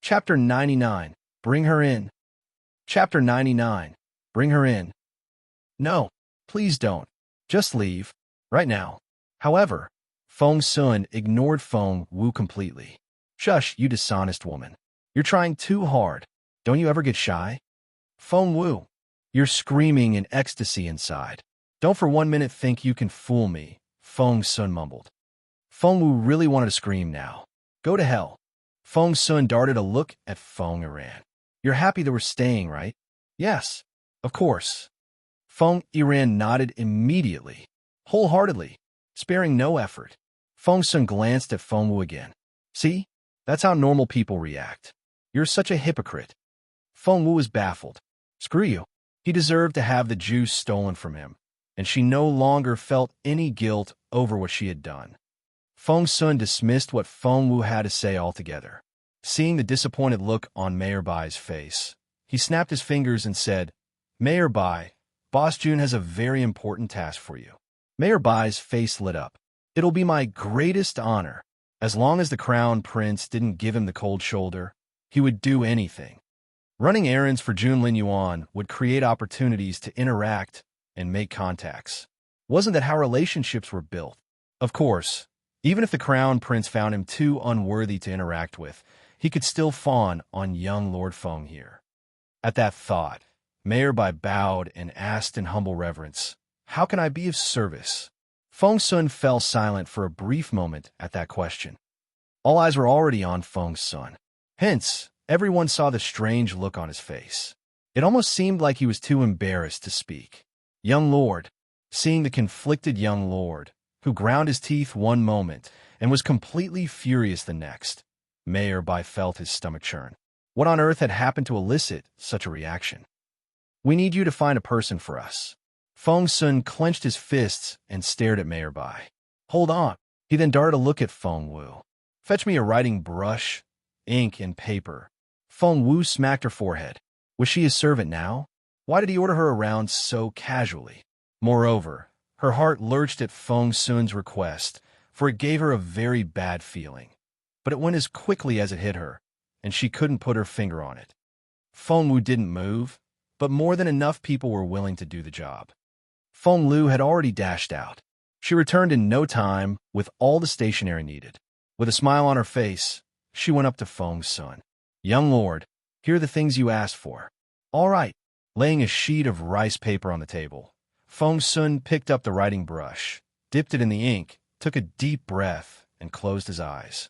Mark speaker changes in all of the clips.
Speaker 1: Chapter 99. Bring her in. Chapter 99. Bring her in. No, please don't. Just leave. Right now. However, Feng Sun ignored Feng Wu completely. Shush, you dishonest woman. You're trying too hard. Don't you ever get shy? Feng Wu. You're screaming in ecstasy inside. Don't for 1 minute think you can fool me, Feng Sun mumbled. Feng Wu really wanted to scream now. Go to hell. Feng Sun darted a look at Feng Iran. You're happy that we're staying, right? Yes, of course. Feng Iran nodded immediately, wholeheartedly, sparing no effort. Feng Sun glanced at Feng Wu again. See? That's how normal people react. You're such a hypocrite. Feng Wu was baffled. Screw you. He deserved to have the juice stolen from him, and she no longer felt any guilt over what she had done. Feng Sun dismissed what Feng Wu had to say altogether. Seeing the disappointed look on Mayor Bai's face, he snapped his fingers and said, Mayor Bai, Boss Jun has a very important task for you. Mayor Bai's face lit up. It'll be my greatest honor. As long as the crown prince didn't give him the cold shoulder, he would do anything. Running errands for Junlin Yuan would create opportunities to interact and make contacts. Wasn't that how relationships were built? Of course, even if the crown prince found him too unworthy to interact with, he could still fawn on young Lord Feng here. At that thought, Mayor Bai bowed and asked in humble reverence, How can I be of service? Feng Sun fell silent for a brief moment at that question. All eyes were already on Feng Sun. Hence, everyone saw the strange look on his face. It almost seemed like he was too embarrassed to speak. Young Lord, seeing the conflicted young lord, who ground his teeth one moment and was completely furious the next, Mayor Bai felt his stomach churn. What on earth had happened to elicit such a reaction? We need you to find a person for us. Feng Sun clenched his fists and stared at Mayor Bai. Hold on. He then darted a look at Feng Wu. Fetch me a writing brush, ink, and paper. Feng Wu smacked her forehead. Was she his servant now? Why did he order her around so casually? Moreover, her heart lurched at Feng Sun's request, for it gave her a very bad feeling. But it went as quickly as it hit her, and she couldn't put her finger on it. Feng Wu didn't move, but more than enough people were willing to do the job. Feng Lu had already dashed out. She returned in no time with all the stationery needed. With a smile on her face, she went up to Feng Sun. Young lord, here are the things you asked for. All right. Laying a sheet of rice paper on the table, Feng Sun picked up the writing brush, dipped it in the ink, took a deep breath, and closed his eyes.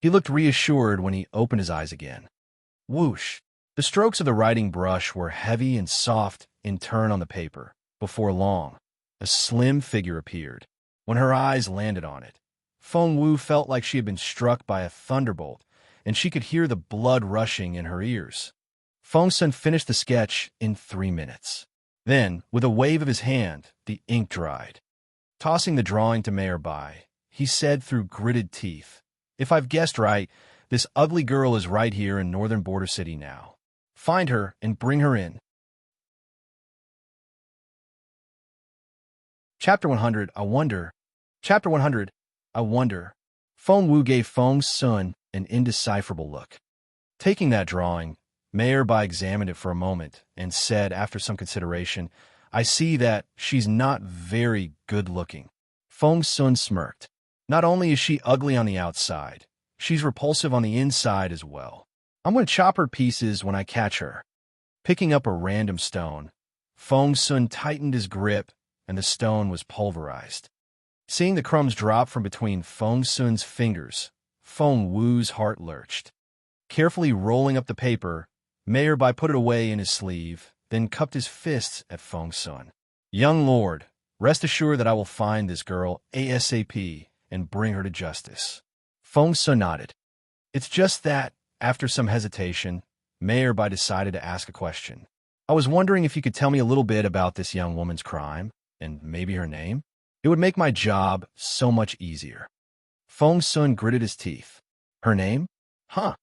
Speaker 1: He looked reassured when he opened his eyes again. Whoosh! The strokes of the writing brush were heavy and soft in turn on the paper. Before long, a slim figure appeared. When her eyes landed on it, Feng Wu felt like she had been struck by a thunderbolt, and she could hear the blood rushing in her ears. Feng Sun finished the sketch in 3 minutes. Then, with a wave of his hand, the ink dried. Tossing the drawing to Mayor Bai, he said through gritted teeth, If I've guessed right, this ugly girl is right here in northern Border City now. Find her and bring her in. Chapter 100, I Wonder. Chapter 100, I Wonder. Feng Wu gave Feng Sun an indecipherable look. Taking that drawing, Mayor Bai examined it for a moment and said, after some consideration, I see that she's not very good-looking. Feng Sun smirked. Not only is she ugly on the outside, she's repulsive on the inside as well. I'm going to chop her pieces when I catch her. Picking up a random stone, Feng Sun tightened his grip, and the stone was pulverized. Seeing the crumbs drop from between Feng Sun's fingers, Feng Wu's heart lurched. Carefully rolling up the paper, Mayor Bai put it away in his sleeve, then cupped his fists at Feng Sun. Young lord, rest assured that I will find this girl ASAP and bring her to justice. Feng Sun nodded. It's just that, after some hesitation, Mayor Bai decided to ask a question. I was wondering if you could tell me a little bit about this young woman's crime, and maybe her name? It would make my job so much easier. Feng Sun gritted his teeth. Her name? Huh.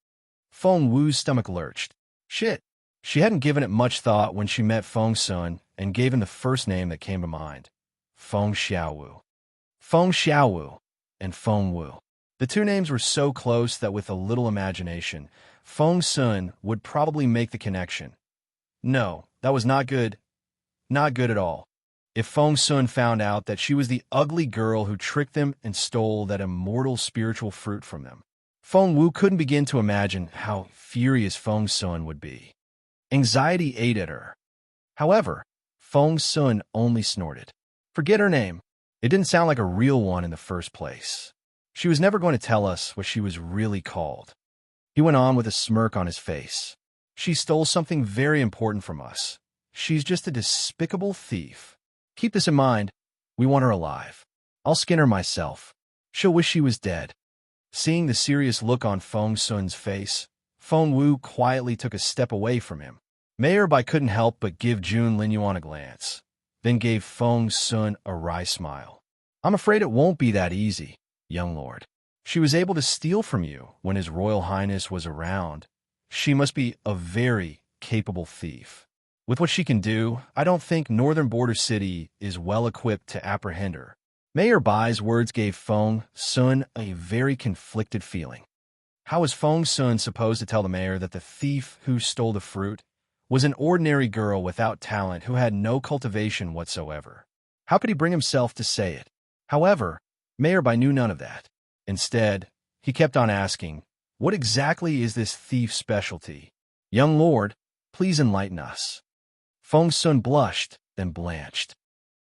Speaker 1: Feng Wu's stomach lurched. Shit. She hadn't given it much thought when she met Feng Sun and gave him the first name that came to mind. Feng Xiaowu. Feng Xiaowu and Feng Wu. The two names were so close that with a little imagination, Feng Sun would probably make the connection. No, that was not good. Not good at all. If Feng Sun found out that she was the ugly girl who tricked them and stole that immortal spiritual fruit from them, Feng Wu couldn't begin to imagine how furious Feng Sun would be. Anxiety ate at her. However, Feng Sun only snorted. Forget her name. It didn't sound like a real one in the first place. She was never going to tell us what she was really called. He went on with a smirk on his face. She stole something very important from us. She's just a despicable thief. Keep this in mind. We want her alive. I'll skin her myself. She'll wish she was dead. Seeing the serious look on Feng Sun's face, Feng Wu quietly took a step away from him. Mayor Bai couldn't help but give Jun Linyuan a glance, then gave Feng Sun a wry smile. I'm afraid it won't be that easy, young lord. She was able to steal from you when His Royal Highness was around. She must be a very capable thief. With what she can do, I don't think Northern Border City is well equipped to apprehend her. Mayor Bai's words gave Feng Sun a very conflicted feeling. How was Feng Sun supposed to tell the mayor that the thief who stole the fruit was an ordinary girl without talent who had no cultivation whatsoever? How could he bring himself to say it? However, Mayor Bai knew none of that. Instead, he kept on asking, what exactly is this thief's specialty? Young lord, please enlighten us. Feng Sun blushed, then blanched.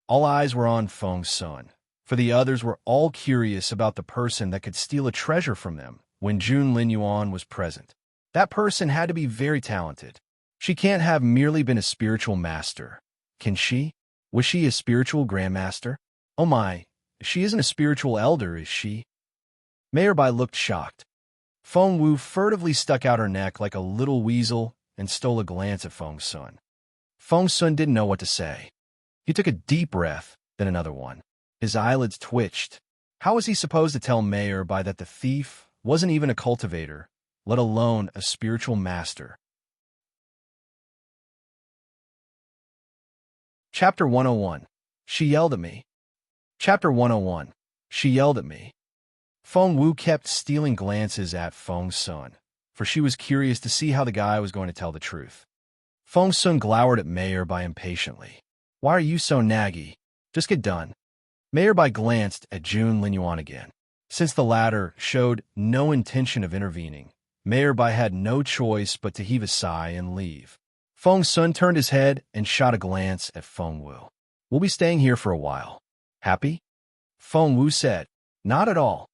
Speaker 1: All eyes were on Feng Sun, for the others were all curious about the person that could steal a treasure from them when Jun Linyuan was present. That person had to be very talented. She can't have merely been a spiritual master. Can she? Was she a spiritual grandmaster? Oh my, she isn't a spiritual elder, is she? Mayor Bai looked shocked. Feng Wu furtively stuck out her neck like a little weasel and stole a glance at Feng Sun. Feng Sun didn't know what to say. He took a deep breath, then another one. His eyelids twitched. How was he supposed to tell Mayor Bai that the thief wasn't even a cultivator, let alone a spiritual master? Chapter 101. She yelled at me. Chapter 101. She yelled at me. Feng Wu kept stealing glances at Feng Sun, for she was curious to see how the guy was going to tell the truth. Feng Sun glowered at Mayor Bai impatiently. Why are you so naggy? Just get done. Mayor Bai glanced at Jun Linyuan again. Since the latter showed no intention of intervening, Mayor Bai had no choice but to heave a sigh and leave. Feng Sun turned his head and shot a glance at Feng Wu. We'll be staying here for a while. Happy? Feng Wu said. Not at all.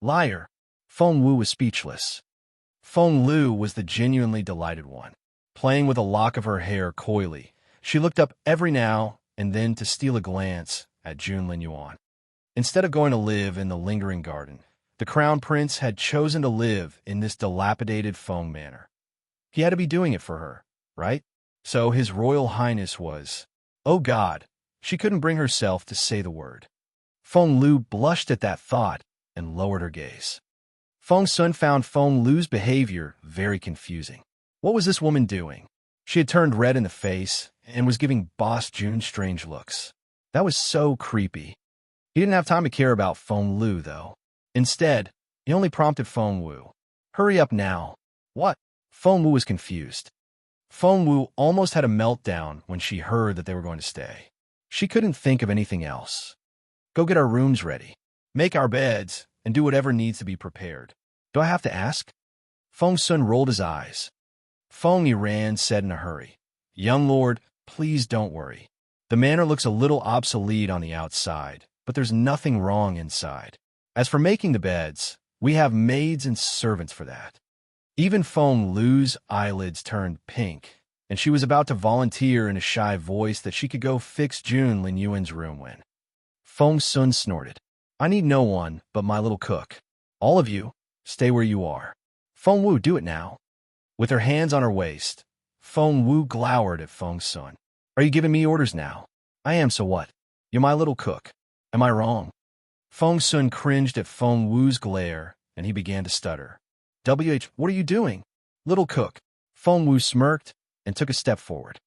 Speaker 1: Liar. Feng Wu was speechless. Feng Lu was the genuinely delighted one. Playing with a lock of her hair coyly, she looked up every now and then to steal a glance at Jun Linyuan. Instead of going to live in the lingering garden, the crown prince had chosen to live in this dilapidated Feng manor. He had to be doing it for her, right? So His Royal Highness was... Oh God, she couldn't bring herself to say the word. Feng Lu blushed at that thought and lowered her gaze. Feng Sun found Feng Lu's behavior very confusing. What was this woman doing? She had turned red in the face and was giving Boss Jun strange looks. That was so creepy. He didn't have time to care about Feng Lu, though. Instead, he only prompted Feng Wu. Hurry up now. What? Feng Wu was confused. Feng Wu almost had a meltdown when she heard that they were going to stay. She couldn't think of anything else. Go get our rooms ready. Make our beds, and do whatever needs to be prepared. Do I have to ask? Feng Sun rolled his eyes. Feng Yiran said in a hurry, Young lord, please don't worry. The manor looks a little obsolete on the outside, but there's nothing wrong inside. As for making the beds, we have maids and servants for that. Even Feng Lu's eyelids turned pink, and she was about to volunteer in a shy voice that she could go fix Jun Linyuan's room when Feng Sun snorted. I need no one but my little cook. All of you, stay where you are. Feng Wu, do it now. With her hands on her waist, Feng Wu glowered at Feng Sun. Are you giving me orders now? I am, so what? You're my little cook. Am I wrong? Feng Sun cringed at Feng Wu's glare, and he began to stutter. What are you doing? Little cook. Feng Wu smirked and took a step forward.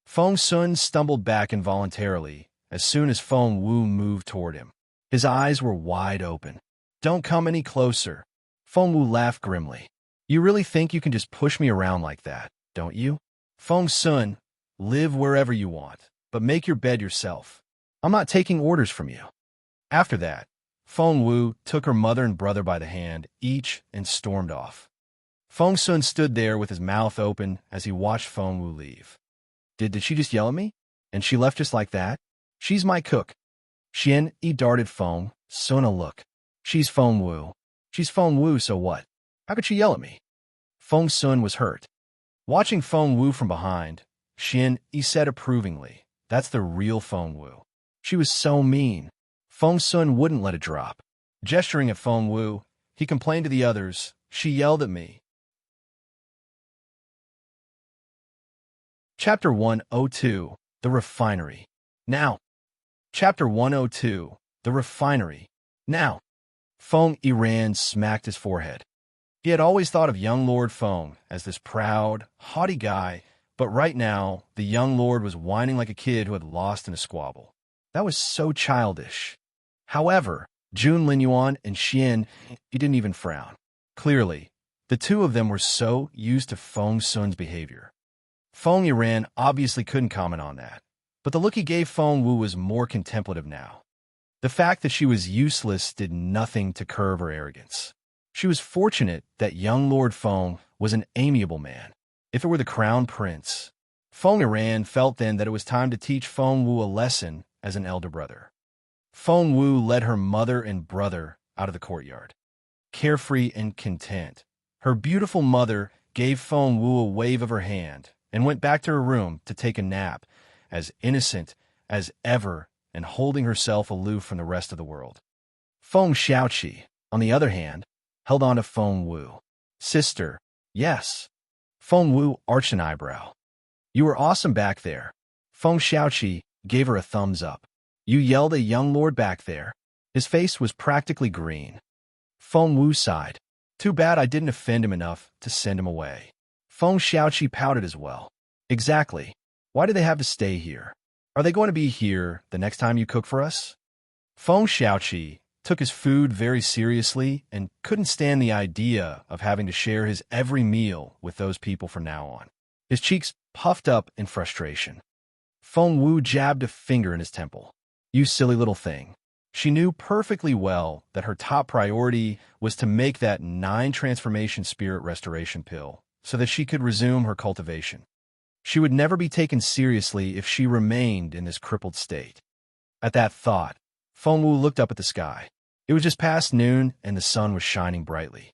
Speaker 1: Feng Sun stumbled back involuntarily as soon as Feng Wu moved toward him. His eyes were wide open. Don't come any closer. Feng Wu laughed grimly. You really think you can just push me around like that, don't you? Feng Sun, live wherever you want, but make your bed yourself. I'm not taking orders from you. After that, Feng Wu took her mother and brother by the hand, each, and stormed off. Feng Sun stood there with his mouth open as he watched Feng Wu leave. Did she just yell at me? And she left just like that? She's my cook. Xian Yi darted Feng Sun a look. She's Feng Wu. She's Feng Wu, so what? How could she yell at me? Feng Sun was hurt. Watching Feng Wu from behind, Xian Yi said approvingly, that's the real Feng Wu. She was so mean. Feng Sun wouldn't let it drop. Gesturing at Feng Wu, he complained to the others, she yelled at me. Chapter 102, The Refinery. Now. Chapter 102, The Refinery. Now. Feng Iran smacked his forehead. He had always thought of young Lord Feng as this proud, haughty guy, but right now, the young lord was whining like a kid who had lost in a squabble. That was so childish. However, Jun Linyuan and Xian, he didn't even frown. Clearly, the two of them were so used to Feng Sun's behavior. Feng Iran obviously couldn't comment on that, but the look he gave Feng Wu was more contemplative now. The fact that she was useless did nothing to curb her arrogance. She was fortunate that young Lord Feng was an amiable man. If it were the crown prince, Feng Iran felt then that it was time to teach Feng Wu a lesson as an elder brother. Feng Wu led her mother and brother out of the courtyard. Carefree and content, her beautiful mother gave Feng Wu a wave of her hand and went back to her room to take a nap, as innocent as ever and holding herself aloof from the rest of the world. Feng Xiaoqi, on the other hand, held on to Feng Wu. Sister, yes. Feng Wu arched an eyebrow. You were awesome back there. Feng Xiaoqi gave her a thumbs up. You yelled a young lord back there. His face was practically green. Feng Wu sighed. Too bad I didn't offend him enough to send him away. Feng Xiaoqi pouted as well. Exactly. Why do they have to stay here? Are they going to be here the next time you cook for us? Feng Xiaoqi took his food very seriously and couldn't stand the idea of having to share his every meal with those people from now on. His cheeks puffed up in frustration. Feng Wu jabbed a finger in his temple. You silly little thing. She knew perfectly well that her top priority was to make that 9 transformation spirit restoration pill so that she could resume her cultivation. She would never be taken seriously if she remained in this crippled state. At that thought, Feng Wu looked up at the sky. It was just past noon and the sun was shining brightly.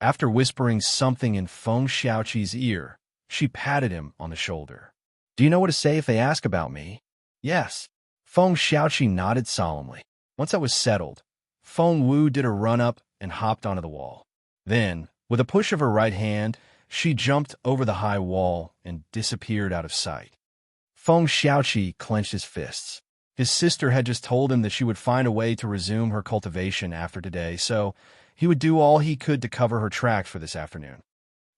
Speaker 1: After whispering something in Feng Xiaoqi's ear, she patted him on the shoulder. Do you know what to say if they ask about me? Yes. Feng Xiaoqi nodded solemnly. Once that was settled, Feng Wu did a run-up and hopped onto the wall. Then, with a push of her right hand, she jumped over the high wall and disappeared out of sight. Feng Xiaoqi clenched his fists. His sister had just told him that she would find a way to resume her cultivation after today, so he would do all he could to cover her tracks for this afternoon.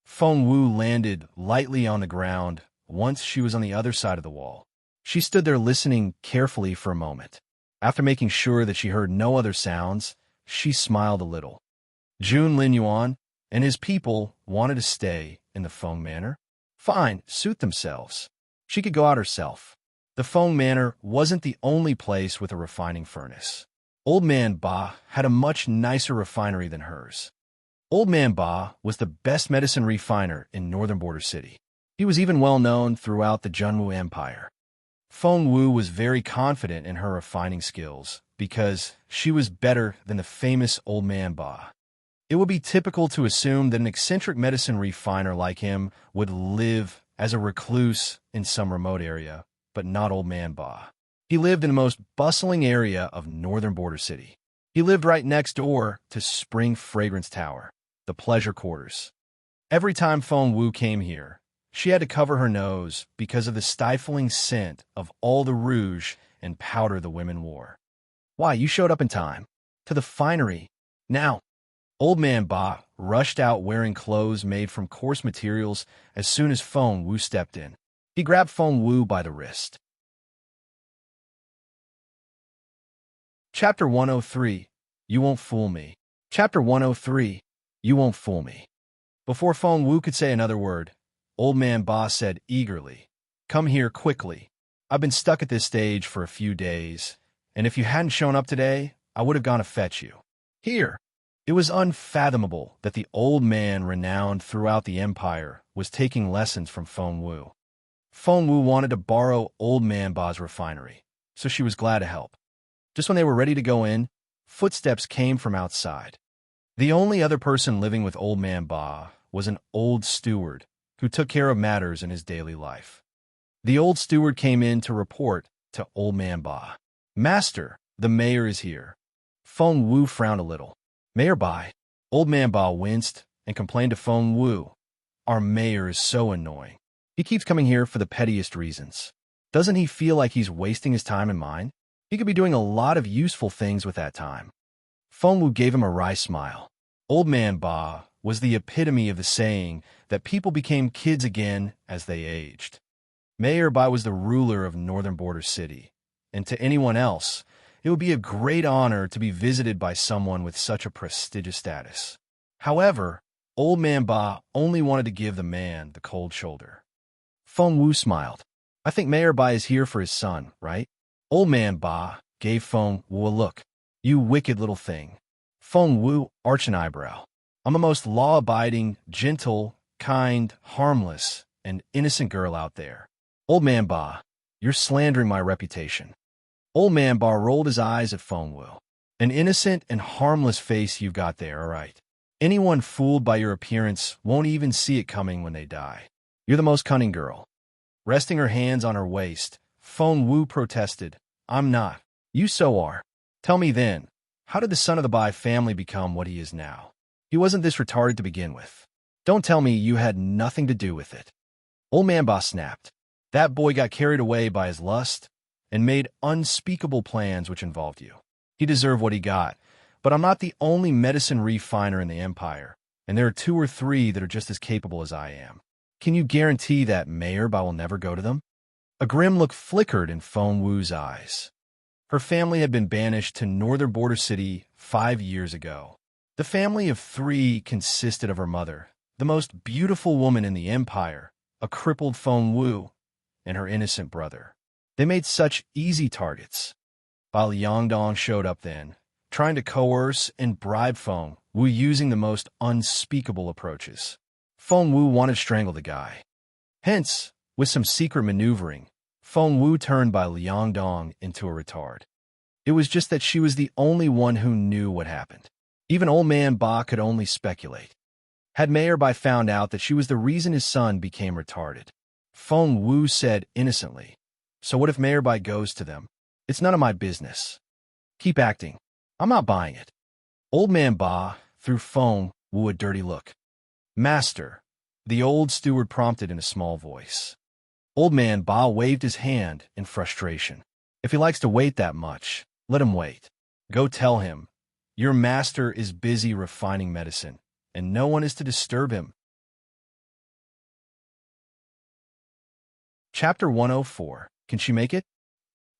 Speaker 1: Feng Wu landed lightly on the ground once she was on the other side of the wall. She stood there listening carefully for a moment. After making sure that she heard no other sounds, she smiled a little. Jun Linyuan and his people wanted to stay in the Feng Manor. Fine, suit themselves. She could go out herself. The Feng Manor wasn't the only place with a refining furnace. Old Man Ba had a much nicer refinery than hers. Old Man Ba was the best medicine refiner in northern Border City. He was even well known throughout the Junwu Empire. Feng Wu was very confident in her refining skills because she was better than the famous Old Man Ba. It would be typical to assume that an eccentric medicine refiner like him would live as a recluse in some remote area, but not Old Man Ba. He lived in the most bustling area of northern Border City. He lived right next door to Spring Fragrance Tower, the pleasure quarters. Every time Feng Wu came here, she had to cover her nose because of the stifling scent of all the rouge and powder the women wore. Why, you showed up in time. To the finery. Now. Old Man Ba rushed out wearing clothes made from coarse materials as soon as Feng Wu stepped in. He grabbed Feng Wu by the wrist. Chapter 103, You Won't Fool Me. Chapter 103, You Won't Fool Me. Before Feng Wu could say another word, Old Man Ba said eagerly, "Come here quickly. I've been stuck at this stage for a few days, and if you hadn't shown up today, I would have gone to fetch you. Here." It was unfathomable that the old man renowned throughout the empire was taking lessons from Feng Wu. Feng Wu wanted to borrow Old Man Ba's refinery, so she was glad to help. Just when they were ready to go in, footsteps came from outside. The only other person living with Old Man Ba was an old steward who took care of matters in his daily life. The old steward came in to report to Old Man Ba. "Master, the mayor is here." Feng Wu frowned a little. "Mayor Bai?" Old Man Ba winced and complained to Feng Wu. "Our mayor is so annoying. He keeps coming here for the pettiest reasons. Doesn't he feel like he's wasting his time and mine? He could be doing a lot of useful things with that time." Feng Wu gave him a wry smile. Old Man Ba was the epitome of the saying that people became kids again as they aged. Mayor Bai was the ruler of Northern Border City, and to anyone else, it would be a great honor to be visited by someone with such a prestigious status. However, Old Man Ba only wanted to give the man the cold shoulder. Feng Wu smiled. "I think Mayor Bai is here for his son, right?" Old Man Ba gave Feng Wu a look. "You wicked little thing." Feng Wu arched an eyebrow. "I'm the most law-abiding, gentle, kind, harmless, and innocent girl out there." "Old Man Ba, you're slandering my reputation." Old Man Ba rolled his eyes at Feng Wu. "An innocent and harmless face you've got there, all right. Anyone fooled by your appearance won't even see it coming when they die. You're the most cunning girl." Resting her hands on her waist, Feng Wu protested, "I'm not. You so are. Tell me then, how did the son of the Bai family become what he is now? He wasn't this retarded to begin with. Don't tell me you had nothing to do with it." Old Man Ba snapped. "That boy got carried away by his lust and made unspeakable plans which involved you. He deserved what he got, but I'm not the only medicine refiner in the empire, and there are 2 or 3 that are just as capable as I am. Can you guarantee that Mayor Bai will never go to them?" A grim look flickered in Feng Wu's eyes. Her family had been banished to Northern Border City 5 years ago. The family of 3 consisted of her mother, the most beautiful woman in the empire, a crippled Feng Wu, and her innocent brother. They made such easy targets. While Yangdong showed up then, trying to coerce and bribe Feng Wu using the most unspeakable approaches. Feng Wu wanted to strangle the guy. Hence, with some secret maneuvering, Feng Wu turned Bai Liangdong into a retard. It was just that she was the only one who knew what happened. Even Old Man Ba could only speculate. Had Mayor Bai found out that she was the reason his son became retarded? Feng Wu said innocently, "So what if Mayor Bai goes to them? It's none of my business. Keep acting. I'm not buying it." Old Man Ba threw Feng Wu a dirty look. "Master," the old steward prompted in a small voice. Old Man Ba waved his hand in frustration. "If he likes to wait that much, let him wait. Go tell him, your master is busy refining medicine, and no one is to disturb him." Chapter 104. Can she make it?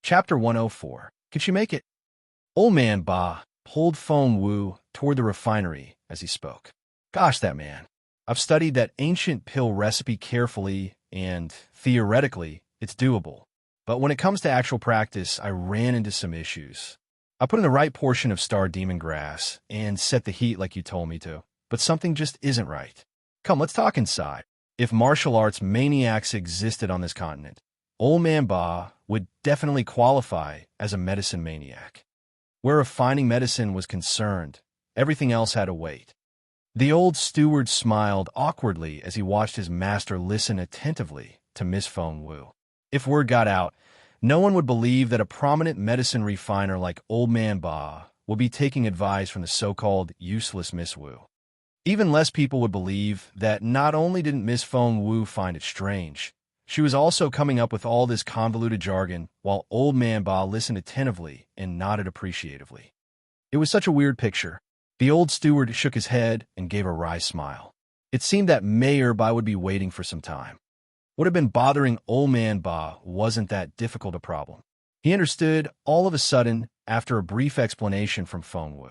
Speaker 1: Chapter 104. Can she make it? Old Man Ba pulled Feng Wu toward the refinery as he spoke. "Gosh, that man. I've studied that ancient pill recipe carefully, and, theoretically, it's doable. But when it comes to actual practice, I ran into some issues. I put in the right portion of star demon grass and set the heat like you told me to, but something just isn't right. Come, let's talk inside." If martial arts maniacs existed on this continent, Old Man Ba would definitely qualify as a medicine maniac. Where refining medicine was concerned, everything else had to wait. The old steward smiled awkwardly as he watched his master listen attentively to Miss Feng Wu. If word got out, no one would believe that a prominent medicine refiner like Old Man Ba would be taking advice from the so-called useless Miss Wu. Even less people would believe that not only didn't Miss Feng Wu find it strange, she was also coming up with all this convoluted jargon while Old Man Ba listened attentively and nodded appreciatively. It was such a weird picture. The old steward shook his head and gave a wry smile. It seemed that Mayor Bai would be waiting for some time. What had been bothering Old Man Ba wasn't that difficult a problem. He understood all of a sudden after a brief explanation from Feng Wu.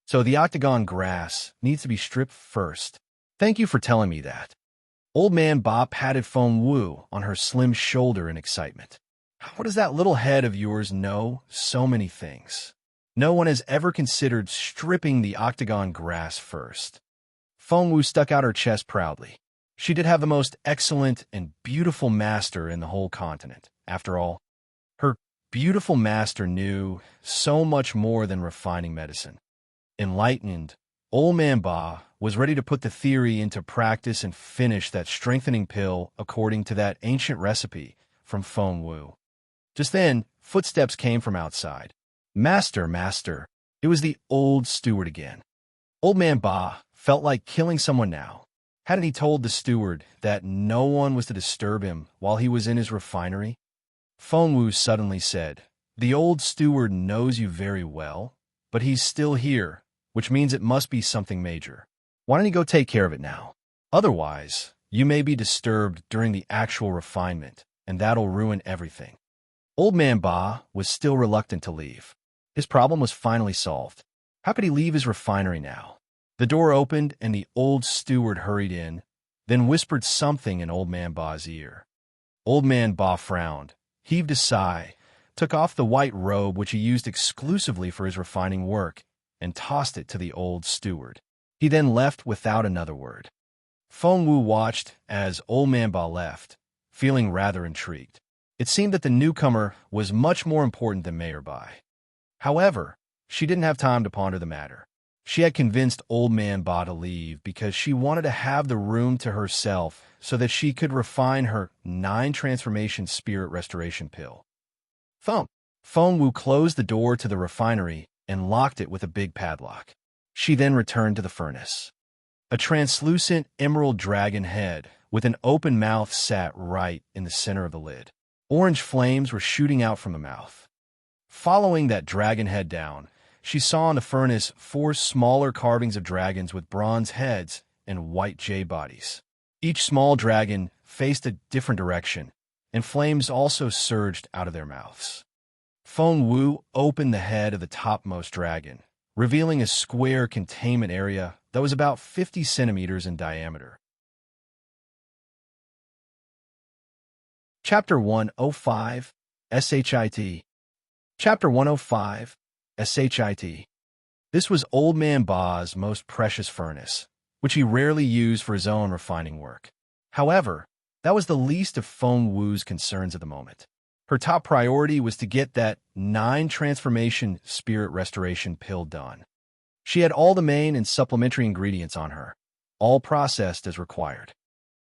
Speaker 1: So the octagon grass needs to be stripped first, Thank you for telling me that. Old Man Ba patted Feng Wu on her slim shoulder in excitement. How does that little head of yours know so many things? No one has ever considered stripping the octagon grass first. Feng Wu stuck out her chest proudly. She did have the most excellent and beautiful master in the whole continent. After all, her beautiful master knew so much more than refining medicine. Enlightened, Old Man Ba was ready to put the theory into practice and finish that strengthening pill according to that ancient recipe from Feng Wu. Just then, footsteps came from outside. Master, master, it was the old steward again. Old Man Ba felt like killing someone now. Hadn't he told the steward that no one was to disturb him while he was in his refinery? Feng Wu suddenly said, "The old steward knows you very well, but he's still here, which means it must be something major. Why don't you go take care of it now? Otherwise, you may be disturbed during the actual refinement, and that'll ruin everything." Old Man Ba was still reluctant to leave. His problem was finally solved. How could he leave his refinery now? The door opened and the old steward hurried in, then whispered something in Old Man Ba's ear. Old Man Ba frowned, heaved a sigh, took off the white robe which he used exclusively for his refining work, and tossed it to the old steward. He then left without another word. Feng Wu watched as Old Man Ba left, feeling rather intrigued. It seemed that the newcomer was much more important than Mayor Bai. However, she didn't have time to ponder the matter. She had convinced Old Man Ba to leave because she wanted to have the room to herself so that she could refine her 9 transformation spirit restoration pill. Thump! Feng Wu closed the door to the refinery and locked it with a big padlock. She then returned to the furnace. A translucent emerald dragon head with an open mouth sat right in the center of the lid. Orange flames were shooting out from the mouth. Following that dragon head down, she saw in the furnace 4 smaller carvings of dragons with bronze heads and white jade bodies. Each small dragon faced a different direction, and flames also surged out of their mouths. Feng Wu opened the head of the topmost dragon, revealing a square containment area that was about 50 centimeters in diameter. Chapter 105, SHIT. Chapter 105, SHIT. This was Old Man Ba's most precious furnace, which he rarely used for his own refining work. However, that was the least of Feng Wu's concerns at the moment. Her top priority was to get that 9 transformation spirit restoration pill done. She had all the main and supplementary ingredients on her, all processed as required.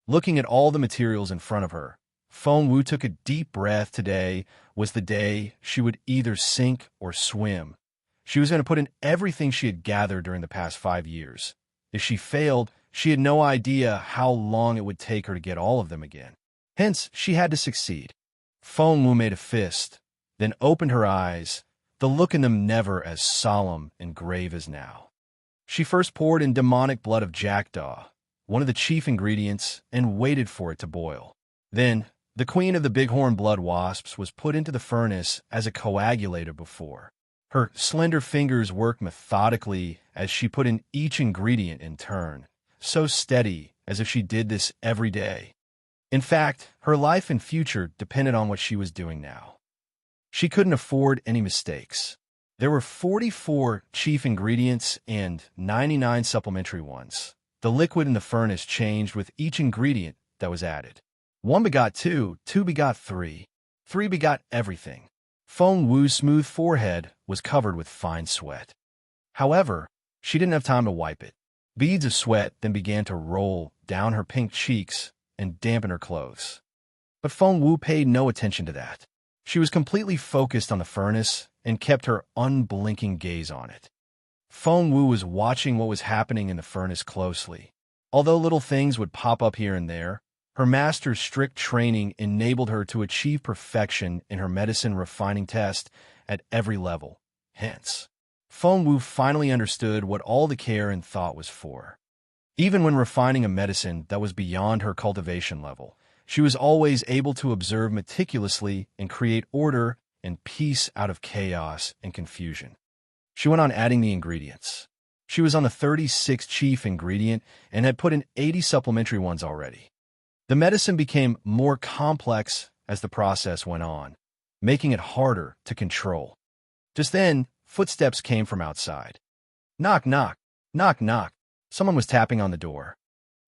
Speaker 1: Looking at all the materials in front of her, Feng Wu took a deep breath. Today was the day she would either sink or swim. She was going to put in everything she had gathered during the past 5 years. If she failed, she had no idea how long it would take her to get all of them again. Hence, she had to succeed. Feng Wu made a fist, then opened her eyes, the look in them never as solemn and grave as now. She first poured in demonic blood of jackdaw, one of the chief ingredients, and waited for it to boil. Then, the queen of the bighorn blood wasps was put into the furnace as a coagulator before. Her slender fingers worked methodically as she put in each ingredient in turn, so steady as if she did this every day. In fact, her life and future depended on what she was doing now. She couldn't afford any mistakes. There were 44 chief ingredients and 99 supplementary ones. The liquid in the furnace changed with each ingredient that was added. 1 begot 2, 2 begot 3, 3 begot everything. Feng Wu's smooth forehead was covered with fine sweat. However, she didn't have time to wipe it. Beads of sweat then began to roll down her pink cheeks and dampen her clothes. But Feng Wu paid no attention to that. She was completely focused on the furnace and kept her unblinking gaze on it. Feng Wu was watching what was happening in the furnace closely. Although little things would pop up here and there, her master's strict training enabled her to achieve perfection in her medicine refining test at every level. Hence, Feng Wu finally understood what all the care and thought was for. Even when refining a medicine that was beyond her cultivation level, she was always able to observe meticulously and create order and peace out of chaos and confusion. She went on adding the ingredients. She was on the 36th chief ingredient and had put in 80 supplementary ones already. The medicine became more complex as the process went on, making it harder to control. Just then, footsteps came from outside. Knock, knock, knock, knock. Someone was tapping on the door.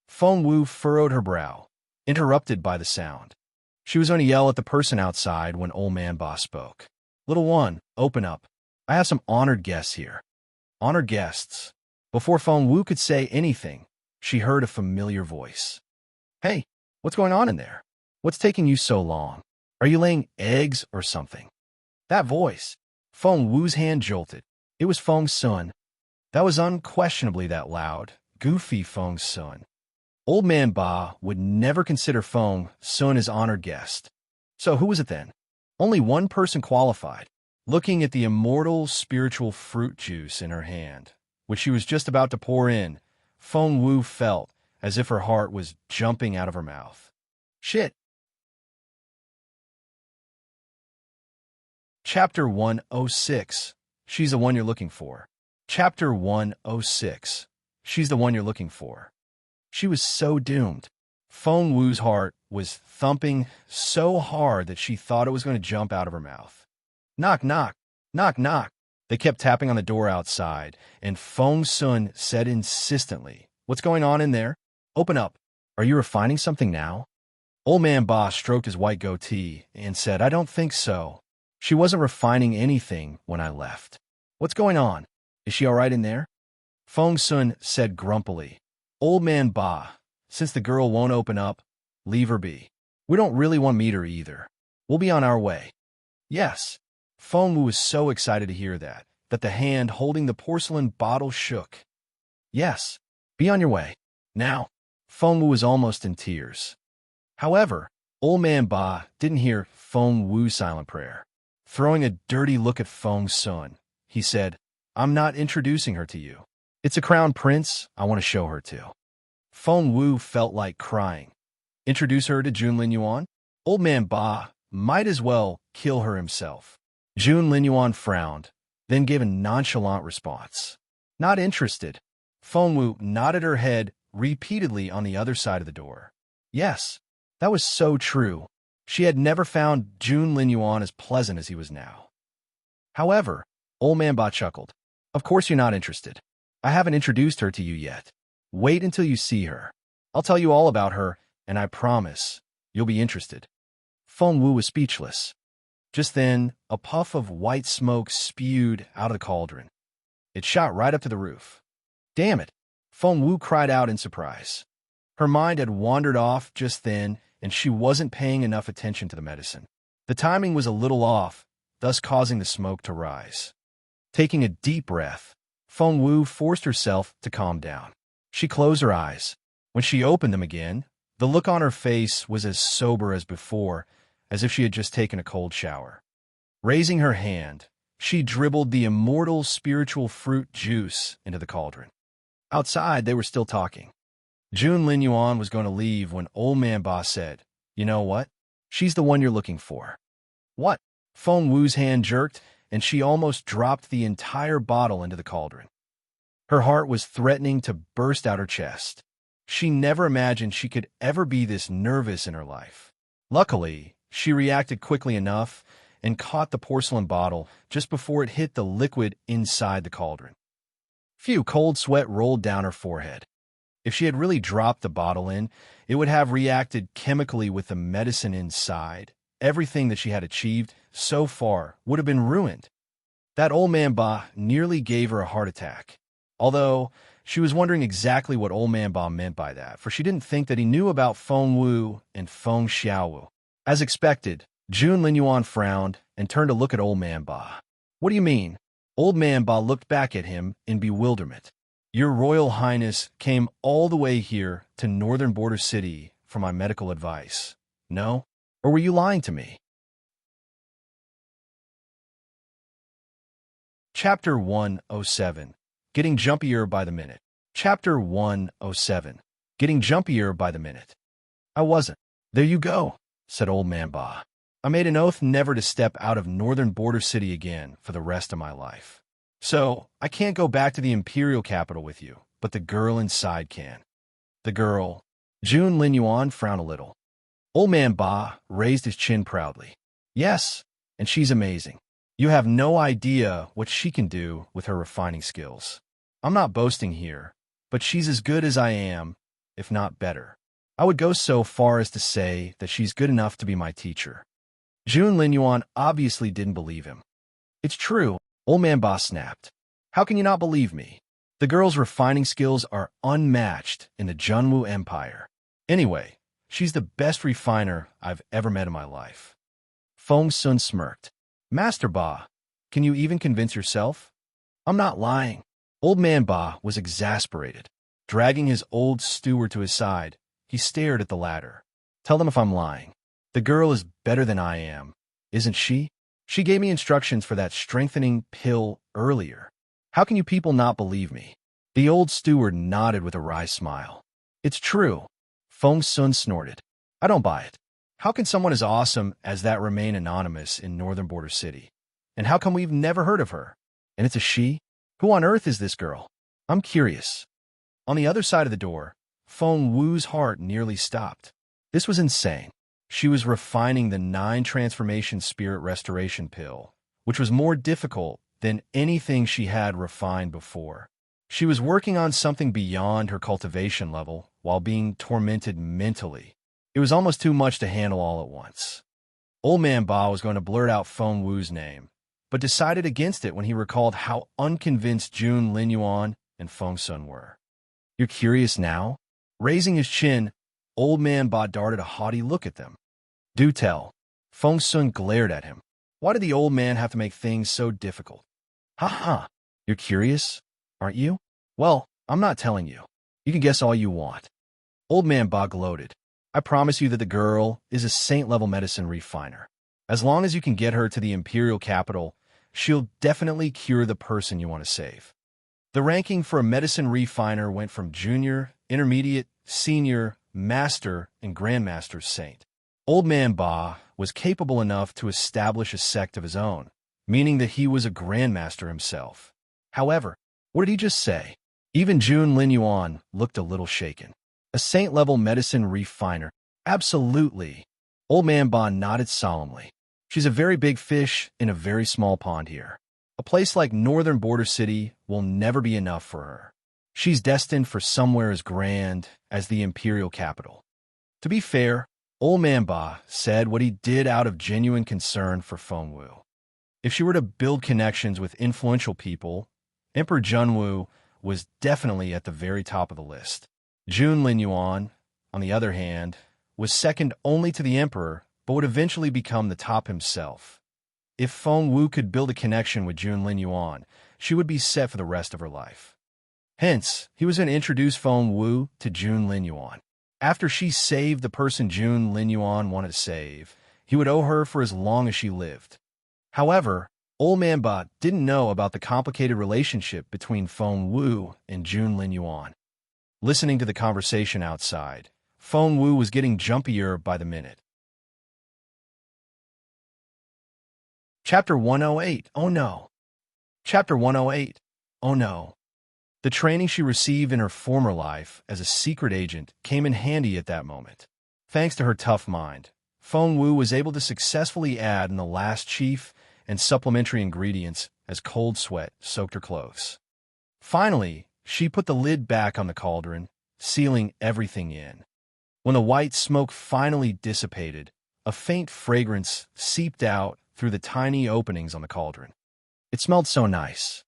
Speaker 1: Feng Wu furrowed her brow, interrupted by the sound. She was going to yell at the person outside when Old Man Ba spoke. Little one, open up. I have some honored guests here. Honored guests. Before Feng Wu could say anything, she heard a familiar voice. Hey, what's going on in there? What's taking you so long? Are you laying eggs or something? That voice. Feng Wu's hand jolted. It was Feng Sun. That was unquestionably that loud, goofy Feng Sun. Old Man Ba would never consider Feng Sun his honored guest. So who was it then? Only one person qualified. Looking at the immortal spiritual fruit juice in her hand, which she was just about to pour in, Feng Wu felt as if her heart was jumping out of her mouth. Shit. Chapter 106. She's the one you're looking for. Chapter 106. She's the one you're looking for. She was so doomed. Feng Wu's heart was thumping so hard that she thought it was going to jump out of her mouth. Knock, knock, knock, knock. They kept tapping on the door outside, and Feng Sun said insistently, What's going on in there? Open up. Are you refining something now? Old Man Ba stroked his white goatee and said, I don't think so. She wasn't refining anything when I left. What's going on? Is she all right in there? Feng Sun said grumpily, Old Man Ba, since the girl won't open up, leave her be. We don't really want to meet her either. We'll be on our way. Yes. Feng Wu was so excited to hear that the hand holding the porcelain bottle shook. Yes. Be on your way. Now. Feng Wu was almost in tears. However, Old Man Ba didn't hear Feng Wu's silent prayer. Throwing a dirty look at Feng Sun, he said, I'm not introducing her to you. It's a crown prince I want to show her to. Feng Wu felt like crying. Introduce her to Jun Linyuan? Old Man Ba might as well kill her himself. Jun Linyuan frowned, then gave a nonchalant response. Not interested. Feng Wu nodded her head repeatedly on the other side of the door. Yes, that was so true. She had never found Jun Linyuan as pleasant as he was now. However, Old Man Ba chuckled. Of course you're not interested. I haven't introduced her to you yet. Wait until you see her. I'll tell you all about her, and I promise you'll be interested. Feng Wu was speechless. Just then, a puff of white smoke spewed out of the cauldron. It shot right up to the roof. Damn it! Feng Wu cried out in surprise. Her mind had wandered off just then, and she wasn't paying enough attention to the medicine. The timing was a little off, thus causing the smoke to rise. Taking a deep breath, Feng Wu forced herself to calm down. She closed her eyes. When she opened them again, the look on her face was as sober as before, as if she had just taken a cold shower. Raising her hand, she dribbled the immortal spiritual fruit juice into the cauldron. Outside, they were still talking. Jun Linyuan was going to leave when Old Man Ba said, You know what? She's the one you're looking for. What? Feng Wu's hand jerked, and she almost dropped the entire bottle into the cauldron. Her heart was threatening to burst out her chest. She never imagined she could ever be this nervous in her life. Luckily, she reacted quickly enough and caught the porcelain bottle just before it hit the liquid inside the cauldron. Phew, cold sweat rolled down her forehead. If she had really dropped the bottle in, it would have reacted chemically with the medicine inside. Everything that she had achieved so far would have been ruined. That Old Man Ba nearly gave her a heart attack. Although, she was wondering exactly what Old Man Ba meant by that, for she didn't think that he knew about Feng Wu and Feng Xiaowu. As expected, Jun Linyuan frowned and turned to look at Old Man Ba. What do you mean? Old Man Ba looked back at him in bewilderment. Your Royal Highness came all the way here to Northern Border City for my medical advice. No? Or were you lying to me? Chapter 107. Getting jumpier by the minute. Chapter 107. Getting jumpier by the minute. I wasn't. There you go, said Old Man Ba. I made an oath never to step out of Northern Border City again for the rest of my life. So, I can't go back to the Imperial capital with you, but the girl inside can. The girl. June Lin Yuan frowned a little. Old man Ba raised his chin proudly. Yes, and she's amazing. You have no idea what she can do with her refining skills. I'm not boasting here, but she's as good as I am, if not better. I would go so far as to say that she's good enough to be my teacher. June Lin Yuan obviously didn't believe him. It's true, old man Ba snapped. How can you not believe me? The girl's refining skills are unmatched in the Junwu Empire. Anyway, she's the best refiner I've ever met in my life. Feng Sun smirked. Master Ba, can you even convince yourself? I'm not lying. Old man Ba was exasperated. Dragging his old steward to his side, he stared at the latter. Tell them if I'm lying. The girl is better than I am, isn't she? She gave me instructions for that strengthening pill earlier. How can you people not believe me? The old steward nodded with a wry smile. It's true. Feng Sun snorted. I don't buy it. How can someone as awesome as that remain anonymous in Northern Border City? And how come we've never heard of her? And it's a she? Who on earth is this girl? I'm curious. On the other side of the door, Feng Wu's heart nearly stopped. This was insane. She was refining the 9 transformation spirit restoration pill, which was more difficult than anything she had refined before. She was working on something beyond her cultivation level while being tormented mentally. It was almost too much to handle all at once. Old man Ba was going to blurt out Feng Wu's name, but decided against it when he recalled how unconvinced June Lin Yuan and Feng Sun were. You're curious now? Raising his chin, old man Ba darted a haughty look at them. Do tell. Feng Sun glared at him. Why did the old man have to make things so difficult? Ha ha. You're curious, aren't you? Well, I'm not telling you. You can guess all you want. Old man Ba gloated. I promise you that the girl is a saint-level medicine refiner. As long as you can get her to the Imperial capital, she'll definitely cure the person you want to save. The ranking for a medicine refiner went from junior, intermediate, senior, master, and grandmaster saint. Old man Ba was capable enough to establish a sect of his own, meaning that he was a grandmaster himself. However, what did he just say? Even June Lin Yuan looked a little shaken. A saint-level medicine refiner. Absolutely. Old man Ba nodded solemnly. She's a very big fish in a very small pond here. A place like Northern Border City will never be enough for her. She's destined for somewhere as grand as the Imperial capital. To be fair, old man Ba said what he did out of genuine concern for Feng Wu. If she were to build connections with influential people, Emperor Junwu was definitely at the very top of the list. June Lin Yuan, on the other hand, was second only to the emperor, but would eventually become the top himself. If Feng Wu could build a connection with June Lin Yuan, she would be set for the rest of her life. Hence, he was going to introduce Feng Wu to June Lin Yuan. After she saved the person June Lin Yuan wanted to save, he would owe her for as long as she lived. However, old man Ba didn't know about the complicated relationship between Feng Wu and June Lin Yuan. Listening to the conversation outside, Feng Wu was getting jumpier by the minute. Chapter 108. Oh no. Chapter 108. Oh no. The training she received in her former life as a secret agent came in handy at that moment. Thanks to her tough mind, Feng Wu was able to successfully add in the last chief and supplementary ingredients as cold sweat soaked her clothes. Finally, she put the lid back on the cauldron, sealing everything in. When the white smoke finally dissipated, a faint fragrance seeped out through the tiny openings on the cauldron. It smelled so nice.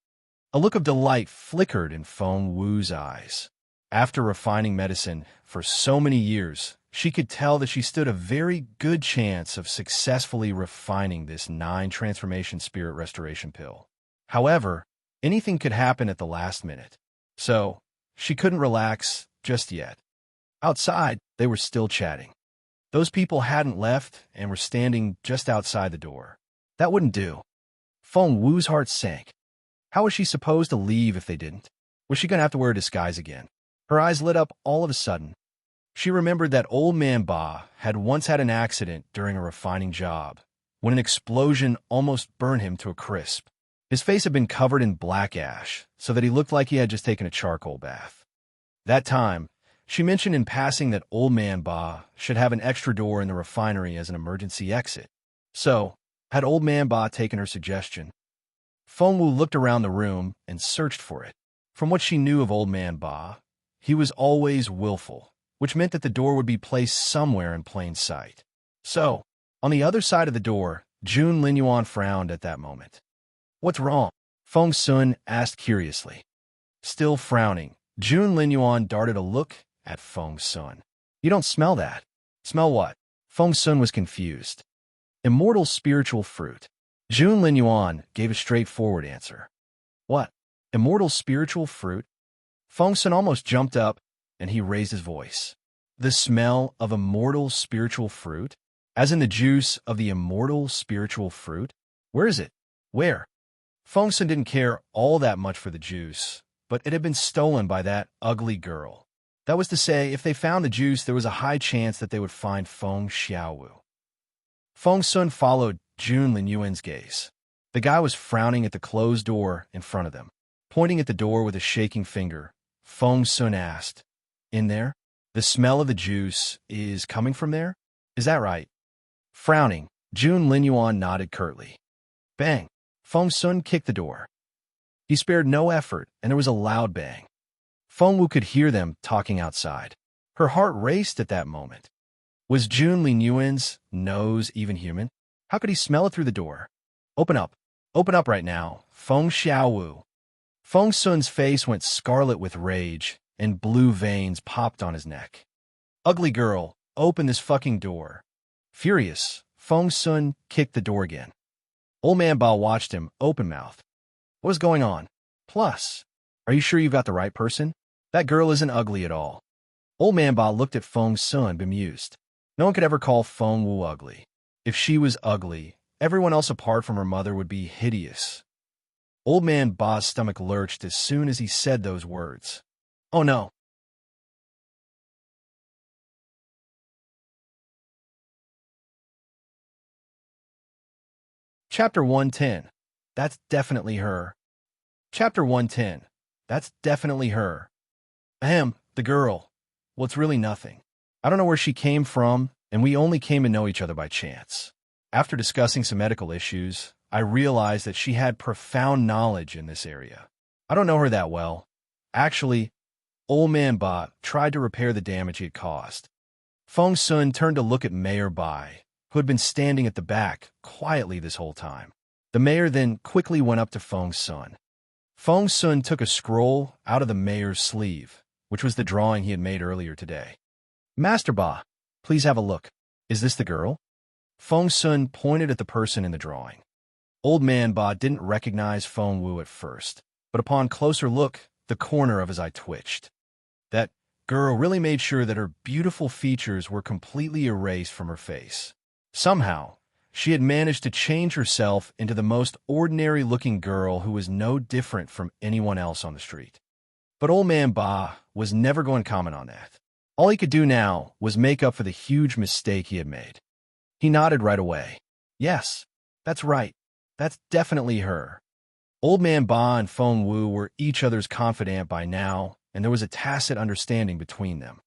Speaker 1: A look of delight flickered in Feng Wu's eyes. After refining medicine for so many years, she could tell that she stood a very good chance of successfully refining this 9 transformation spirit restoration pill. However, anything could happen at the last minute. So, she couldn't relax just yet. Outside, they were still chatting. Those people hadn't left and were standing just outside the door. That wouldn't do. Feng Wu's heart sank. How was she supposed to leave if they didn't? Was she going to have to wear a disguise again? Her eyes lit up all of a sudden. She remembered that old man Ba had once had an accident during a refining job, when an explosion almost burned him to a crisp. His face had been covered in black ash, so that he looked like he had just taken a charcoal bath. That time, she mentioned in passing that Old Man Ba should have an extra door in the refinery as an emergency exit. So, had Old Man Ba taken her suggestion? Feng Wu looked around the room and searched for it. From what she knew of Old Man Ba, he was always willful, which meant that the door would be placed somewhere in plain sight. So, on the other side of the door, Jun Linyuan frowned at that moment. "What's wrong?" Feng Sun asked curiously. Still frowning, Jun Linyuan darted a look at Feng Sun. "You don't smell that." "Smell what?" Feng Sun was confused. "Immortal spiritual fruit." Jun Linyuan gave a straightforward answer. "What? Immortal spiritual fruit?" Feng Sun almost jumped up, and he raised his voice. "The smell of immortal spiritual fruit? As in the juice of the immortal spiritual fruit? Where is it? Where?" Feng Sun didn't care all that much for the juice, but it had been stolen by that ugly girl. That was to say, if they found the juice, there was a high chance that they would find Feng Xiaowu. Feng Sun followed Jun Linyuan's gaze. The guy was frowning at the closed door in front of them. Pointing at the door with a shaking finger, Feng Sun asked, "In there? The smell of the juice is coming from there? Is that right?" Frowning, Jun Linyuan nodded curtly. Bang! Feng Sun kicked the door. He spared no effort, and there was a loud bang. Feng Wu could hear them talking outside. Her heart raced at that moment. Was Jun Linyuan's nose even human? How could he smell it through the door? Open up right now, Feng Xiaowu." Feng Sun's face went scarlet with rage, and blue veins popped on his neck. "Ugly girl, open this fucking door." Furious, Feng Sun kicked the door again. Old Man Ba watched him, open-mouthed. What was going on? Plus, are you sure you've got the right person? That girl isn't ugly at all. Old Man Ba looked at Feng Sun, bemused. No one could ever call Feng Wu ugly. If she was ugly, everyone else apart from her mother would be hideous. Old Man Ba's stomach lurched as soon as he said those words. Oh no. Chapter 110. That's definitely her. Chapter 110. That's definitely her. Ahem, the girl. Well, it's really nothing. I don't know where she came from, and we only came to know each other by chance. After discussing some medical issues, I realized that she had profound knowledge in this area. I don't know her that well. Actually, Old Man Ba tried to repair the damage he had caused. Feng Sun turned to look at Mayor Bai, who had been standing at the back quietly this whole time. The mayor then quickly went up to Feng Sun. Feng Sun took a scroll out of the mayor's sleeve, which was the drawing he had made earlier today. Master Ba, please have a look. Is this the girl? Feng Sun pointed at the person in the drawing. Old Man Ba didn't recognize Feng Wu at first, but upon closer look, the corner of his eye twitched. That girl really made sure that her beautiful features were completely erased from her face. Somehow, she had managed to change herself into the most ordinary-looking girl who was no different from anyone else on the street. But Old Man Ba was never going to comment on that. All he could do now was make up for the huge mistake he had made. He nodded right away. Yes, that's right. That's definitely her. Old Man Ba and Feng Wu were each other's confidant by now, and there was a tacit understanding between them.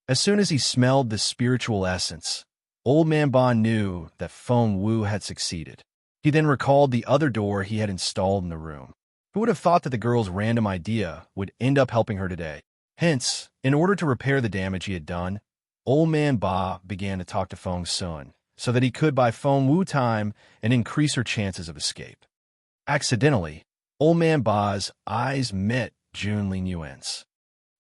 Speaker 1: As soon as he smelled the spiritual essence, Old Man Ba knew that Feng Wu had succeeded. He then recalled the other door he had installed in the room. Who would have thought that the girl's random idea would end up helping her today? Hence, in order to repair the damage he had done, Old Man Ba began to talk to Feng Sun, so that he could buy Feng Wu time and increase her chances of escape. Accidentally, Old Man Ba's eyes met Jun Linyuan's.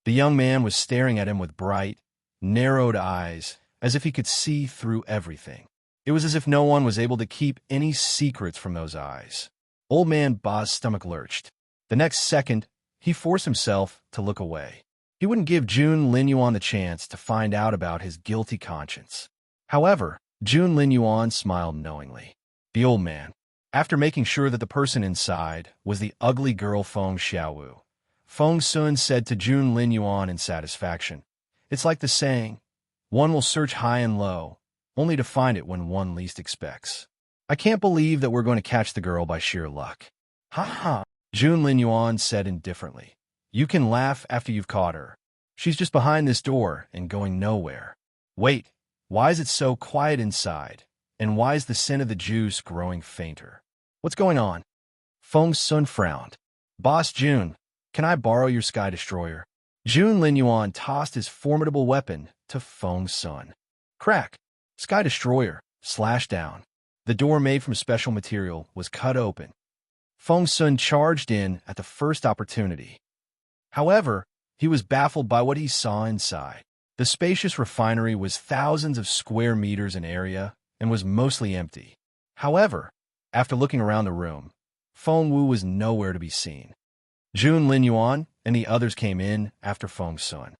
Speaker 1: The young man was staring at him with bright, narrowed eyes, as if he could see through everything. It was as if no one was able to keep any secrets from those eyes. Old Man Ba's stomach lurched. The next second, he forced himself to look away. He wouldn't give Jun Linyuan the chance to find out about his guilty conscience. However, Jun Linyuan smiled knowingly. The old man, after making sure that the person inside was the ugly girl Feng Xiaowu, Feng Sun said to Jun Linyuan in satisfaction, "It's like the saying, one will search high and low, only to find it when one least expects. I can't believe that we're going to catch the girl by sheer luck." Ha ha, Jun Lin Yuan said indifferently. You can laugh after you've caught her. She's just behind this door and going nowhere. Wait, why is it so quiet inside? And why is the scent of the juice growing fainter? What's going on? Feng Sun frowned. Boss Jun, can I borrow your Sky Destroyer? Jun Lin Yuan tossed his formidable weapon to Feng Sun. Crack! Sky Destroyer, slash down. The door made from special material was cut open. Feng Sun charged in at the first opportunity. However, he was baffled by what he saw inside. The spacious refinery was thousands of square meters in area and was mostly empty. However, after looking around the room, Feng Wu was nowhere to be seen. Jun Lin Yuan and the others came in after Feng Sun.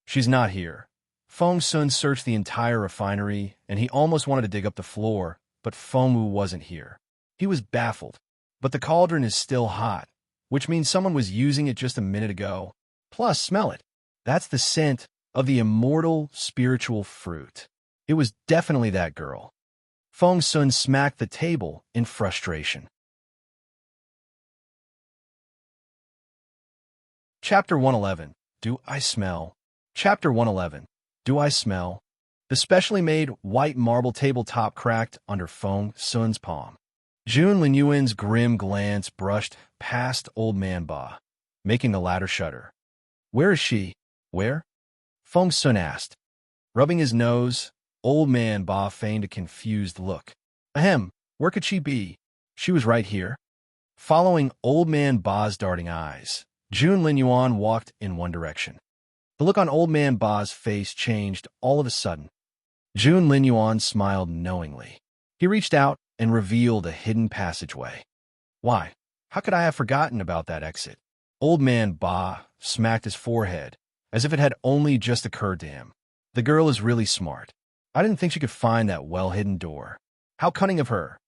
Speaker 1: She's not here. Feng Sun searched the entire refinery, and he almost wanted to dig up the floor, but Feng Wu wasn't here. He was baffled. But the cauldron is still hot, which means someone was using it just a minute ago. Plus, smell it. That's the scent of the immortal spiritual fruit. It was definitely that girl. Feng Sun smacked the table in frustration. Chapter 111. Do I smell? Chapter 111. Do I smell? The specially made white marble tabletop cracked under Feng Sun's palm. Jun Lin Yuan's grim glance brushed past Old Man Ba, making the latter shudder. Where is she? Where? Feng Sun asked. Rubbing his nose, Old Man Ba feigned a confused look. Ahem, where could she be? She was right here. Following Old Man Ba's darting eyes, Jun Lin Yuan walked in one direction. The look on Old Man Ba's face changed all of a sudden. Jun Lin Yuan smiled knowingly. He reached out and revealed a hidden passageway. Why? How could I have forgotten about that exit? Old Man Ba smacked his forehead, as if it had only just occurred to him. The girl is really smart. I didn't think she could find that well-hidden door. How cunning of her.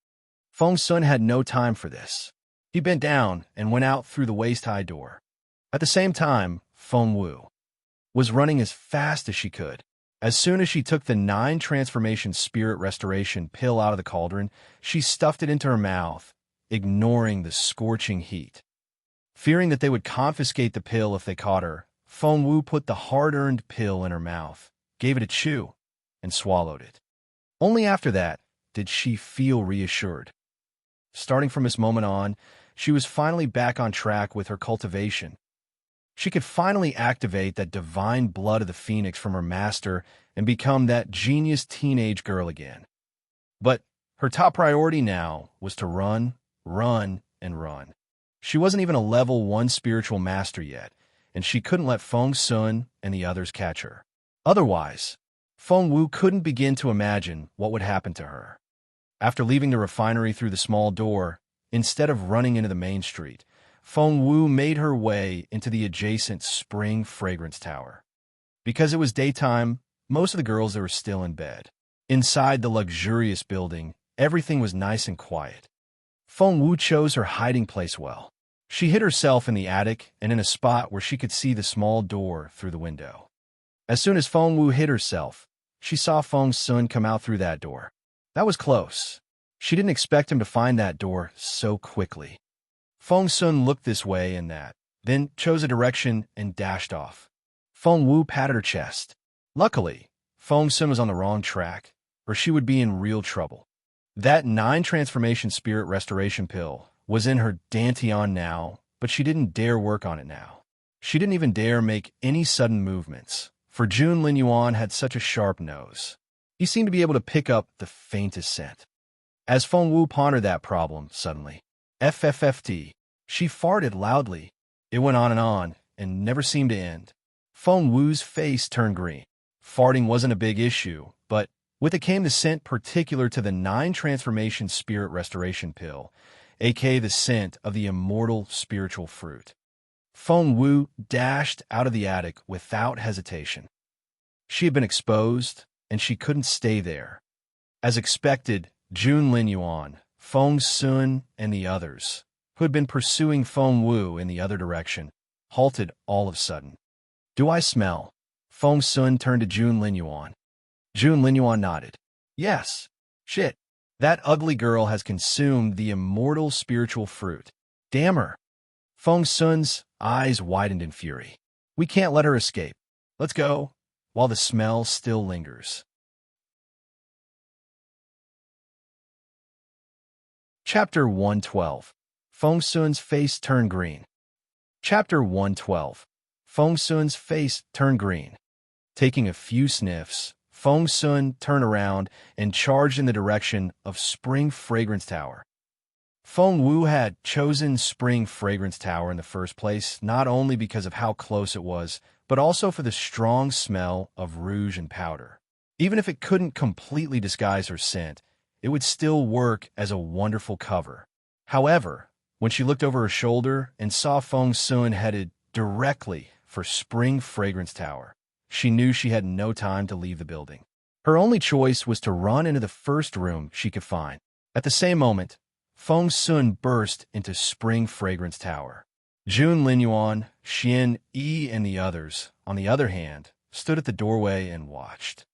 Speaker 1: Feng Sun had no time for this. He bent down and went out through the waist-high door. At the same time, Feng Wu was running as fast as she could. As soon as she took the 9 transformation spirit restoration pill out of the cauldron, she stuffed it into her mouth, ignoring the scorching heat. Fearing that they would confiscate the pill if they caught her, Feng Wu put the hard-earned pill in her mouth, gave it a chew, and swallowed it. Only after that did she feel reassured. Starting from this moment on, she was finally back on track with her cultivation. She could finally activate that divine blood of the phoenix from her master and become that genius teenage girl again. But her top priority now was to run, and run. She wasn't even a level 1 spiritual master yet, and she couldn't let Feng Sun and the others catch her. Otherwise, Feng Wu couldn't begin to imagine what would happen to her. After leaving the refinery through the small door, instead of running into the main street, Feng Wu made her way into the adjacent Spring Fragrance Tower. Because it was daytime, most of the girls were still in bed. Inside the luxurious building, everything was nice and quiet. Feng Wu chose her hiding place well. She hid herself in the attic and in a spot where she could see the small door through the window. As soon as Feng Wu hid herself, she saw Feng Sun come out through that door. That was close. She didn't expect him to find that door so quickly. Feng Sun looked this way and that, then chose a direction and dashed off. Feng Wu patted her chest. Luckily, Feng Sun was on the wrong track, or she would be in real trouble. That 9 transformation spirit restoration pill was in her dantian now, but she didn't dare work on it now. She didn't even dare make any sudden movements, for Jun Lin Yuan had such a sharp nose. He seemed to be able to pick up the faintest scent. As Feng Wu pondered that problem, suddenly, FFFT, she farted loudly. It went on and never seemed to end. Feng Wu's face turned green. Farting wasn't a big issue, but with it came the scent particular to the 9 transformation spirit restoration pill, aka the scent of the immortal spiritual fruit. Feng Wu dashed out of the attic without hesitation. She had been exposed, and she couldn't stay there. As expected, Jun Lin Yuan, Feng Sun, and the others, who had been pursuing Feng Wu in the other direction, halted all of a sudden. Do I smell? Feng Sun turned to Jun Lin Yuan. Jun Lin Yuan nodded. Yes. Shit. That ugly girl has consumed the immortal spiritual fruit. Damn her. Feng Sun's eyes widened in fury. We can't let her escape. Let's go, while the smell still lingers. Chapter 112. Feng Sun's face turned green. Chapter 112. Feng Sun's face turned green. Taking a few sniffs, Feng Sun turned around and charged in the direction of Spring Fragrance Tower. Feng Wu had chosen Spring Fragrance Tower in the first place not only because of how close it was, but also for the strong smell of rouge and powder. Even if it couldn't completely disguise her scent, it would still work as a wonderful cover. However, when she looked over her shoulder and saw Feng Sun headed directly for Spring Fragrance Tower, she knew she had no time to leave the building. Her only choice was to run into the first room she could find. At the same moment, Feng Sun burst into Spring Fragrance Tower. Jun Linyuan, Xian Yi, and the others, on the other hand, stood at the doorway and watched.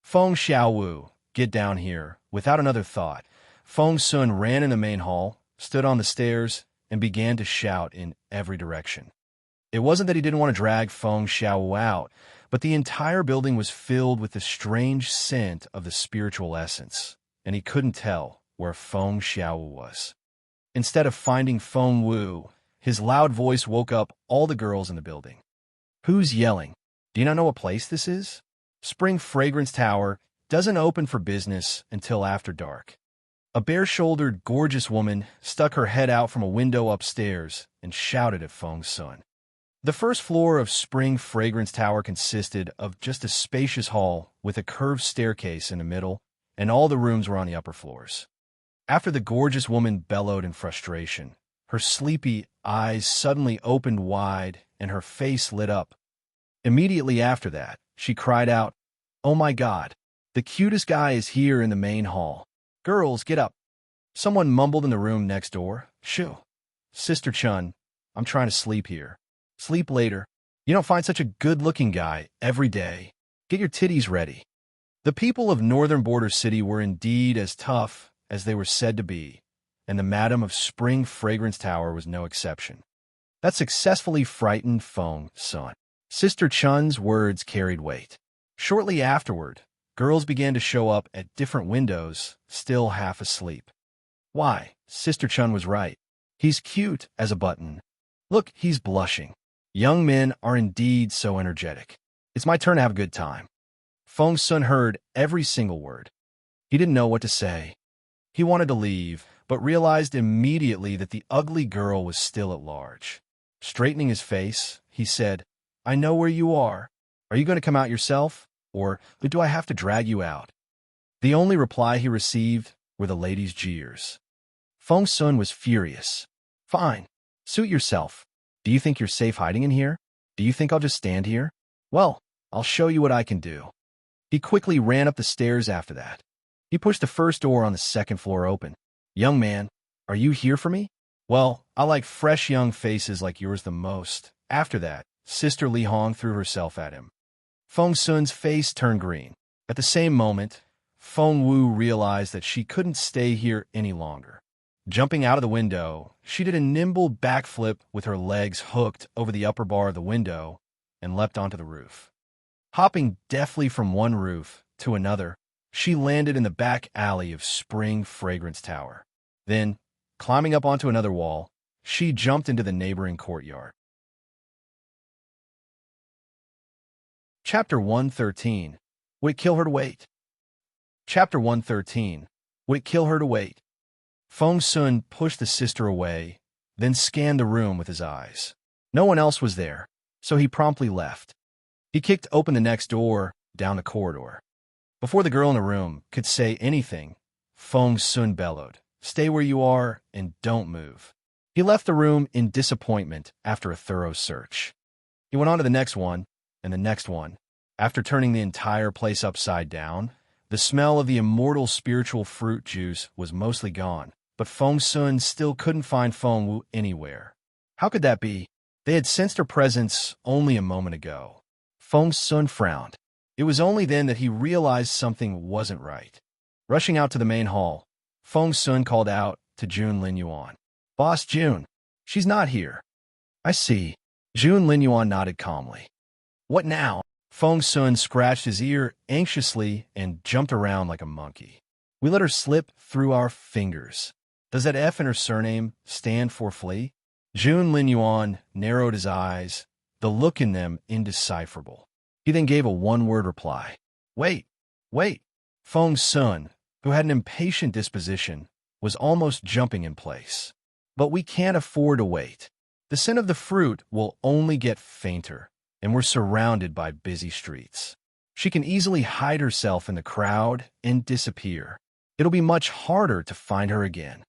Speaker 1: Feng Xiaowu, get down here. Without another thought, Feng Sun ran in the main hall, stood on the stairs, and began to shout in every direction. It wasn't that he didn't want to drag Feng Xiaowu out, but the entire building was filled with the strange scent of the spiritual essence, and he couldn't tell where Feng Xiaowu was. Instead of finding Feng Wu, his loud voice woke up all the girls in the building. Who's yelling? Do you not know what place this is? Spring Fragrance Tower doesn't open for business until after dark. A bare-shouldered, gorgeous woman stuck her head out from a window upstairs and shouted at Feng Sun. The first floor of Spring Fragrance Tower consisted of just a spacious hall with a curved staircase in the middle, and all the rooms were on the upper floors. After the gorgeous woman bellowed in frustration, her sleepy eyes suddenly opened wide and her face lit up. Immediately after that, she cried out, "Oh my God, the cutest guy is here in the main hall. Girls, get up." Someone mumbled in the room next door, "Shoo, Sister Chun, I'm trying to sleep here." "Sleep later. You don't find such a good-looking guy every day. Get your titties ready." The people of Northern Border City were indeed as tough as they were said to be, and the Madam of Spring Fragrance Tower was no exception. That successfully frightened Feng Sun. Sister Chun's words carried weight. Shortly afterward, girls began to show up at different windows, still half asleep. Why, Sister Chun was right. He's cute as a button. Look, he's blushing. Young men are indeed so energetic. It's my turn to have a good time. Feng Sun heard every single word. He didn't know what to say. He wanted to leave, but realized immediately that the ugly girl was still at large. Straightening his face, he said, "I know where you are. Are you going to come out yourself, or do I have to drag you out?" The only reply he received were the ladies' jeers. Feng Sun was furious. "Fine. Suit yourself. Do you think you're safe hiding in here? Do you think I'll just stand here? Well, I'll show you what I can do." He quickly ran up the stairs after that. He pushed the first door on the second floor open. "Young man, are you here for me?" "Well, I like fresh young faces like yours the most." After that, Sister Li Hong threw herself at him. Feng Sun's face turned green. At the same moment, Feng Wu realized that she couldn't stay here any longer. Jumping out of the window, she did a nimble backflip with her legs hooked over the upper bar of the window and leapt onto the roof. Hopping deftly from one roof to another, she landed in the back alley of Spring Fragrance Tower. Then, climbing up onto another wall, she jumped into the neighboring courtyard. Chapter 113. Would it kill her to wait? Chapter 113. Would it kill her to wait? Feng Sun pushed the sister away, then scanned the room with his eyes. No one else was there, so he promptly left. He kicked open the next door down the corridor. Before the girl in the room could say anything, Feng Sun bellowed, "Stay where you are and don't move." He left the room in disappointment after a thorough search. He went on to the next one and the next one. After turning the entire place upside down, the smell of the immortal spiritual fruit juice was mostly gone, but Feng Sun still couldn't find Feng Wu anywhere. How could that be? They had sensed her presence only a moment ago. Feng Sun frowned. It was only then that he realized something wasn't right. Rushing out to the main hall, Feng Sun called out to Jun Linyuan. "Boss Jun, She's not here. I see. Jun Linyuan nodded calmly. What now? Feng Sun scratched his ear anxiously and jumped around like a monkey. We let her slip through our fingers. Does that F in her surname stand for flee? Jun Linyuan narrowed his eyes, the look in them indecipherable. He then gave a one-word reply. Wait, wait. Feng Sun, who had an impatient disposition, was almost jumping in place. But we can't afford to wait. The scent of the fruit will only get fainter, and we're surrounded by busy streets. She can easily hide herself in the crowd and disappear. It'll be much harder to find her again.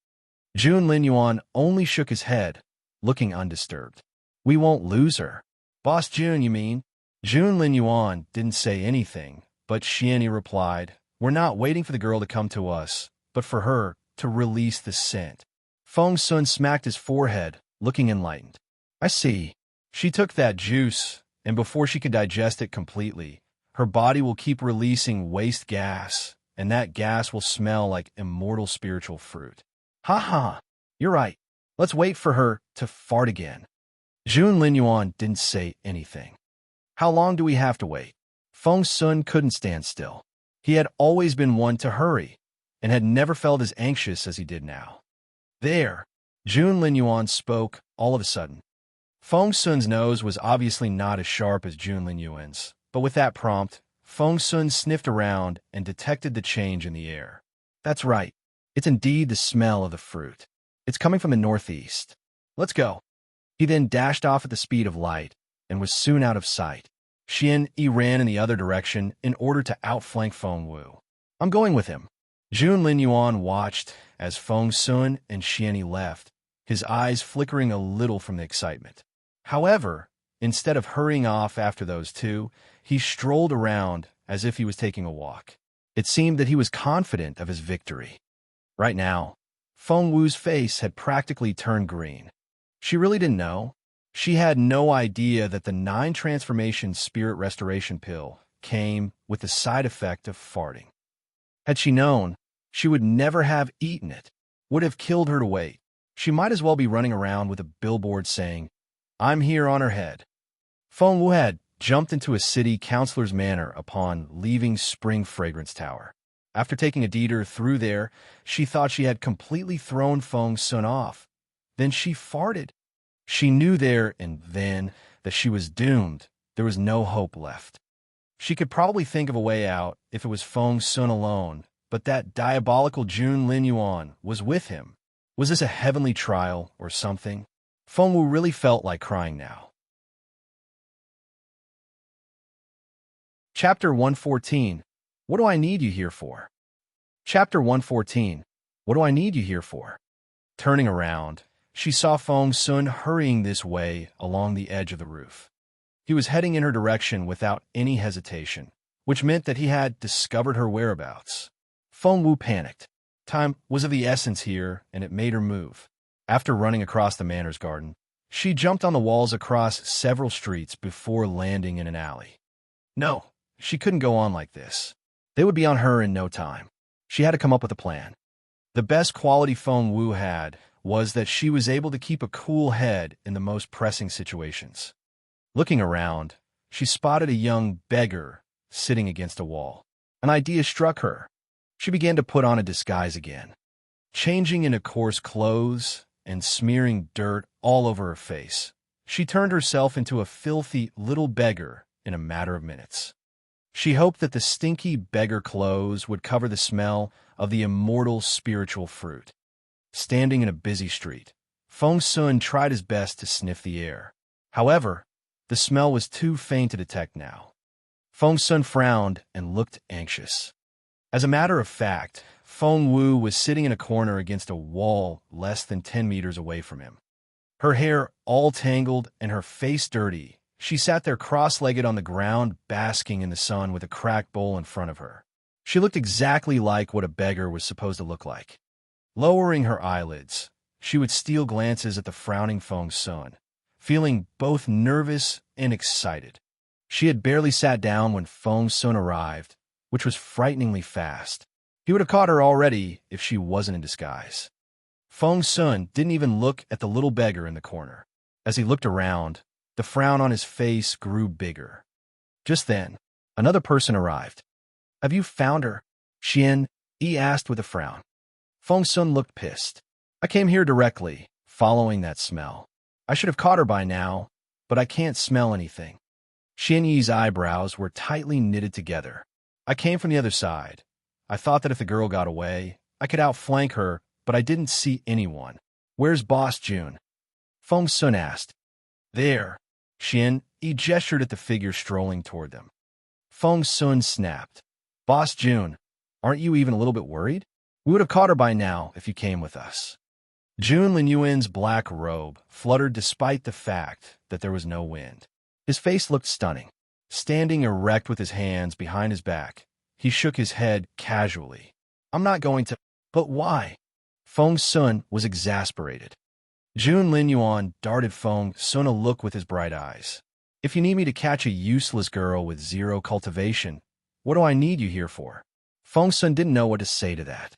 Speaker 1: Jun Linyuan only shook his head, looking undisturbed. We won't lose her. Boss Jun, you mean? Jun Linyuan didn't say anything, but Xianyi replied, We're not waiting for the girl to come to us, but for her to release the scent. Feng Sun smacked his forehead, looking enlightened. I see. She took that juice, and before she could digest it completely, her body will keep releasing waste gas, and that gas will smell like immortal spiritual fruit. Ha ha, you're right. Let's wait for her to fart again. Jun Linyuan didn't say anything. How long do we have to wait? Feng Sun couldn't stand still. He had always been one to hurry, and had never felt as anxious as he did now. There, Jun Linyuan spoke all of a sudden. Feng Sun's nose was obviously not as sharp as Jun Linyuan's, but with that prompt, Feng Sun sniffed around and detected the change in the air. That's right. It's indeed the smell of the fruit. It's coming from the northeast. Let's go. He then dashed off at the speed of light and was soon out of sight. Xianyi ran in the other direction in order to outflank Feng Wu. I'm going with him. Jun Linyuan watched as Feng Sun and Xianyi left, his eyes flickering a little from the excitement. However, instead of hurrying off after those two, he strolled around as if he was taking a walk. It seemed that he was confident of his victory. Right now, Feng Wu's face had practically turned green. She really didn't know. She had no idea that the 9 transformation spirit restoration pill came with the side effect of farting. Had she known, she would never have eaten it. Would have killed her to wait. She might as well be running around with a billboard saying, I'm here on her head. Feng Wu had jumped into a city counselor's manor upon leaving Spring Fragrance Tower. After taking a detour through there, she thought she had completely thrown Feng Sun off. Then she farted. She knew there and then that she was doomed. There was no hope left. She could probably think of a way out if it was Feng Sun alone, but that diabolical Jun Linyuan was with him. Was this a heavenly trial or something? Feng Wu really felt like crying now. Chapter 114. What do I need you here for? Chapter 114. What do I need you here for? Turning around, she saw Feng Sun hurrying this way along the edge of the roof. He was heading in her direction without any hesitation, which meant that he had discovered her whereabouts. Feng Wu panicked. Time was of the essence here, and it made her move. After running across the manor's garden, she jumped on the walls across several streets before landing in an alley. No, she couldn't go on like this. They would be on her in no time. She had to come up with a plan. The best quality Feng Wu had was that she was able to keep a cool head in the most pressing situations. Looking around, she spotted a young beggar sitting against a wall. An idea struck her. She began to put on a disguise again, changing into coarse clothes and smearing dirt all over her face. She turned herself into a filthy little beggar in a matter of minutes. She hoped that the stinky beggar clothes would cover the smell of the immortal spiritual fruit. Standing in a busy street, Feng Sun tried his best to sniff the air. However, the smell was too faint to detect now. Feng Sun frowned and looked anxious. As a matter of fact, Feng Wu was sitting in a corner against a wall less than 10 meters away from him. Her hair all tangled and her face dirty, she sat there cross-legged on the ground, basking in the sun with a cracked bowl in front of her. She looked exactly like what a beggar was supposed to look like. Lowering her eyelids, she would steal glances at the frowning Feng Sun, feeling both nervous and excited. She had barely sat down when Feng Sun arrived, which was frighteningly fast. He would have caught her already if she wasn't in disguise. Feng Sun didn't even look at the little beggar in the corner. As he looked around, the frown on his face grew bigger. Just then, another person arrived. "Have you found her?" Xian Yi asked with a frown. Feng Sun looked pissed. "I came here directly, following that smell. I should have caught her by now, but I can't smell anything." Xian Yi's eyebrows were tightly knitted together. "I came from the other side. I thought that if the girl got away, I could outflank her, but I didn't see anyone. Where's Boss June?" Feng Sun asked. "There." Xian Yi gestured at the figure strolling toward them. Feng Sun snapped. "Boss June, aren't you even a little bit worried? We would have caught her by now if you came with us." Jun Linyuan's black robe fluttered despite the fact that there was no wind. His face looked stunning. Standing erect with his hands behind his back, he shook his head casually. "I'm not going to." "But why?" Feng Sun was exasperated. Jun Linyuan darted Feng Sun a look with his bright eyes. "If you need me to catch a useless girl with zero cultivation, what do I need you here for?" Feng Sun didn't know what to say to that.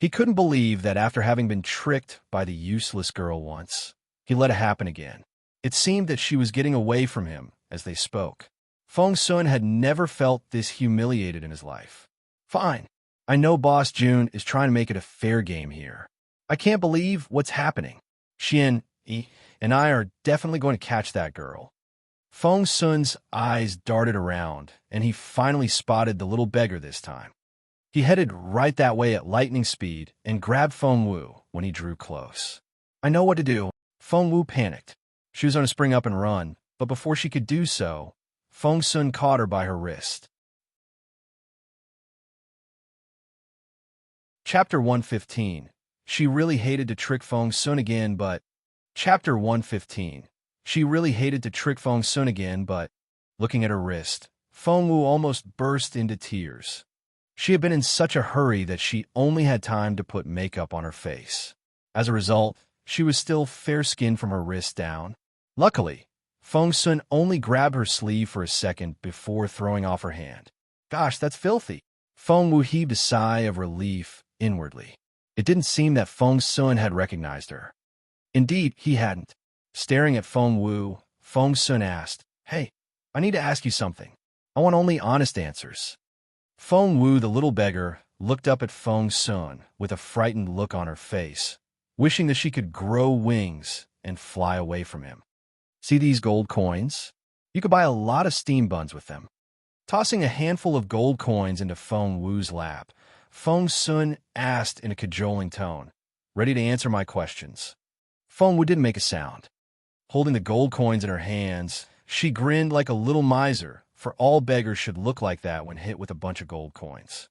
Speaker 1: He couldn't believe that after having been tricked by the useless girl once, he let it happen again. It seemed that she was getting away from him as they spoke. Feng Sun had never felt this humiliated in his life. "Fine. I know Boss June is trying to make it a fair game here. I can't believe what's happening. Xian Yi and I are definitely going to catch that girl." Feng Sun's eyes darted around, and he finally spotted the little beggar this time. He headed right that way at lightning speed and grabbed Feng Wu when he drew close. "I know what to do." Feng Wu panicked. She was going to spring up and run, but before she could do so, Feng Sun caught her by her wrist. Chapter 115. She really hated to trick Feng Sun again, but... Chapter 115. She really hated to trick Feng Sun again, but... Looking at her wrist, Feng Wu almost burst into tears. She had been in such a hurry that she only had time to put makeup on her face. As a result, she was still fair-skinned from her wrist down. Luckily, Feng Sun only grabbed her sleeve for a second before throwing off her hand. "Gosh, that's filthy." Feng Wu heaved a sigh of relief inwardly. It didn't seem that Feng Sun had recognized her. Indeed, he hadn't. Staring at Feng Wu, Feng Sun asked, "Hey, I need to ask you something. I want only honest answers." Feng Wu, the little beggar, looked up at Feng Sun with a frightened look on her face, wishing that she could grow wings and fly away from him. "See these gold coins? You could buy a lot of steam buns with them." Tossing a handful of gold coins into Feng Wu's lap, Feng Sun asked in a cajoling tone, "Ready to answer my questions?" Feng Wu didn't make a sound. Holding the gold coins in her hands, she grinned like a little miser, for all beggars should look like that when hit with a bunch of gold coins.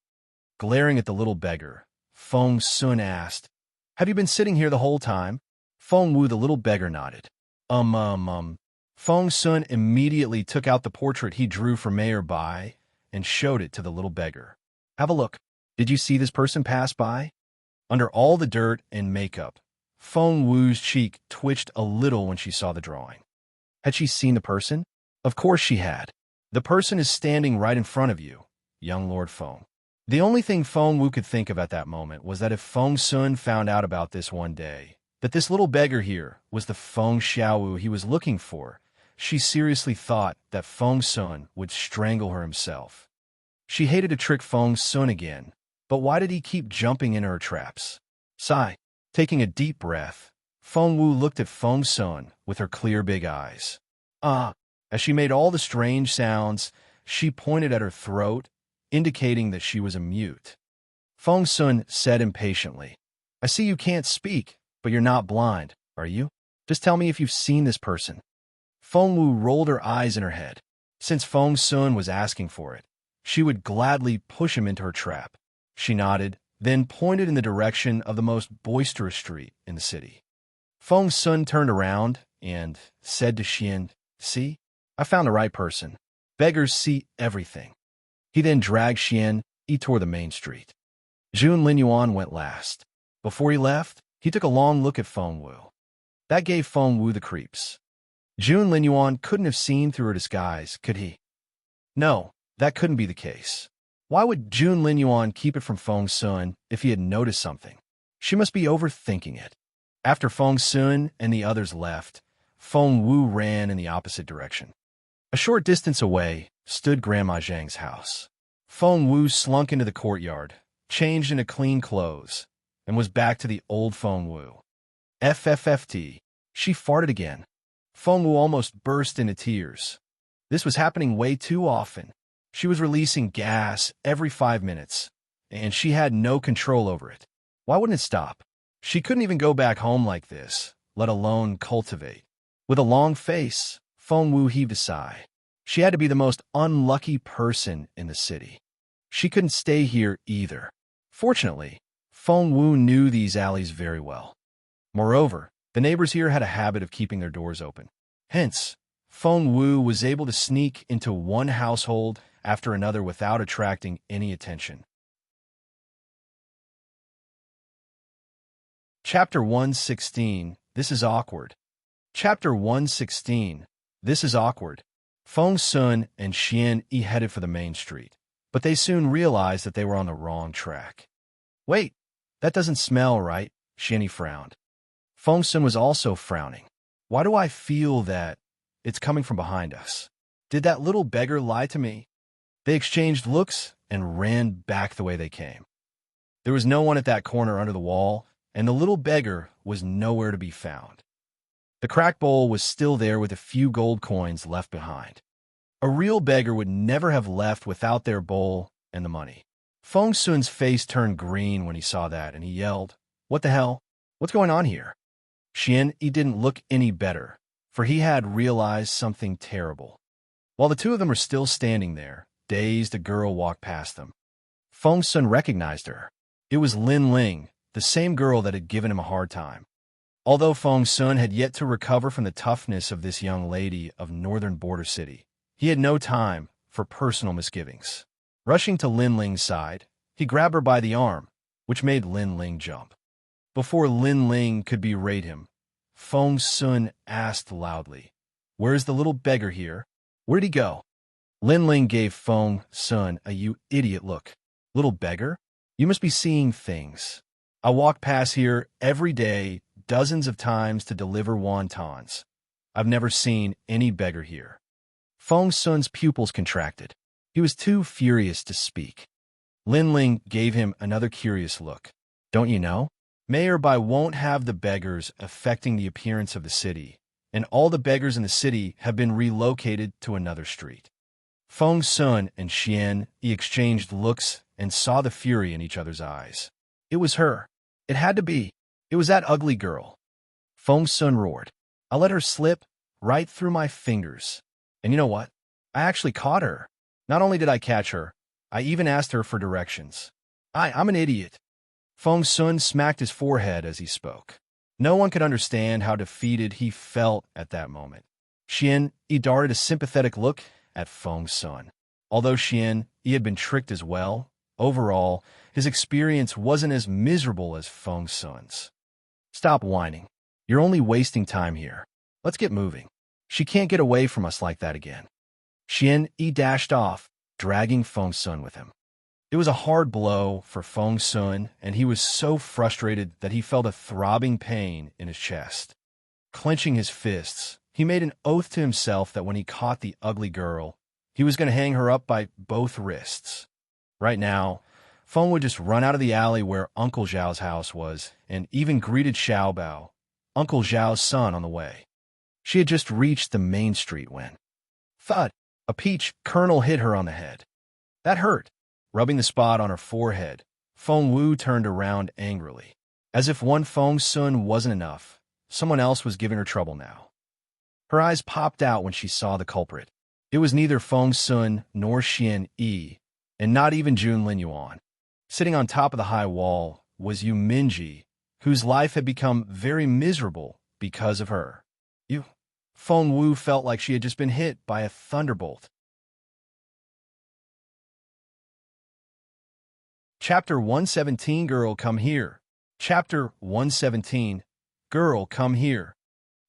Speaker 1: Glaring at the little beggar, Feng Sun asked, "Have you been sitting here the whole time?" Feng Wu, the little beggar, nodded. Feng Sun immediately took out the portrait he drew for Mayor Bai and showed it to the little beggar. "Have a look. Did you see this person pass by?" Under all the dirt and makeup, Feng Wu's cheek twitched a little when she saw the drawing. Had she seen the person? Of course she had. The person is standing right in front of you, young Lord Feng. The only thing Feng Wu could think of at that moment was that if Feng Sun found out about this one day, that this little beggar here was the Feng Xiaowu he was looking for, she seriously thought that Feng Sun would strangle her himself. She hated to trick Feng Sun again, but why did he keep jumping into her traps? Sigh. Taking a deep breath, Feng Wu looked at Feng Sun with her clear big eyes. As she made all the strange sounds, she pointed at her throat, indicating that she was a mute. Feng Sun said impatiently, "I see you can't speak, but you're not blind, are you? Just tell me if you've seen this person." Feng Wu rolled her eyes in her head. Since Feng Sun was asking for it, she would gladly push him into her trap. She nodded, then pointed in the direction of the most boisterous street in the city. Feng Sun turned around and said to Xian, "See, I found the right person. Beggars see everything." He then dragged Xian Yi toward the main street. Jun Linyuan went last. Before he left, he took a long look at Feng Wu. That gave Feng Wu the creeps. Jun Linyuan couldn't have seen through her disguise, could he? No, that couldn't be the case. Why would Jun Linyuan keep it from Feng Sun if he had noticed something? She must be overthinking it. After Feng Sun and the others left, Feng Wu ran in the opposite direction. A short distance away stood Grandma Zhang's house. Feng Wu slunk into the courtyard, changed into clean clothes, and was back to the old Feng Wu. FFFT. She farted again. Feng Wu almost burst into tears. This was happening way too often. She was releasing gas every 5 minutes, and she had no control over it. Why wouldn't it stop? She couldn't even go back home like this, let alone cultivate. With a long face, Feng Wu heaved a sigh. She had to be the most unlucky person in the city. She couldn't stay here either. Fortunately, Feng Wu knew these alleys very well. Moreover, the neighbors here had a habit of keeping their doors open. Hence, Feng Wu was able to sneak into one household after another without attracting any attention. Chapter 116. This is awkward. Chapter 116. This is awkward. Feng Sun and Xian Yi headed for the main street, but they soon realized that they were on the wrong track. Wait, that doesn't smell right, Xian Yi frowned. Feng Sun was also frowning. Why do I feel that it's coming from behind us? Did that little beggar lie to me? They exchanged looks and ran back the way they came. There was no one at that corner under the wall, and the little beggar was nowhere to be found. The cracked bowl was still there with a few gold coins left behind. A real beggar would never have left without their bowl and the money. Feng Sun's face turned green when he saw that, and he yelled, "What the hell? What's going on here?" Xian Yi didn't look any better, for he had realized something terrible. While the two of them were still standing there, dazed, a girl walked past them. Feng Sun recognized her. It was Lin Ling, the same girl that had given him a hard time. Although Feng Sun had yet to recover from the toughness of this young lady of northern border city, he had no time for personal misgivings. Rushing to Lin Ling's side, he grabbed her by the arm, which made Lin Ling jump. Before Lin Ling could berate him, Feng Sun asked loudly, "Where's the little beggar here? Where'd he go?" Lin Ling gave Feng Sun a "you idiot" look. "Little beggar? You must be seeing things. I walk past here every day dozens of times to deliver wontons. I've never seen any beggar here." Feng Sun's pupils contracted. He was too furious to speak. Lin Ling gave him another curious look. "Don't you know? Mayor Bai won't have the beggars affecting the appearance of the city, and all the beggars in the city have been relocated to another street." Feng Sun and Xian Yi exchanged looks and saw the fury in each other's eyes. It was her. It had to be. It was that ugly girl. Feng Sun roared. "I let her slip right through my fingers. And you know what? I actually caught her. Not only did I catch her, I even asked her for directions. I'm an idiot." Feng Sun smacked his forehead as he spoke. No one could understand how defeated he felt at that moment. Xian Yi darted a sympathetic look at Feng Sun. Although Xian Yi had been tricked as well, overall, his experience wasn't as miserable as Feng Sun's. "Stop whining. You're only wasting time here. Let's get moving. She can't get away from us like that again." Xian Yi dashed off, dragging Feng Sun with him. It was a hard blow for Feng Sun, and he was so frustrated that he felt a throbbing pain in his chest. Clenching his fists, he made an oath to himself that when he caught the ugly girl, he was going to hang her up by both wrists. Right now, Feng would just run out of the alley where Uncle Zhao's house was and even greeted Xiao Bao, Uncle Zhao's son, on the way. She had just reached the main street when, thud, a peach kernel hit her on the head. That hurt. Rubbing the spot on her forehead, Feng Wu turned around angrily. As if one Feng Sun wasn't enough, someone else was giving her trouble now. Her eyes popped out when she saw the culprit. It was neither Feng Sun nor Xian Yi, and not even Jun Lin Yuan. Sitting on top of the high wall was Yu Minji, whose life had become very miserable because of her. Feng Wu felt like she had just been hit by a thunderbolt. Chapter 117. Girl, come here. Chapter 117. Girl, come here.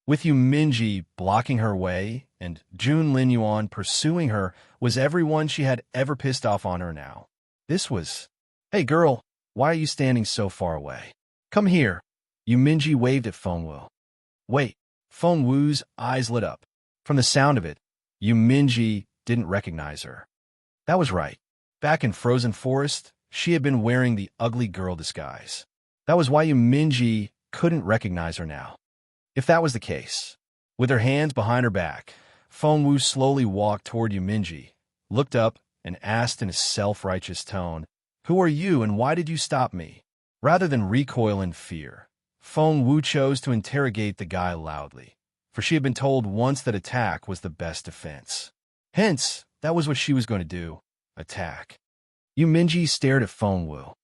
Speaker 1: With Yu Minji blocking her way and Jun Lin Yuan pursuing her was everyone she had ever pissed off on her now. This was, "Hey girl, why are you standing so far away? Come here. Yuminji waved at Fengwu. Wait. Fengwu's eyes lit up. From the sound of it, Yuminji didn't recognize her. That was right. Back in Frozen Forest, she had been wearing the ugly girl disguise. That was why Yuminji couldn't recognize her now. If that was the case, with her hands behind her back, Fengwu slowly walked toward Yuminji, looked up, and asked in a self-righteous tone, "Who are you and why did you stop me?" Rather than recoil in fear, Fengwu chose to interrogate the guy loudly, for she had been told once that attack was the best defense. Hence, that was what she was going to do, attack. Yuminji stared at Fengwu.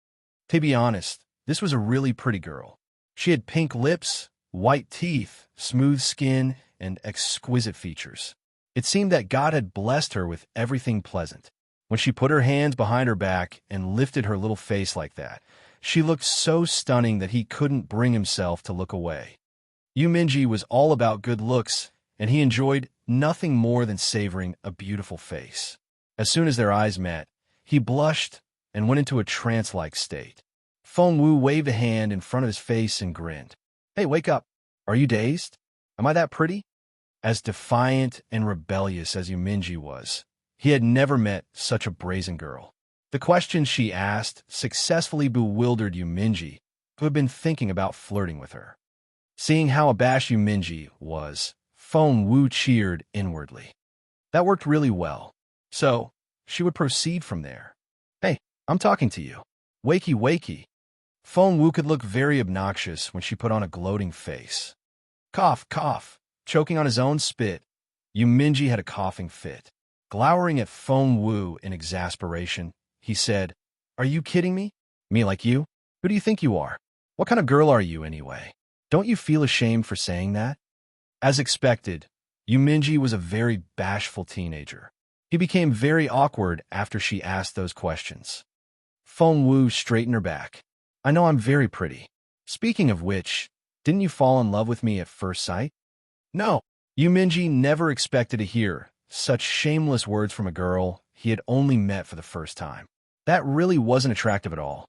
Speaker 1: To be honest, this was a really pretty girl. She had pink lips, white teeth, smooth skin, and exquisite features. It seemed that God had blessed her with everything pleasant. When she put her hands behind her back and lifted her little face like that, she looked so stunning that he couldn't bring himself to look away. Yuminji was all about good looks, and he enjoyed nothing more than savoring a beautiful face. As soon as their eyes met, he blushed and went into a trance-like state. Fengwu waved a hand in front of his face and grinned. "Hey, wake up. Are you dazed? Am I that pretty?" As defiant and rebellious as Yuminji was, he had never met such a brazen girl. The questions she asked successfully bewildered Yuminji, who had been thinking about flirting with her. Seeing how abashed Yuminji was, Fengwu cheered inwardly. That worked really well. So, she would proceed from there. "Hey, I'm talking to you. Wakey, wakey." Fengwu could look very obnoxious when she put on a gloating face. Cough, cough. Choking on his own spit, Yuminji had a coughing fit. Glowering at Fengwu in exasperation, he said, "Are you kidding me? Me like you? Who do you think you are? What kind of girl are you anyway? Don't you feel ashamed for saying that?" As expected, Yuminji was a very bashful teenager. He became very awkward after she asked those questions. Fengwu straightened her back. "I know I'm very pretty. Speaking of which, didn't you fall in love with me at first sight?" No, Yuminji never expected to hear such shameless words from a girl he had only met for the first time. That really wasn't attractive at all.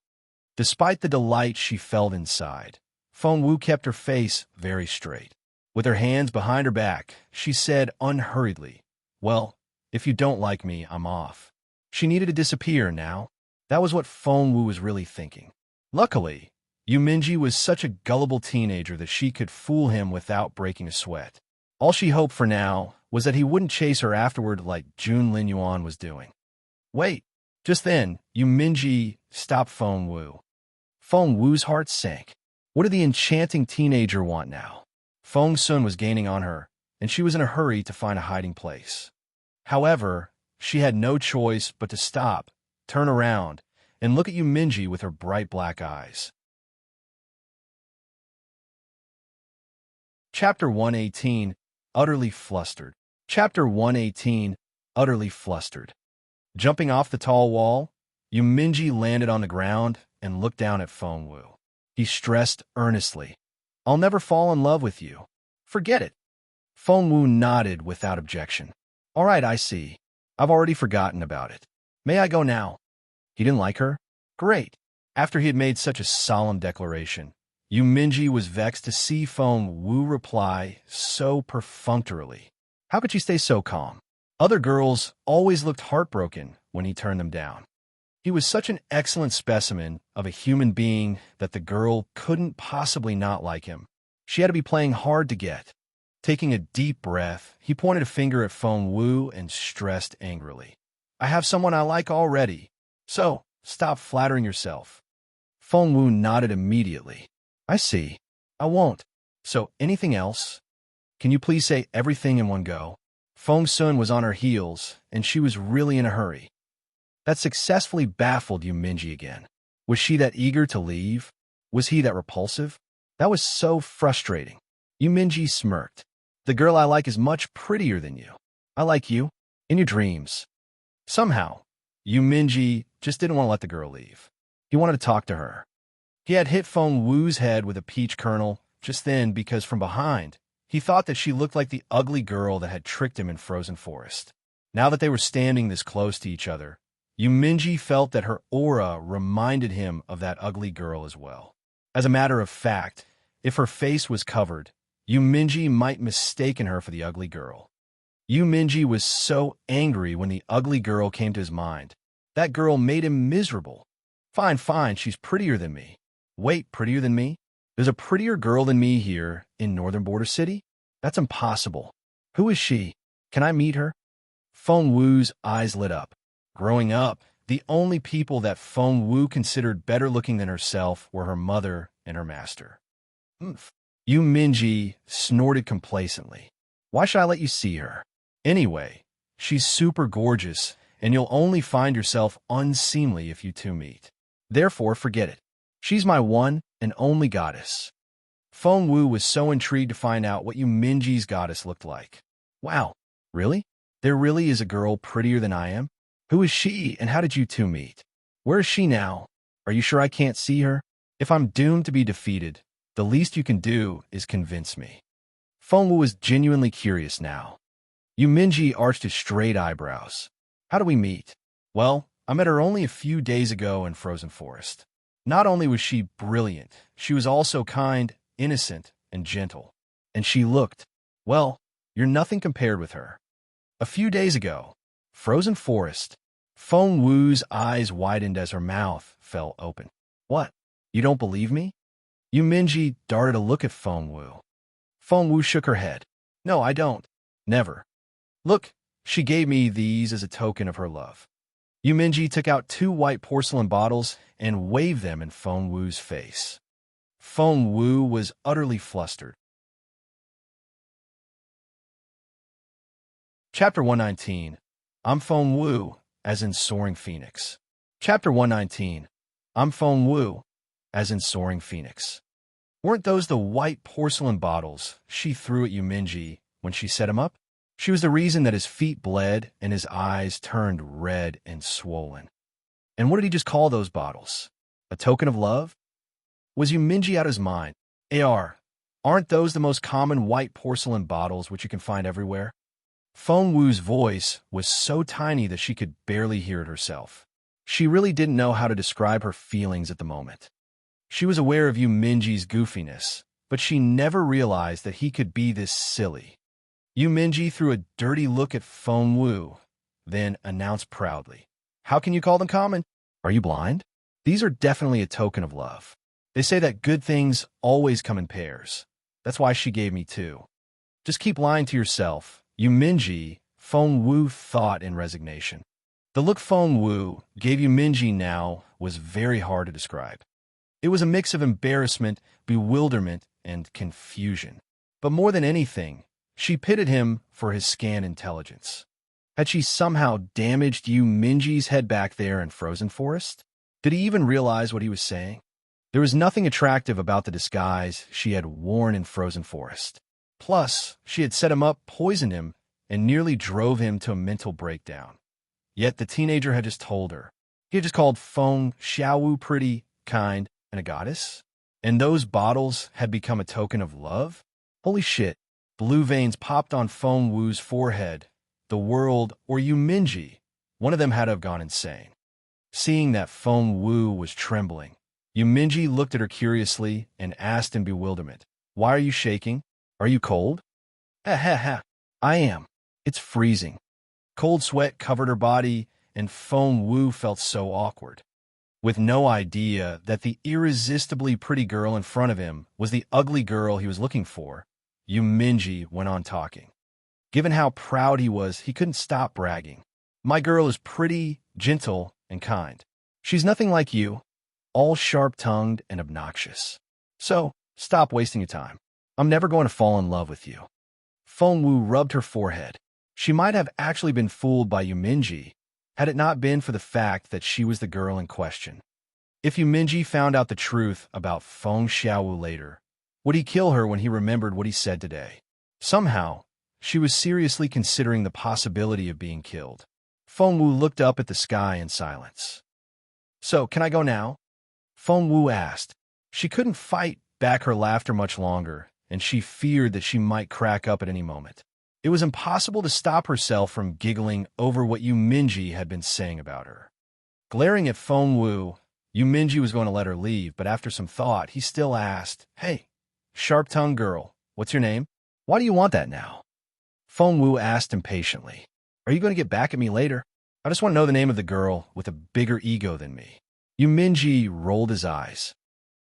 Speaker 1: Despite the delight she felt inside, Fengwu kept her face very straight. With her hands behind her back, she said unhurriedly, "Well, if you don't like me, I'm off." She needed to disappear now. That was what Fengwu was really thinking. Luckily, Yuminji was such a gullible teenager that she could fool him without breaking a sweat. All she hoped for now was that he wouldn't chase her afterward like Jun Linyuan was doing. Wait. Just then, Yuminji stopped Fengwu. Fengwu's heart sank. What did the enchanting teenager want now? Feng Sun was gaining on her, and she was in a hurry to find a hiding place. However, she had no choice but to stop, turn around, and look at Yuminji with her bright black eyes. Chapter 118, Utterly Flustered. Chapter 118, Utterly Flustered. Jumping off the tall wall, Yuminji landed on the ground and looked down at Fengwu. He stressed earnestly, "I'll never fall in love with you. Forget it." Fengwu nodded without objection. "All right, I see. I've already forgotten about it. May I go now?" He didn't like her? Great. After he had made such a solemn declaration, Yuminji was vexed to see Fengwu reply so perfunctorily. How could she stay so calm? Other girls always looked heartbroken when he turned them down. He was such an excellent specimen of a human being that the girl couldn't possibly not like him. She had to be playing hard to get. Taking a deep breath, he pointed a finger at Fengwu and stressed angrily, "I have someone I like already, so stop flattering yourself." Fengwu nodded immediately. "I see. I won't. So anything else? Can you please say everything in one go?" Feng Sun was on her heels, and she was really in a hurry. That successfully baffled Yuminji again. Was she that eager to leave? Was he that repulsive? That was so frustrating. Yuminji smirked. "The girl I like is much prettier than you. I like you. In your dreams." Somehow, Yuminji just didn't want to let the girl leave. He wanted to talk to her. He had hit Fengwu's head with a peach kernel just then because from behind, he thought that she looked like the ugly girl that had tricked him in Frozen Forest. Now that they were standing this close to each other, Yuminji felt that her aura reminded him of that ugly girl as well. As a matter of fact, if her face was covered, Yu Minji might mistaken her for the ugly girl. Yu Minji was so angry when the ugly girl came to his mind. That girl made him miserable. Fine, fine, she's prettier than me. Wait, prettier than me? There's a prettier girl than me here in Northern Border City? That's impossible. Who is she? Can I meet her? Feng Wu's eyes lit up. Growing up, the only people that Feng Wu considered better looking than herself were her mother and her master. Oomph. Yu Minji snorted complacently. Why should I let you see her? Anyway, she's super gorgeous, and you'll only find yourself unseemly if you two meet. Therefore, forget it. She's my one and only goddess. Feng Wu was so intrigued to find out what Yu Minji's goddess looked like. Wow, really? There really is a girl prettier than I am? Who is she, and how did you two meet? Where is she now? Are you sure I can't see her? If I'm doomed to be defeated, the least you can do is convince me. Feng Wu was genuinely curious now. Yu Minji arched his straight eyebrows. How do we meet? Well, I met her only a few days ago in Frozen Forest. Not only was she brilliant, she was also kind, innocent, and gentle. And she looked, well, you're nothing compared with her. A few days ago, Frozen Forest. Feng Wu's eyes widened as her mouth fell open. What? You don't believe me? Yu Minji darted a look at Feng Wu. Feng Wu shook her head. No, I don't. Never. Look, she gave me these as a token of her love. Yu Minji took out 2 white porcelain bottles and waved them in Feng Wu's face. Feng Wu was utterly flustered. Chapter 119. I'm Feng Wu, as in Soaring Phoenix. Chapter 119. I'm Feng Wu, as in Soaring Phoenix. Weren't those the white porcelain bottles she threw at Yu Minji when she set him up? She was the reason that his feet bled and his eyes turned red and swollen. And what did he just call those bottles? A token of love? Was Yu Minji out of his mind? Aren't those the most common white porcelain bottles which you can find everywhere? Feng Wu's voice was so tiny that she could barely hear it herself. She really didn't know how to describe her feelings at the moment. She was aware of Yu Minji's goofiness, but she never realized that he could be this silly. Yu Minji threw a dirty look at Feng Wu, then announced proudly, How can you call them common? Are you blind? These are definitely a token of love. They say that good things always come in pairs. That's why she gave me 2. Just keep lying to yourself, Yu Minji, Feng Wu thought in resignation. The look Feng Wu gave Yu Minji now was very hard to describe. It was a mix of embarrassment, bewilderment, and confusion. But more than anything, she pitied him for his scant intelligence. Had she somehow damaged Yu Minji's head back there in Frozen Forest? Did he even realize what he was saying? There was nothing attractive about the disguise she had worn in Frozen Forest. Plus, she had set him up, poisoned him, and nearly drove him to a mental breakdown. Yet the teenager had just told her. He had just called Feng Xiaowu pretty, kind, and a goddess? And those bottles had become a token of love? Holy shit. Blue veins popped on Feng Wu's forehead. The world, or Yu Minji, one of them had to have gone insane. Seeing that Feng Wu was trembling, Yu Minji looked at her curiously and asked in bewilderment, Why are you shaking? Are you cold? Ha. I am. It's freezing. Cold sweat covered her body, and Feng Wu felt so awkward. With no idea that the irresistibly pretty girl in front of him was the ugly girl he was looking for, Yu Minji went on talking. Given how proud he was, he couldn't stop bragging. My girl is pretty, gentle, and kind. She's nothing like you, all sharp-tongued and obnoxious. So, stop wasting your time. I'm never going to fall in love with you. Feng Wu rubbed her forehead. She might have actually been fooled by Yu Minji, had it not been for the fact that she was the girl in question. If Yu Minji found out the truth about Feng Xiaowu later, would he kill her when he remembered what he said today? Somehow, she was seriously considering the possibility of being killed. Feng Wu looked up at the sky in silence. So, can I go now? Feng Wu asked. She couldn't fight back her laughter much longer, and she feared that she might crack up at any moment. It was impossible to stop herself from giggling over what Yu Minji had been saying about her. Glaring at Feng Wu, Minji was going to let her leave, but after some thought, he still asked, "Hey, sharp-tongued girl, what's your name? Why do you want that now?" Feng Wu asked impatiently, "Are you going to get back at me later? I just want to know the name of the girl with a bigger ego than me." Minji rolled his eyes.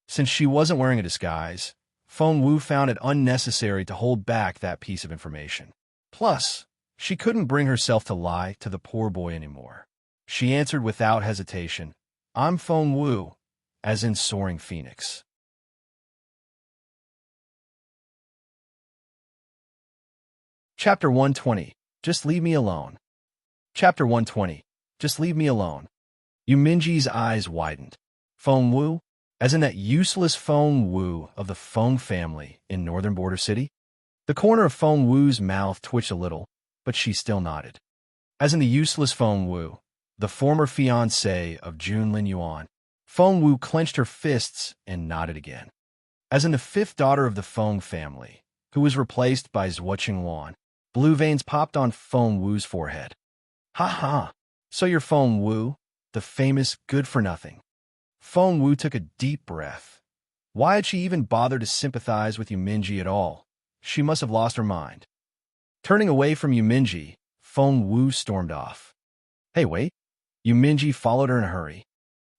Speaker 1: Since she wasn't wearing a disguise, Feng Wu found it unnecessary to hold back that piece of information. Plus, she couldn't bring herself to lie to the poor boy anymore. She answered without hesitation, "I'm Feng Wu," as in soaring phoenix. Chapter 120. Just leave me alone. Chapter 120. Just leave me alone. Minji's eyes widened. Feng Wu? As in that useless Feng Wu of the Feng family in northern Border City? The corner of Feng Wu's mouth twitched a little, but she still nodded. As in the useless Feng Wu, the former fiancé of Jun Linyuan. Feng Wu clenched her fists and nodded again. As in the fifth daughter of the Feng family, who was replaced by Zhuo Qingluan. Blue veins popped on Feng Wu's forehead. "Ha ha! So you're Feng Wu, the famous good-for-nothing." Feng Wu took a deep breath. Why had she even bothered to sympathize with Minji at all? She must have lost her mind. Turning away from Minji, Feng Wu stormed off. "Hey, wait." Minji followed her in a hurry.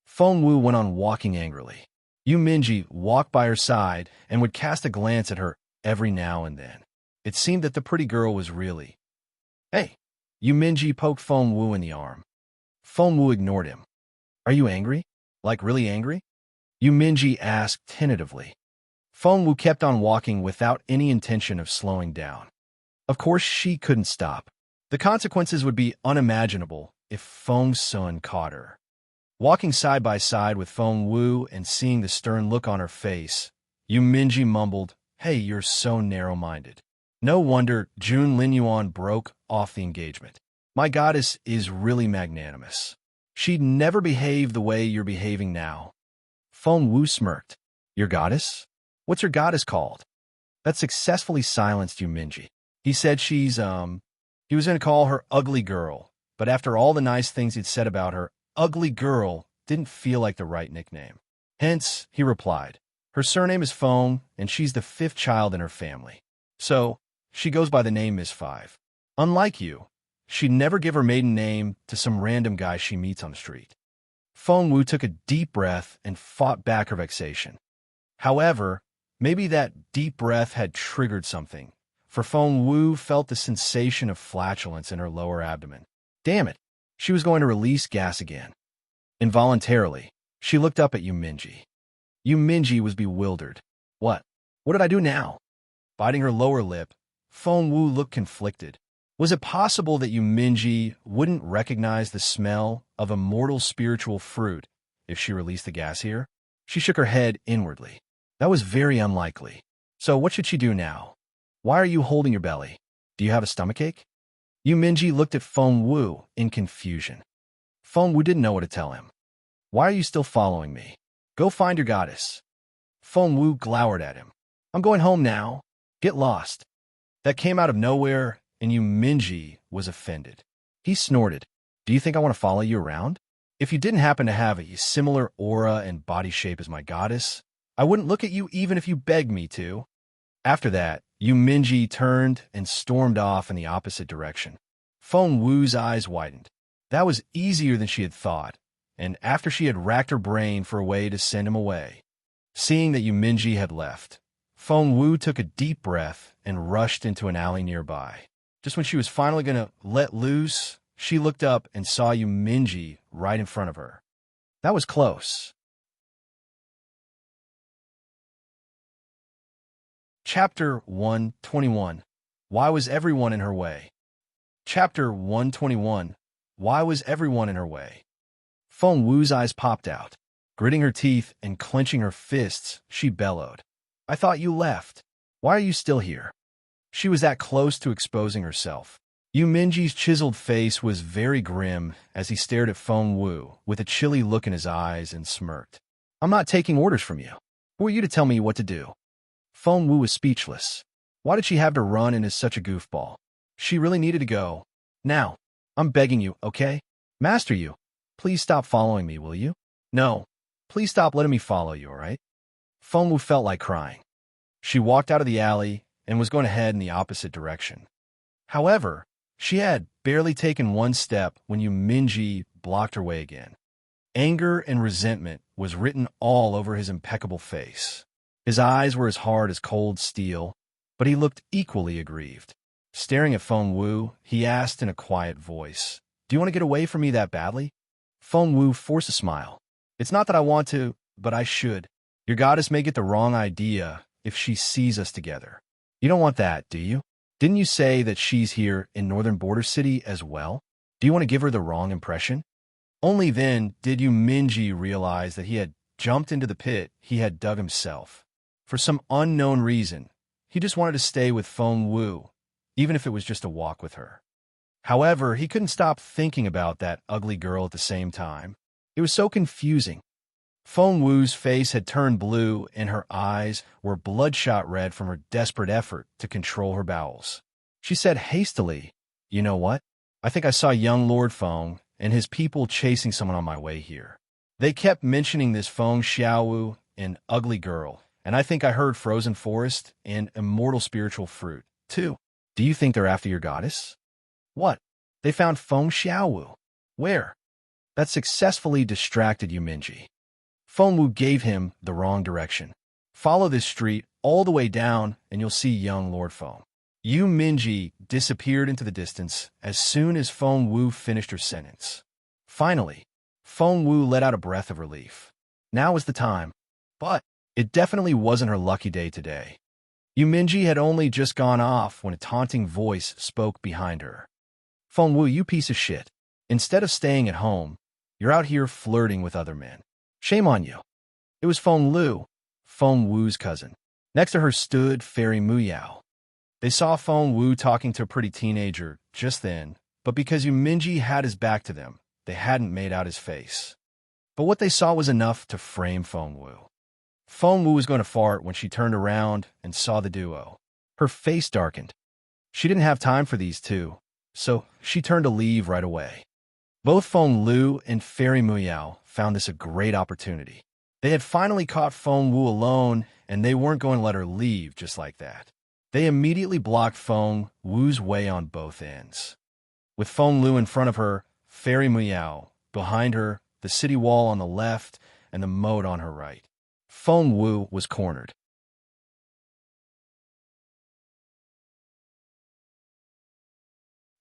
Speaker 1: Feng Wu went on walking angrily. Minji walked by her side and would cast a glance at her every now and then. It seemed that the pretty girl was really... "Hey!" Minji poked Feng Wu in the arm. Feng Wu ignored him. "Are you angry? Like really angry?" Minji asked tentatively. Feng Wu kept on walking without any intention of slowing down. Of course, she couldn't stop. The consequences would be unimaginable if Feng Sun caught her. Walking side by side with Feng Wu and seeing the stern look on her face, Minji mumbled, "Hey, you're so narrow-minded. No wonder Jun Linyuan broke off the engagement. My goddess is really magnanimous. She'd never behave the way you're behaving now." Feng Wu smirked. "Your goddess? What's your goddess called?" That successfully silenced Minji. He said he was going to call her Ugly Girl, but after all the nice things he'd said about her, Ugly Girl didn't feel like the right nickname. Hence, he replied, her surname is Feng, and she's the fifth child in her family. So, she goes by the name Miss Five. Unlike you, she'd never give her maiden name to some random guy she meets on the street. Feng Wu took a deep breath and fought back her vexation. However, maybe that deep breath had triggered something, for Feng Wu felt the sensation of flatulence in her lower abdomen. Damn it, she was going to release gas again. Involuntarily, she looked up at Minji. Minji was bewildered. What? What did I do now? Biting her lower lip, Feng Wu looked conflicted. Was it possible that Minji wouldn't recognize the smell of a mortal spiritual fruit if she released the gas here? She shook her head inwardly. That was very unlikely. So what should she do now? Why are you holding your belly? Do you have a stomachache? Minji looked at Feng Wu in confusion. Feng Wu didn't know what to tell him. Why are you still following me? Go find your goddess. Feng Wu glowered at him. I'm going home now. Get lost. That came out of nowhere, and Minji was offended. He snorted. Do you think I want to follow you around? If you didn't happen to have a similar aura and body shape as my goddess, I wouldn't look at you even if you begged me to. After that, Minji turned and stormed off in the opposite direction. Feng Wu's eyes widened. That was easier than she had thought, and after she had racked her brain for a way to send him away. Seeing that Minji had left, Feng Wu took a deep breath and rushed into an alley nearby. Just when she was finally going to let loose, she looked up and saw Minji right in front of her. That was close. Chapter 121. Why was everyone in her way? Chapter 121. Why was everyone in her way? Feng Wu's eyes popped out. Gritting her teeth and clenching her fists, she bellowed. I thought you left. Why are you still here? She was that close to exposing herself. Minji's chiseled face was very grim as he stared at Feng Wu with a chilly look in his eyes and smirked. I'm not taking orders from you. Who are you to tell me what to do? Feng Wu was speechless. Why did she have to run in as such a goofball? She really needed to go. Now, I'm begging you, okay? Master you, please stop following me, will you? No, Please stop letting me follow you, all right? Feng Wu felt like crying. She walked out of the alley and was going to head in the opposite direction. However, she had barely taken one step when Minji blocked her way again. Anger and resentment was written all over his impeccable face. His eyes were as hard as cold steel, but he looked equally aggrieved. Staring at Feng Wu, he asked in a quiet voice, "Do you want to get away from me that badly?" Feng Wu forced a smile. "It's not that I want to, but I should. Your goddess may get the wrong idea if she sees us together. You don't want that, do you? Didn't you say that she's here in Northern Border City as well? Do you want to give her the wrong impression?" Only then did Minji realize that he had jumped into the pit he had dug himself. For some unknown reason, he just wanted to stay with Feng Wu, even if it was just a walk with her. However, he couldn't stop thinking about that ugly girl at the same time. It was so confusing. Feng Wu's face had turned blue, and her eyes were bloodshot red from her desperate effort to control her bowels. She said hastily, "You know what? I think I saw young Lord Feng and his people chasing someone on my way here. They kept mentioning this Feng Xiaowu, an ugly girl, and I think I heard frozen forest and immortal spiritual fruit, too. Do you think they're after your goddess?" "What? They found Feng Xiaowu? Where?" That successfully distracted Minji. Feng Wu gave him the wrong direction. "Follow this street all the way down, and you'll see young Lord Feng." Minji disappeared into the distance as soon as Feng Wu finished her sentence. Finally, Feng Wu let out a breath of relief. Now was the time. But it definitely wasn't her lucky day today. Minji had only just gone off when a taunting voice spoke behind her. "Feng Wu, you piece of shit. Instead of staying at home, you're out here flirting with other men. Shame on you." It was Feng Lu, Feng Wu's cousin. Next to her stood Fairy Muyao. They saw Feng Wu talking to a pretty teenager just then, but because Minji had his back to them, they hadn't made out his face. But what they saw was enough to frame Feng Wu. Feng Wu was going to fart when she turned around and saw the duo. Her face darkened. She didn't have time for these two, so she turned to leave right away. Both Feng Lu and Fairy Muyao found this a great opportunity. They had finally caught Feng Wu alone, and they weren't going to let her leave just like that. They immediately blocked Feng Wu's way on both ends. With Feng Lu in front of her, Fairy Muyao behind her, the city wall on the left, and the moat on her right. Feng Wu was cornered.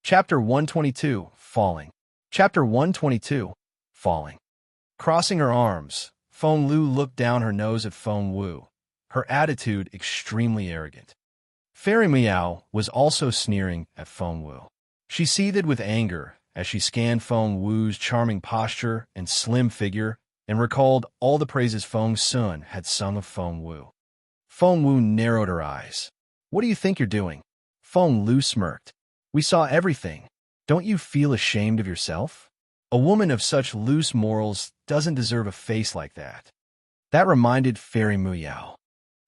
Speaker 1: Chapter 122, Falling. Chapter 122, Falling. Crossing her arms, Feng Lu looked down her nose at Feng Wu, her attitude extremely arrogant. Fairy Meow was also sneering at Feng Wu. She seethed with anger as she scanned Feng Wu's charming posture and slim figure and recalled all the praises Feng Sun had sung of Feng Wu. Feng Wu narrowed her eyes. "What do you think you're doing?" Feng Lu smirked. "We saw everything. Don't you feel ashamed of yourself? A woman of such loose morals doesn't deserve a face like that." That reminded Fairy Muyao.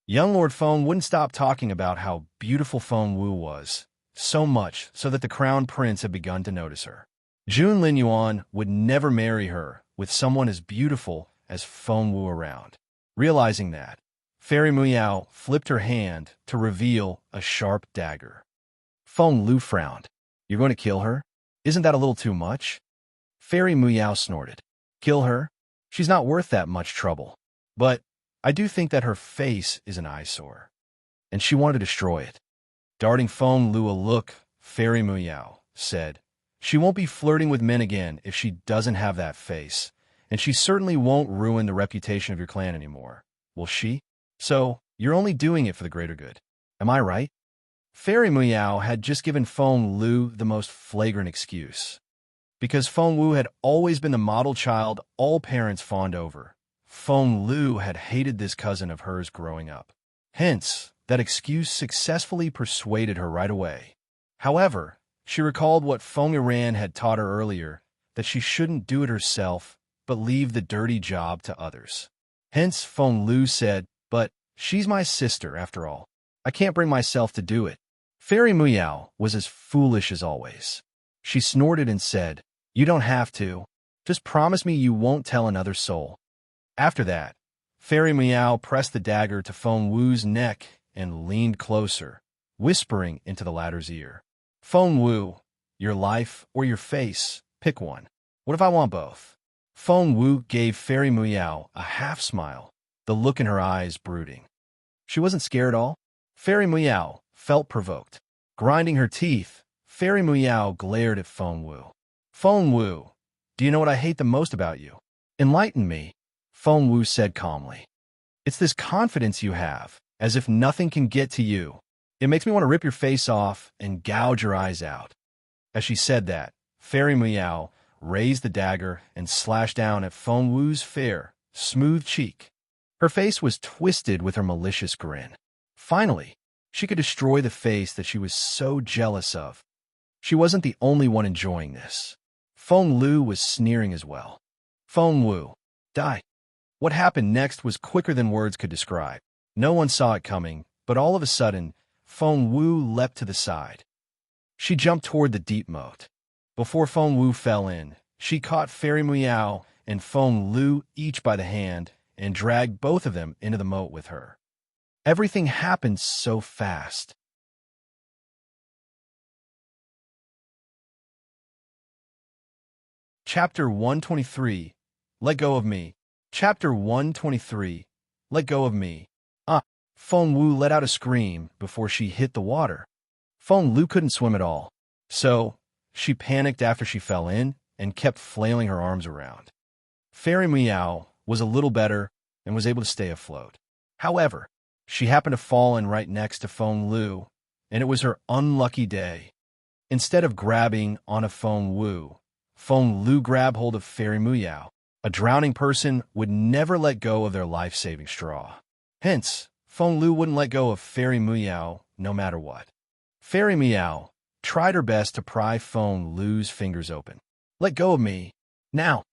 Speaker 1: Young Lord Feng wouldn't stop talking about how beautiful Feng Wu was, so much so that the crown prince had begun to notice her. Jun Lin Yuan would never marry her with someone as beautiful as Feng Wu around. Realizing that, Fairy Muyao flipped her hand to reveal a sharp dagger. Feng Lu frowned. "You're going to kill her? Isn't that a little too much?" Fairy Muyao snorted. "Kill her? She's not worth that much trouble. But I do think that her face is an eyesore." And she wanted to destroy it. Darting Feng Lu a look, Fairy Muyao said, "She won't be flirting with men again if she doesn't have that face, and she certainly won't ruin the reputation of your clan anymore, will she? So, you're only doing it for the greater good. Am I right?" Fairy Muyao had just given Feng Lu the most flagrant excuse. Because Feng Wu had always been the model child all parents fawned over, Feng Lu had hated this cousin of hers growing up. Hence, that excuse successfully persuaded her right away. However, she recalled what Feng Iran had taught her earlier, that she shouldn't do it herself, but leave the dirty job to others. Hence, Feng Lu said, "But she's my sister, after all. I can't bring myself to do it." Fairy Muyao was as foolish as always. She snorted and said, "You don't have to. Just promise me you won't tell another soul." After that, Fairy Meow pressed the dagger to Feng Wu's neck and leaned closer, whispering into the latter's ear. Feng Wu, your life or your face, pick one. What if I want both? Feng Wu gave Fairy Meow a half-smile, the look in her eyes brooding. She wasn't scared at all. Fairy Meow felt provoked. Grinding her teeth, Fairy Meow glared at Feng Wu. Feng Wu, do you know what I hate the most about you? Enlighten me, Feng Wu said calmly. It's this confidence you have, as if nothing can get to you. It makes me want to rip your face off and gouge your eyes out. As she said that, Fairy Meow raised the dagger and slashed down at Feng Wu's fair, smooth cheek. Her face was twisted with her malicious grin. Finally, she could destroy the face that she was so jealous of. She wasn't the only one enjoying this. Feng Lu was sneering as well. Feng Wu, die. What happened next was quicker than words could describe. No one saw it coming, but all of a sudden, Feng Wu leapt to the side. She jumped toward the deep moat. Before Feng Wu fell in, she caught Fairy Meow and Feng Lu each by the hand and dragged both of them into the moat with her. Everything happened so fast. Chapter 123. Let go of me. Chapter 123. Let go of me. Feng Wu let out a scream before she hit the water. Feng Lu couldn't swim at all, so she panicked after she fell in and kept flailing her arms around. Fairy Meow was a little better and was able to stay afloat. However, she happened to fall in right next to Feng Lu, and it was her unlucky day. Instead of grabbing onto Feng Wu, Feng Lu grabbed hold of Fairy Meow. A drowning person would never let go of their life-saving straw. Hence, Feng Lu wouldn't let go of Fairy Meow no matter what. Fairy Meow tried her best to pry Feng Lu's fingers open. Let go of me, now.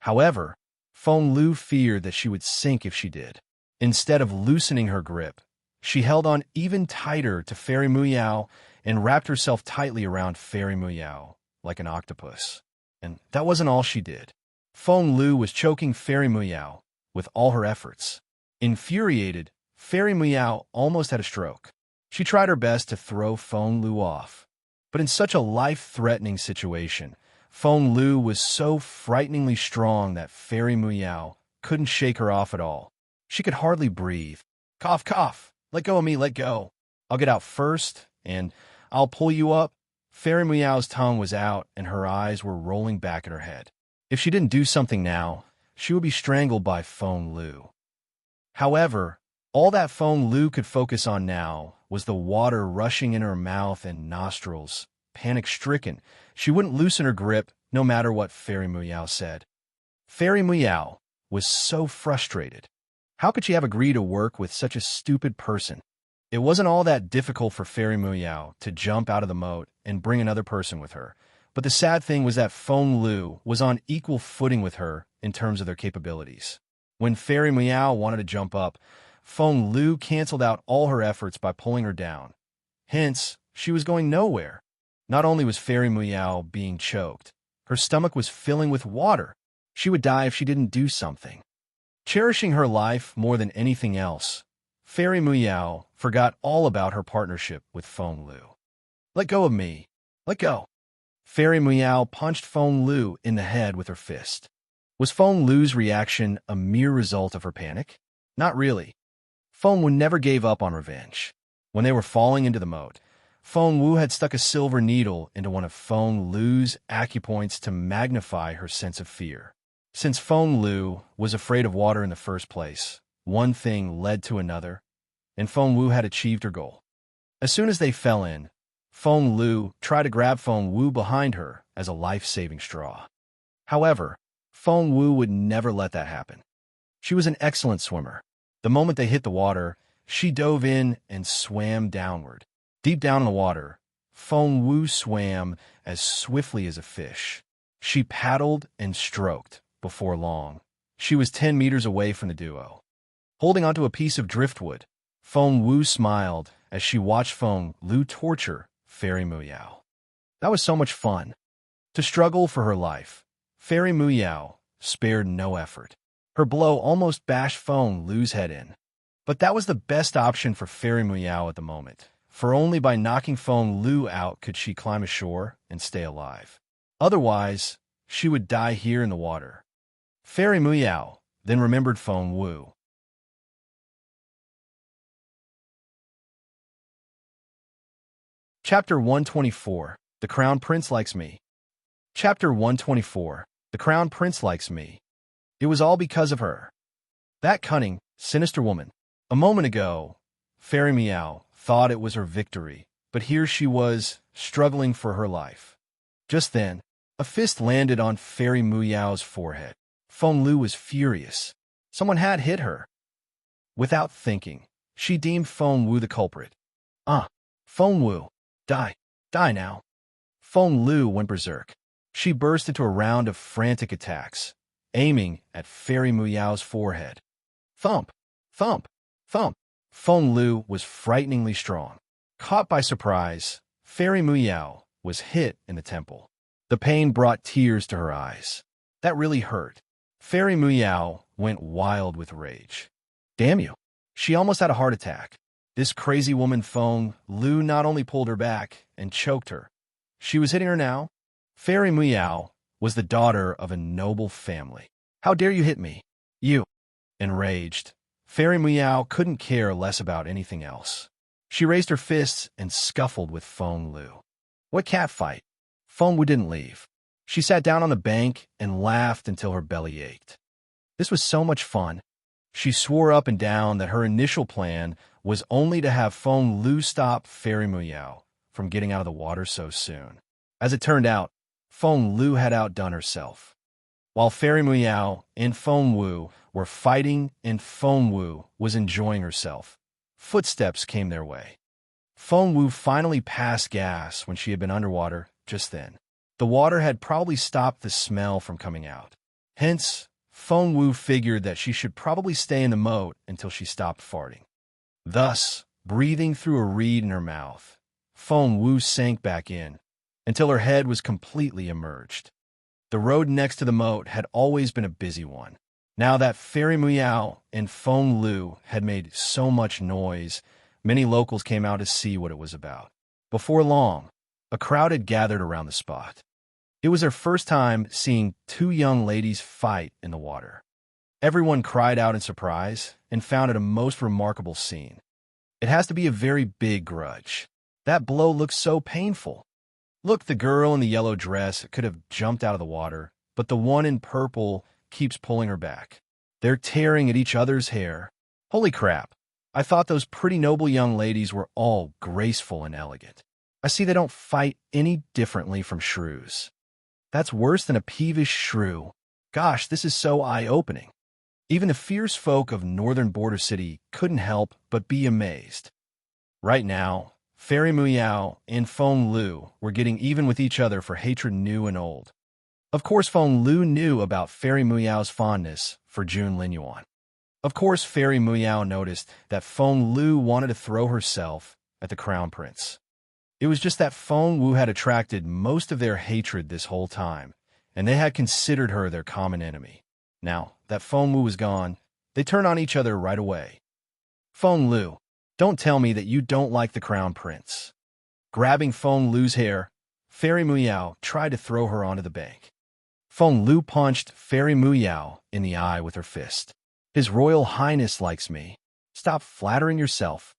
Speaker 1: However, Feng Lu feared that she would sink if she did. Instead of loosening her grip, she held on even tighter to Fairy Meow and wrapped herself tightly around Fairy Meow like an octopus. And that wasn't all she did. Feng Lu was choking Fairy Meow with all her efforts. Infuriated, Fairy Meow almost had a stroke. She tried her best to throw Feng Lu off. But in such a life-threatening situation, Feng Lu was so frighteningly strong that Fairy Meow couldn't shake her off at all. She could hardly breathe. Cough, cough. Let go of me, let go. I'll get out first, and I'll pull you up. Fairy Meow's tongue was out, and her eyes were rolling back in her head. If she didn't do something now, she would be strangled by Feng Lu. However, all that Feng Lu could focus on now was the water rushing in her mouth and nostrils. Panic-stricken, she wouldn't loosen her grip no matter what Fairy Meow said. Fairy Meow was so frustrated. How could she have agreed to work with such a stupid person? It wasn't all that difficult for Fairy Meow to jump out of the moat and bring another person with her. But the sad thing was that Feng Lu was on equal footing with her in terms of their capabilities. When Fairy Meow wanted to jump up, Feng Lu canceled out all her efforts by pulling her down. Hence, she was going nowhere. Not only was Fairy Meow being choked, her stomach was filling with water. She would die if she didn't do something. Cherishing her life more than anything else, Fairy Meow forgot all about her partnership with Feng Lu. Let go of me. Let go. Fairy Meow punched Feng Lu in the head with her fist. Was Feng Lu's reaction a mere result of her panic? Not really. Feng Wu never gave up on revenge. When they were falling into the moat, Feng Wu had stuck a silver needle into one of Feng Lu's acupoints to magnify her sense of fear. Since Feng Lu was afraid of water in the first place, one thing led to another, and Feng Wu had achieved her goal. As soon as they fell in, Feng Lu tried to grab Feng Wu behind her as a life-saving straw. However, Feng Wu would never let that happen. She was an excellent swimmer. The moment they hit the water, she dove in and swam downward. Deep down in the water, Feng Wu swam as swiftly as a fish. She paddled and stroked. Before long, she was 10 meters away from the duo. Holding onto a piece of driftwood, Feng Wu smiled as she watched Feng Lu torture Fairy Meow. That was so much fun. To struggle for her life, Fairy Meow spared no effort. Her blow almost bashed Feng Lu's head in. But that was the best option for Fairy Muyao at the moment, for only by knocking Feng Lu out could she climb ashore and stay alive. Otherwise, she would die here in the water. Fairy Muyao then remembered Feng Wu. Chapter 124. The Crown Prince Likes Me. Chapter 124. The Crown Prince Likes Me. It was all because of her. That cunning, sinister woman. A moment ago, Fairy Meow thought it was her victory, but here she was, struggling for her life. Just then, a fist landed on Fairy Meow's forehead. Feng Lu was furious. Someone had hit her. Without thinking, she deemed Feng Wu the culprit. Feng Wu, die, die now. Feng Lu went berserk. She burst into a round of frantic attacks, aiming at Fairy Meow's forehead. Thump, thump, thump. Feng Lu was frighteningly strong. Caught by surprise, Fairy Meow was hit in the temple. The pain brought tears to her eyes. That really hurt. Fairy Meow went wild with rage. Damn you. She almost had a heart attack. This crazy woman Feng Lu not only pulled her back and choked her. She was hitting her now. Fairy Meow was the daughter of a noble family. How dare you hit me? You. Enraged, Fairy Meow couldn't care less about anything else. She raised her fists and scuffled with Feng Lu. What cat fight? Feng Wu didn't leave. She sat down on the bank and laughed until her belly ached. This was so much fun. She swore up and down that her initial plan was only to have Feng Lu stop Fairy Meow from getting out of the water so soon. As it turned out, Feng Lu had outdone herself. While Fairy Meow and Feng Wu were fighting and Feng Wu was enjoying herself, footsteps came their way. Feng Wu finally passed gas when she had been underwater just then. The water had probably stopped the smell from coming out. Hence, Feng Wu figured that she should probably stay in the moat until she stopped farting. Thus, breathing through a reed in her mouth, Feng Wu sank back in until her head was completely immersed. The road next to the moat had always been a busy one. Now that Fairy Meow and Feng Lu had made so much noise, many locals came out to see what it was about. Before long, a crowd had gathered around the spot. It was their first time seeing two young ladies fight in the water. Everyone cried out in surprise and found it a most remarkable scene. It has to be a very big grudge. That blow looked so painful. Look, the girl in the yellow dress could have jumped out of the water, but the one in purple keeps pulling her back. They're tearing at each other's hair. Holy crap. I thought those pretty noble young ladies were all graceful and elegant. I see they don't fight any differently from shrews. That's worse than a peevish shrew. Gosh, this is so eye-opening. Even the fierce folk of northern Border City couldn't help but be amazed. Right now, Fairy Meow and Feng Lu were getting even with each other for hatred new and old. Of course, Feng Lu knew about Fairy Meow's fondness for Jun Linyuan. Of course, Fairy Meow noticed that Feng Lu wanted to throw herself at the Crown Prince. It was just that Feng Wu had attracted most of their hatred this whole time, and they had considered her their common enemy. Now that Feng Wu was gone, they turned on each other right away. Feng Lu, don't tell me that you don't like the Crown Prince. Grabbing Feng Lu's hair, Fairy Meow tried to throw her onto the bank. Feng Lu punched Fairy Meow in the eye with her fist. His Royal Highness likes me. Stop flattering yourself.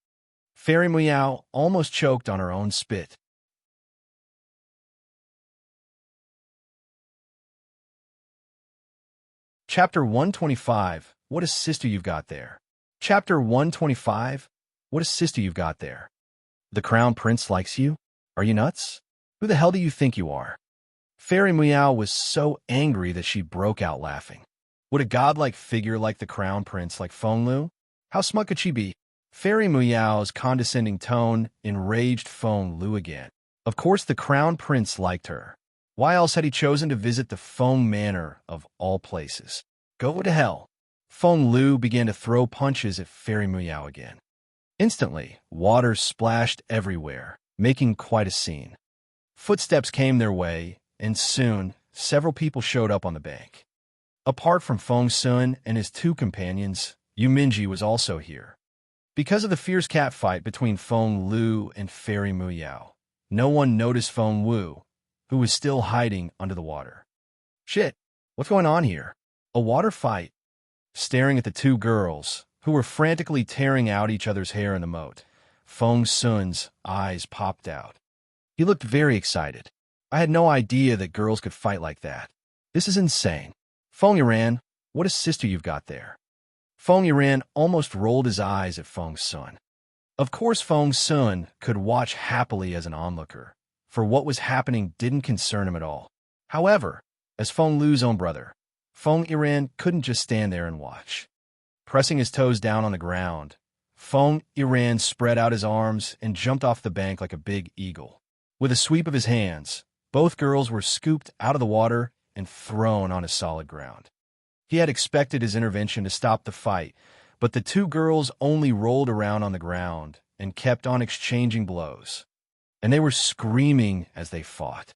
Speaker 1: Fairy Meow almost choked on her own spit. Chapter 125. What a sister you've got there. Chapter 125. What a sister you've got there. The Crown Prince likes you? Are you nuts? Who the hell do you think you are? Fairy Meow was so angry that she broke out laughing. Would a godlike figure like the Crown Prince like Feng Lu? How smug could she be? Fairy Meow's condescending tone enraged Feng Lu again. Of course the Crown Prince liked her. Why else had he chosen to visit the Feng Manor of all places? Go to hell. Feng Lu began to throw punches at Fairy Meow again. Instantly, water splashed everywhere, making quite a scene. Footsteps came their way, and soon, several people showed up on the bank. Apart from Feng Sun and his two companions, Yu Minji was also here. Because of the fierce catfight between Feng Lu and Fairy Muyao, no one noticed Feng Wu, who was still hiding under the water. Shit, what's going on here? A water fight? Staring at the two girls, who were frantically tearing out each other's hair in the moat, Feng Sun's eyes popped out. He looked very excited. I had no idea that girls could fight like that. This is insane. Feng Yuran, what a sister you've got there. Feng Yuran almost rolled his eyes at Feng Sun. Of course Feng Sun could watch happily as an onlooker, for what was happening didn't concern him at all. However, as Feng Lu's own brother, Feng Yuran couldn't just stand there and watch. Pressing his toes down on the ground, Feng Yuran spread out his arms and jumped off the bank like a big eagle. With a sweep of his hands, both girls were scooped out of the water and thrown onto solid ground. He had expected his intervention to stop the fight, but the two girls only rolled around on the ground and kept on exchanging blows. And they were screaming as they fought.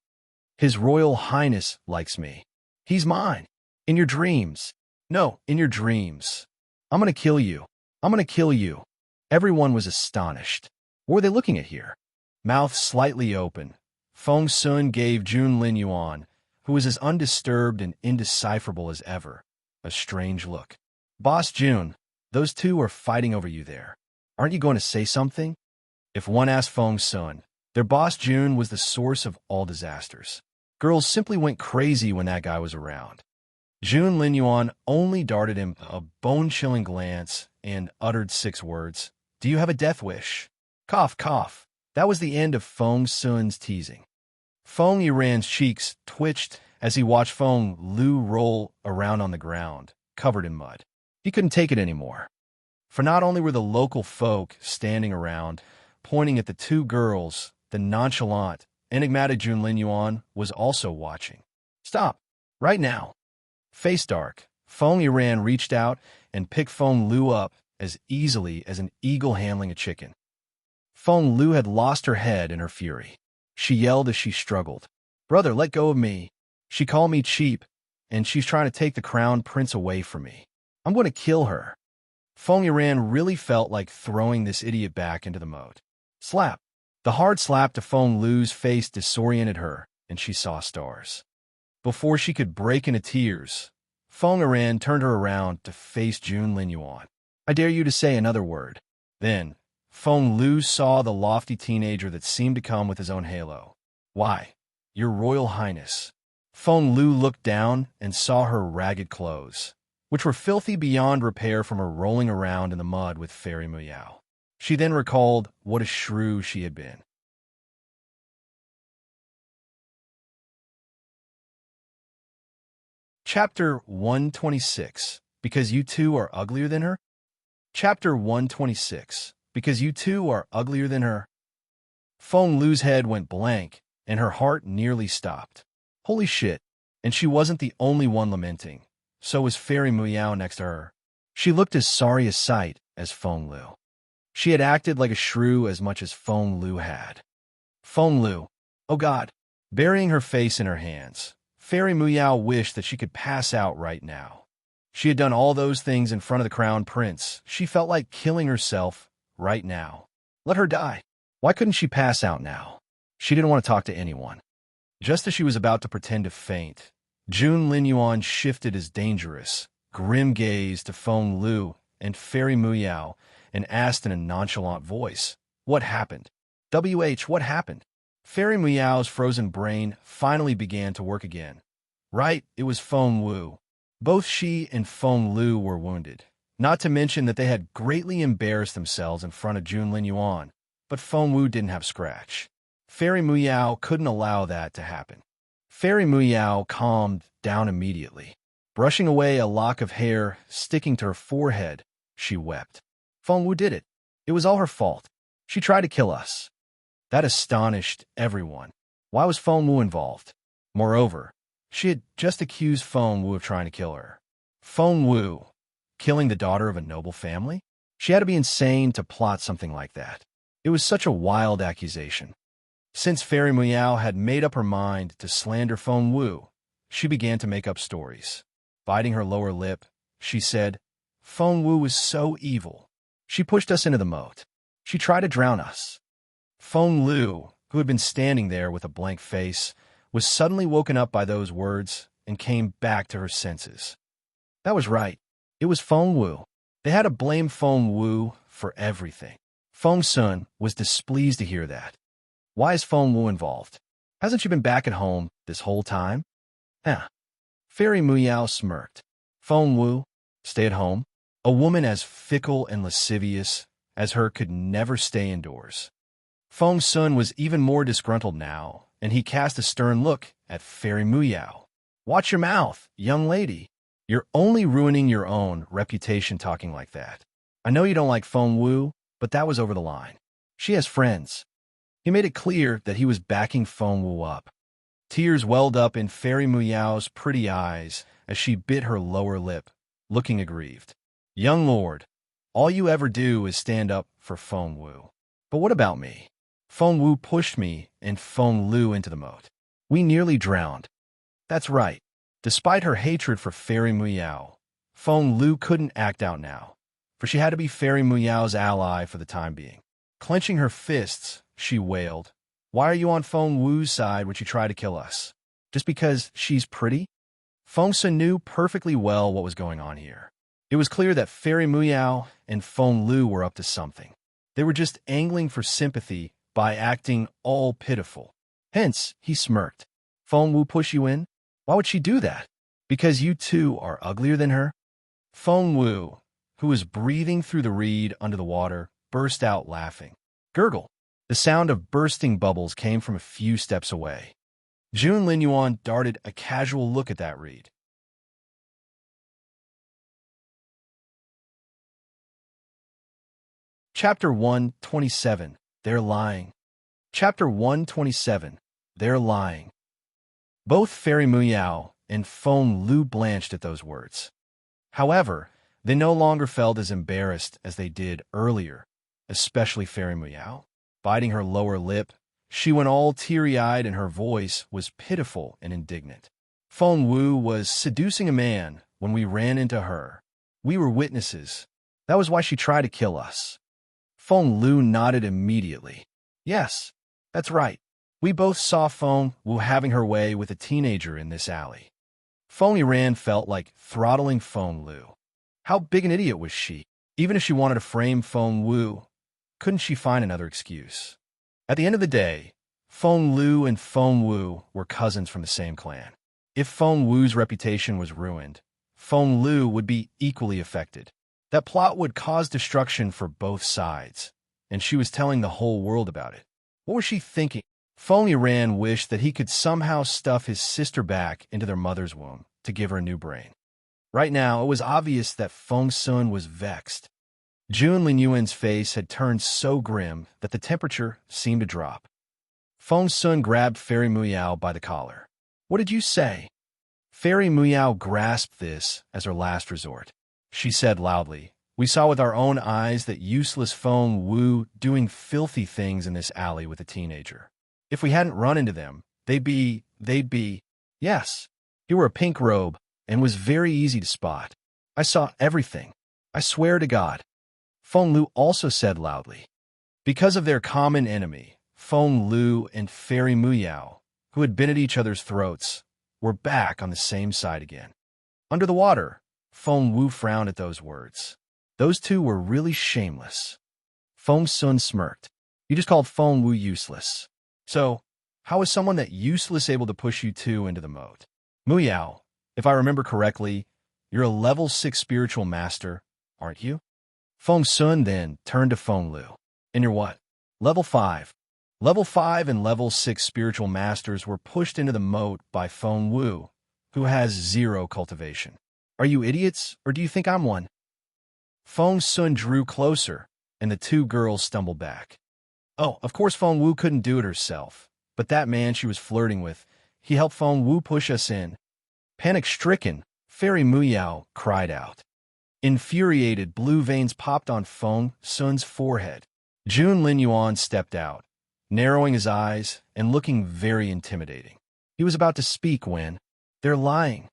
Speaker 1: His Royal Highness likes me. He's mine. In your dreams. No, in your dreams. I'm gonna kill you. I'm gonna kill you. Everyone was astonished. What were they looking at here? Mouth slightly open, Feng Sun gave Jun Lin Yuan, who was as undisturbed and indecipherable as ever, a strange look. Boss Jun, those two are fighting over you there. Aren't you going to say something? If one asked Feng Sun, their boss Jun was the source of all disasters. Girls simply went crazy when that guy was around. Jun Lin Yuan only darted him a bone-chilling glance and uttered 6 words. Do you have a death wish? Cough, cough. That was the end of Feng Sun's teasing. Feng Yuran's cheeks twitched as he watched Feng Lu roll around on the ground, covered in mud. He couldn't take it anymore. For not only were the local folk standing around, pointing at the two girls, the nonchalant, enigmatic Jun Lin Yuan was also watching. Stop. Right now. Face dark, Feng Yuran reached out and picked Feng Lu up as easily as an eagle handling a chicken. Feng Lu had lost her head in her fury. She yelled as she struggled. Brother, let go of me. She called me cheap, and she's trying to take the crown prince away from me. I'm going to kill her. Feng Yuran really felt like throwing this idiot back into the moat. Slap. The hard slap to Feng Lu's face disoriented her, and she saw stars. Before she could break into tears, Feng Yuran turned her around to face Jun Lin Yuan. I dare you to say another word. Then, Feng Lu saw the lofty teenager that seemed to come with his own halo. Why, Your Royal Highness. Feng Lu looked down and saw her ragged clothes, which were filthy beyond repair from her rolling around in the mud with Fairy Muyao. She then recalled what a shrew she had been. Chapter 126. Because you two are uglier than her? Chapter 126. Because you two are uglier than her? Feng Lu's head went blank, and her heart nearly stopped. Holy shit, and she wasn't the only one lamenting. So was Fairy Muyao next to her. She looked as sorry as sight as Feng Lu. She had acted like a shrew as much as Feng Lu had. Feng Lu, oh God, burying her face in her hands, Fairy Muyao wished that she could pass out right now. She had done all those things in front of the crown prince. She felt like killing herself right now. Let her die. Why couldn't she pass out now? She didn't want to talk to anyone. Just as she was about to pretend to faint, Jun Lin Yuan shifted his dangerous, grim gaze to Feng Lu and Fairy Muyao and asked in a nonchalant voice, What happened? What happened? Fairy Muyao's frozen brain finally began to work again. Right, it was Feng Wu. Both she and Feng Lu were wounded, not to mention that they had greatly embarrassed themselves in front of Jun Lin Yuan, but Feng Wu didn't have scratch. Fairy Muyao couldn't allow that to happen. Fairy Muyao calmed down immediately. Brushing away a lock of hair sticking to her forehead, she wept. Feng Wu did it. It was all her fault. She tried to kill us. That astonished everyone. Why was Feng Wu involved? Moreover, she had just accused Feng Wu of trying to kill her. Feng Wu, killing the daughter of a noble family? She had to be insane to plot something like that. It was such a wild accusation. Since Fairy Muyao had made up her mind to slander Feng Wu, she began to make up stories. Biting her lower lip, she said, "Feng Wu was so evil. She pushed us into the moat. She tried to drown us." Feng Lu, who had been standing there with a blank face, was suddenly woken up by those words and came back to her senses. That was right. It was Feng Wu. They had to blame Feng Wu for everything. Feng Sun was displeased to hear that. Why is Feng Wu involved? Hasn't she been back at home this whole time? Fairy Muyao smirked. Feng Wu, stay at home? A woman as fickle and lascivious as her could never stay indoors. Feng Sun was even more disgruntled now, and he cast a stern look at Fairy Muyao. Watch your mouth, young lady. You're only ruining your own reputation talking like that. I know you don't like Feng Wu, but that was over the line. She has friends. He made it clear that he was backing Feng Wu up. Tears welled up in Fairy Muyao's pretty eyes as she bit her lower lip, looking aggrieved. Young lord, all you ever do is stand up for Feng Wu. But what about me? Feng Wu pushed me and Feng Lu into the moat. We nearly drowned. That's right. Despite her hatred for Fairy Muyao, Feng Lu couldn't act out now, for she had to be Fairy Muyao's ally for the time being. Clenching her fists, she wailed, "Why are you on Feng Wu's side when she tried to kill us? Just because she's pretty?" Feng Sun knew perfectly well what was going on here. It was clear that Fairy Muyao and Feng Lu were up to something. They were just angling for sympathy by acting all pitiful. Hence, he smirked. Feng Wu push you in? Why would she do that? Because you two are uglier than her? Feng Wu, who was breathing through the reed under the water, burst out laughing. Gurgle. The sound of bursting bubbles came from a few steps away. Jun Linyuan darted a casual look at that reed. Chapter 127. They're lying. Chapter 127. They're lying. Both Fairy Muyao and Feng Lu blanched at those words. However, they no longer felt as embarrassed as they did earlier, especially Fairy Muyao. Biting her lower lip, she went all teary-eyed and her voice was pitiful and indignant. Feng Wu was seducing a man when we ran into her. We were witnesses. That was why she tried to kill us. Feng Lu nodded immediately. Yes, that's right. We both saw Feng Wu having her way with a teenager in this alley. Feng Yiran felt like throttling Feng Lu. How big an idiot was she? Even if she wanted to frame Feng Wu, couldn't she find another excuse? At the end of the day, Feng Lu and Feng Wu were cousins from the same clan. If Feng Wu's reputation was ruined, Feng Lu would be equally affected. That plot would cause destruction for both sides, and she was telling the whole world about it. What was she thinking? Feng Yiran wished that he could somehow stuff his sister back into their mother's womb to give her a new brain. Right now, it was obvious that Feng Sun was vexed. Jun Linyuan's face had turned so grim that the temperature seemed to drop. Feng Sun grabbed Fairy Muyao by the collar. What did you say? Fairy Muyao grasped this as her last resort. She said loudly, "We saw with our own eyes that useless Feng Wu doing filthy things in this alley with a teenager. If we hadn't run into them, they'd be, yes. He wore a pink robe and was very easy to spot. I saw everything. I swear to God." Feng Lu also said loudly. Because of their common enemy, Feng Lu and Fairy Muyao, who had been at each other's throats, were back on the same side again. Under the water, Feng Wu frowned at those words. Those two were really shameless. Feng Sun smirked. You just called Feng Wu useless. So, how is someone that useless able to push you two into the moat? Muyao, if I remember correctly, you're a level 6 spiritual master, aren't you? Feng Sun then turned to Feng Lu. And you're what? Level 5. Level 5 and level 6 spiritual masters were pushed into the moat by Feng Wu, who has 0 cultivation. Are you idiots, or do you think I'm one? Feng Sun drew closer, and the two girls stumbled back. Oh, of course Feng Wu couldn't do it herself, but that man she was flirting with, he helped Feng Wu push us in. Panic-stricken, Fairy Muyao cried out. Infuriated, blue veins popped on Feng Sun's forehead. Jun Linyuan stepped out, narrowing his eyes and looking very intimidating. He was about to speak when, "They're lying.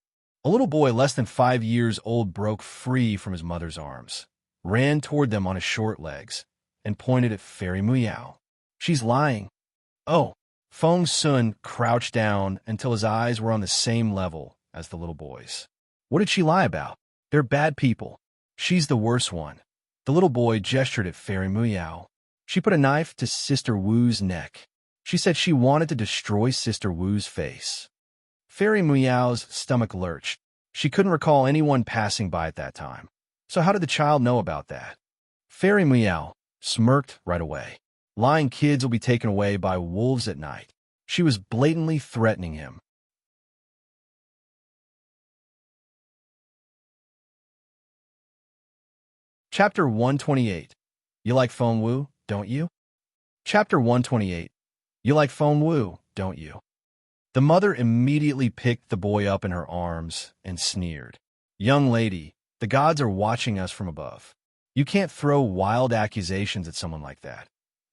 Speaker 1: A little boy less than 5 years old broke free from his mother's arms, ran toward them on his short legs, and pointed at Fairy Muyow. She's lying. Oh, Feng Sun crouched down until his eyes were on the same level as the little boy's. What did she lie about? They're bad people. She's the worst one. The little boy gestured at Fairy Muyow. She put a knife to Sister Wu's neck. She said she wanted to destroy Sister Wu's face. Fairy Muyow's stomach lurched. She couldn't recall anyone passing by at that time. So how did the child know about that? Fairy Muyow smirked right away. Lying kids will be taken away by wolves at night. She was blatantly threatening him. Chapter 128. You like Feng Wu, don't you? Chapter 128. You like Feng Wu, don't you? The mother immediately picked the boy up in her arms and sneered. Young lady, the gods are watching us from above. You can't throw wild accusations at someone like that,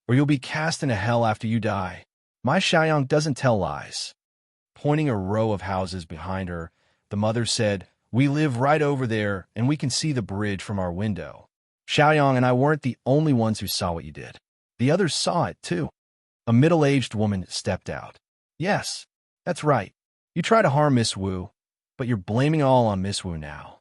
Speaker 1: or you'll be cast into hell after you die. My Xiaoyang doesn't tell lies. Pointing a row of houses behind her, the mother said, We live right over there, and we can see the bridge from our window. Xiaoyang and I weren't the only ones who saw what you did. The others saw it, too. A middle-aged woman stepped out. Yes, that's right. You try to harm Miss Wu, but you're blaming all on Miss Wu now.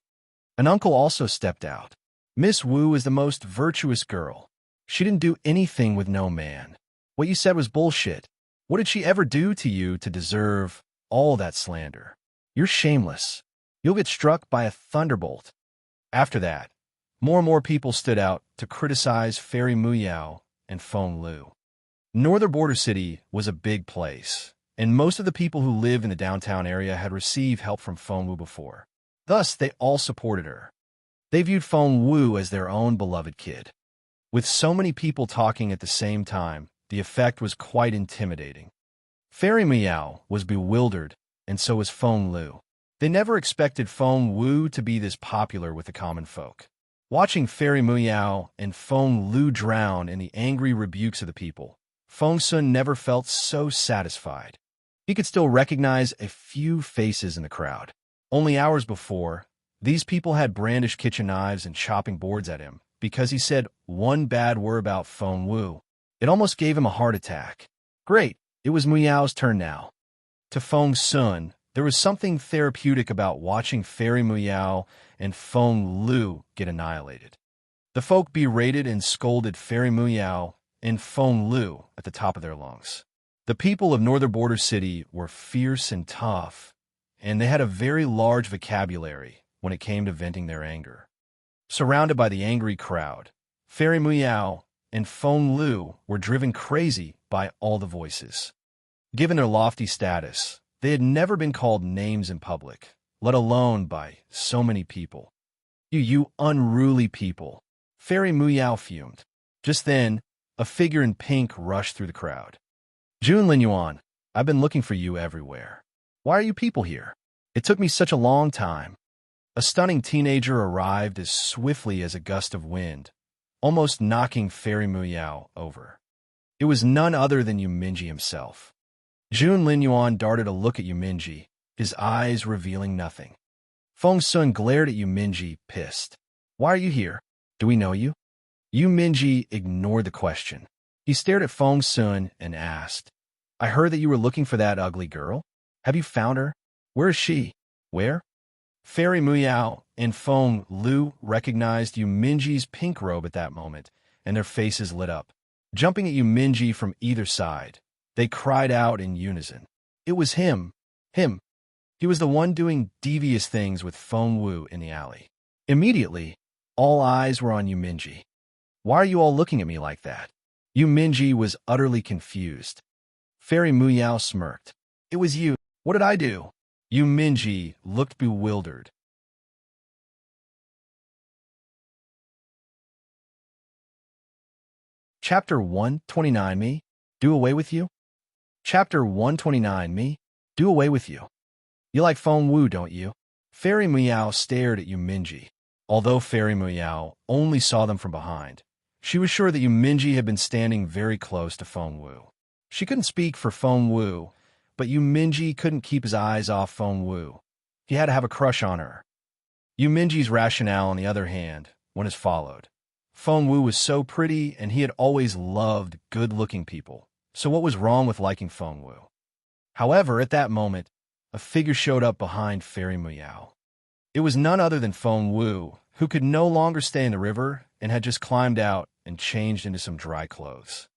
Speaker 1: An uncle also stepped out. Miss Wu is the most virtuous girl. She didn't do anything with no man. What you said was bullshit. What did she ever do to you to deserve all that slander? You're shameless. You'll get struck by a thunderbolt. After that, more and more people stood out to criticize Fairy Muyow and Feng Lu. Northern Border City was a big place, and most of the people who live in the downtown area had received help from Feng Wu before. Thus, they all supported her. They viewed Feng Wu as their own beloved kid. With so many people talking at the same time, the effect was quite intimidating. Fairy Muyow was bewildered, and so was Feng Lu. They never expected Feng Wu to be this popular with the common folk. Watching Fairy Muyow and Feng Lu drown in the angry rebukes of the people, Feng Sun never felt so satisfied. He could still recognize a few faces in the crowd. Only hours before, these people had brandished kitchen knives and chopping boards at him because he said one bad word about Feng Wu. It almost gave him a heart attack. Great, it was Muyow's turn now. To Feng Sun, there was something therapeutic about watching Fairy Muyow and Feng Lu get annihilated. The folk berated and scolded Fairy Muyow and Feng Lu at the top of their lungs. The people of Northern Border City were fierce and tough, and they had a very large vocabulary when it came to venting their anger. Surrounded by the angry crowd, Fairy Muyow and Feng Lu were driven crazy by all the voices. Given their lofty status, they had never been called names in public, let alone by so many people. You unruly people, Fairy Muyow fumed. Just then, a figure in pink rushed through the crowd. Jun Linyuan, I've been looking for you everywhere. Why are you people here? It took me such a long time. A stunning teenager arrived as swiftly as a gust of wind, almost knocking Fairy Muyow over. It was none other than Yuminji himself. Jun Linyuan darted a look at Yuminji, his eyes revealing nothing. Feng Sun glared at Yuminji, pissed. Why are you here? Do we know you? Yuminji ignored the question. He stared at Feng Sun and asked, I heard that you were looking for that ugly girl. Have you found her? Where is she? Where? Fairy Muyow and Feng Lu recognized Yuminji's pink robe at that moment, and their faces lit up. Jumping at Yuminji from either side, they cried out in unison. It was him. Him. He was the one doing devious things with Feng Wu in the alley. Immediately, all eyes were on Yuminji. Why are you all looking at me like that? Yuminji was utterly confused. Fairy Muyow smirked. It was you. What did I do? Yuminji looked bewildered. Chapter 129 Me? Do away with you? Chapter 129 Me? Do away with you. You like Feng Wu, don't you? Fairy Muyow stared at Yuminji. Although Fairy Muyow only saw them from behind, she was sure that Yuminji had been standing very close to Feng Wu. She couldn't speak for Feng Wu, but Yuminji couldn't keep his eyes off Feng Wu. He had to have a crush on her. Yu Minji's rationale, on the other hand, went as followed. Feng Wu was so pretty, and he had always loved good-looking people. So what was wrong with liking Feng Wu? However, at that moment, a figure showed up behind Fairy Muyao. It was none other than Feng Wu, who could no longer stay in the river and had just climbed out and changed into some dry clothes.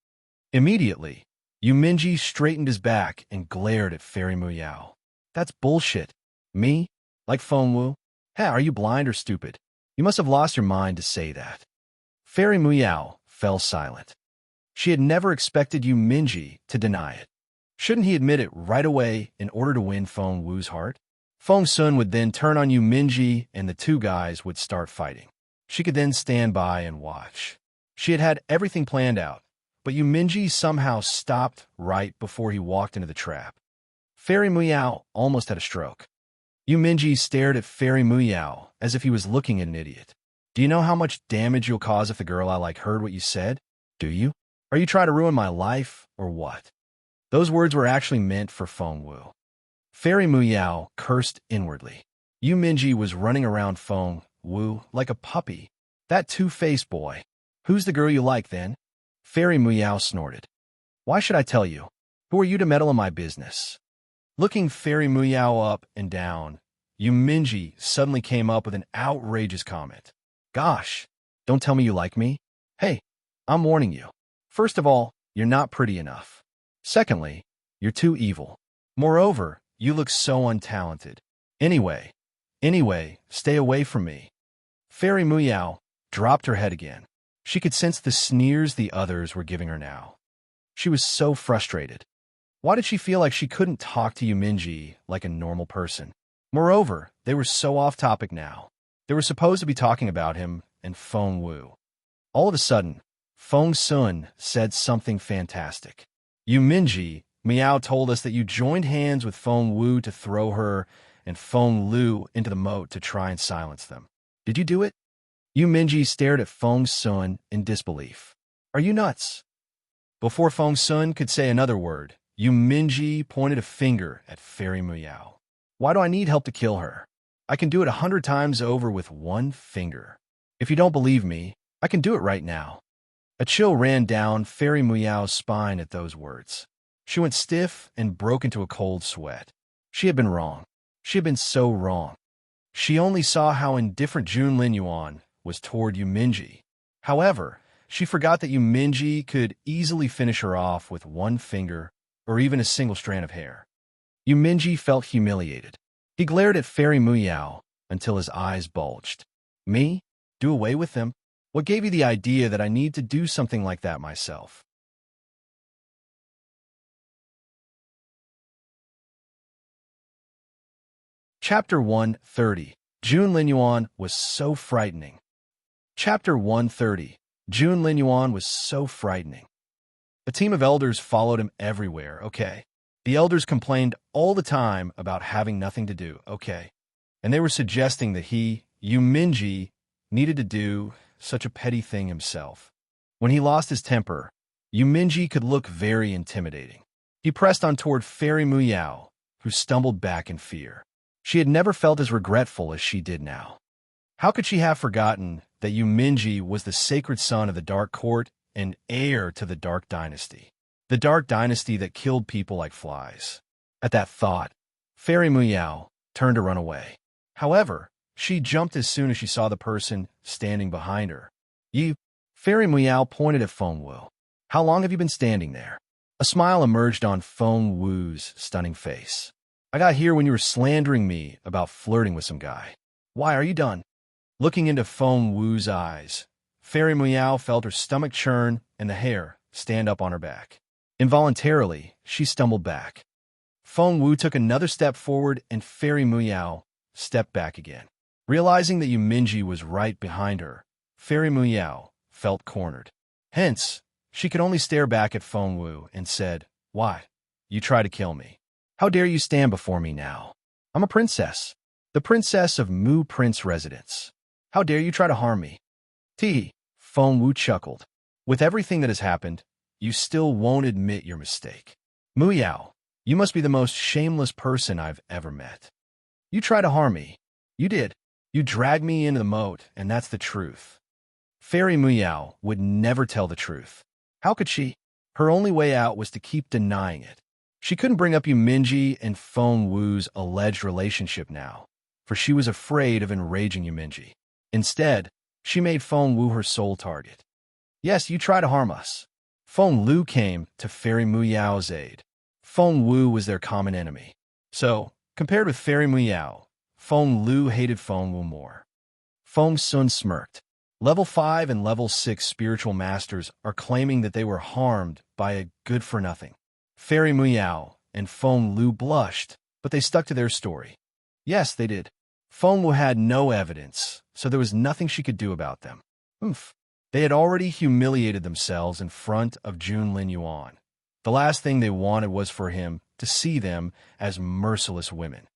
Speaker 1: Immediately, Yu Minji straightened his back and glared at Fairy Muyao. That's bullshit. Me? Like Feng Wu? Hey, are you blind or stupid? You must have lost your mind to say that. Fairy Muyao fell silent. She had never expected Yu Minji to deny it. Shouldn't he admit it right away in order to win Feng Wu's heart? Feng Sun would then turn on Yu Minji and the two guys would start fighting. She could then stand by and watch. She had had everything planned out, but Yu Minji somehow stopped right before he walked into the trap. Fairy Muyao almost had a stroke. Yu Minji stared at Fairy Muyao as if he was looking at an idiot. Do you know how much damage you'll cause if the girl I like heard what you said? Do you? Are you trying to ruin my life, or what? Those words were actually meant for Feng Wu. Fairy Muyao cursed inwardly. Yu Minji was running around Feng Wu like a puppy. That two-faced boy. Who's the girl you like, then? Fairy Muyao snorted. Why should I tell you? Who are you to meddle in my business? Looking Fairy Muyao up and down, Yu Minji suddenly came up with an outrageous comment. Gosh, don't tell me you like me. Hey, I'm warning you. First of all, you're not pretty enough. Secondly, you're too evil. Moreover, you look so untalented. Anyway, stay away from me. Fairy Muyao dropped her head again. She could sense the sneers the others were giving her now. She was so frustrated. Why did she feel like she couldn't talk to Yu Minji like a normal person? Moreover, they were so off topic now. They were supposed to be talking about him and Feng Wu. All of a sudden, Feng Sun said something fantastic. Yu Minji, Miao told us that you joined hands with Feng Wu to throw her and Feng Lu into the moat to try and silence them. Did you do it? Yu Minji stared at Feng Sun in disbelief. Are you nuts? Before Feng Sun could say another word, Yu Minji pointed a finger at Fairy Muyao. Why do I need help to kill her? I can do it 100 times over with one finger. If you don't believe me, I can do it right now. A chill ran down Fairy Muyao's spine at those words. She went stiff and broke into a cold sweat. She had been wrong. She had been so wrong. She only saw how indifferent Jun Linyuan was toward Yu Minji. However, she forgot that Yu Minji could easily finish her off with one finger or even a single strand of hair. Yu Minji felt humiliated. He glared at Fairy Muyao until his eyes bulged. Me? Do away with them? What gave you the idea that I need to do something like that myself? Chapter 130. Jun Linyuan was so frightening. Chapter 130. Jun Linyuan was so frightening. A team of elders followed him everywhere, okay? The elders complained all the time about having nothing to do, okay? And they were suggesting that he, Yu Minji, needed to do such a petty thing himself. When he lost his temper, Yu Minji could look very intimidating. He pressed on toward Fairy Muyao, who stumbled back in fear. She had never felt as regretful as she did now. How could she have forgotten that Yu Minji was the sacred son of the Dark Court and heir to the Dark Dynasty? The Dark Dynasty that killed people like flies. At that thought, Fairy Muyao turned to run away. However, she jumped as soon as she saw the person standing behind her. You, Fairy Muyao pointed at Feng Wu. How long have you been standing there? A smile emerged on Feng Wu's stunning face. I got here when you were slandering me about flirting with some guy. Why, are you done? Looking into Feng Wu's eyes, Fairy Muyao felt her stomach churn and the hair stand up on her back. Involuntarily, she stumbled back. Feng Wu took another step forward and Fairy Muyao stepped back again. Realizing that Yu Minji was right behind her, Fairy Muyao felt cornered. Hence, she could only stare back at Feng Wu and said, Why? You try to kill me. How dare you stand before me now? I'm a princess, the princess of Mu Prince Residence. How dare you try to harm me? Tee, Feng Wu chuckled. With everything that has happened, you still won't admit your mistake. Muyao, you must be the most shameless person I've ever met. You tried to harm me. You did. You dragged me into the moat, and that's the truth. Fairy Muyao would never tell the truth. How could she? Her only way out was to keep denying it. She couldn't bring up Yuminji and Feng Wu's alleged relationship now, for she was afraid of enraging Yuminji. Instead, she made Feng Wu her sole target. Yes, you tried to harm us. Feng Lu came to Fairy Muyao's aid. Feng Wu was their common enemy. So, compared with Fairy Muyao, Feng Lu hated Feng Wu more. Feng Sun smirked. Level 5 and Level 6 spiritual masters are claiming that they were harmed by a good-for-nothing. Fairy Muyao and Feng Lu blushed, but they stuck to their story. Yes, they did. Feng Wu had no evidence, so there was nothing she could do about them. Oomph. They had already humiliated themselves in front of Jun Lin Yuan. The last thing they wanted was for him to see them as merciless women.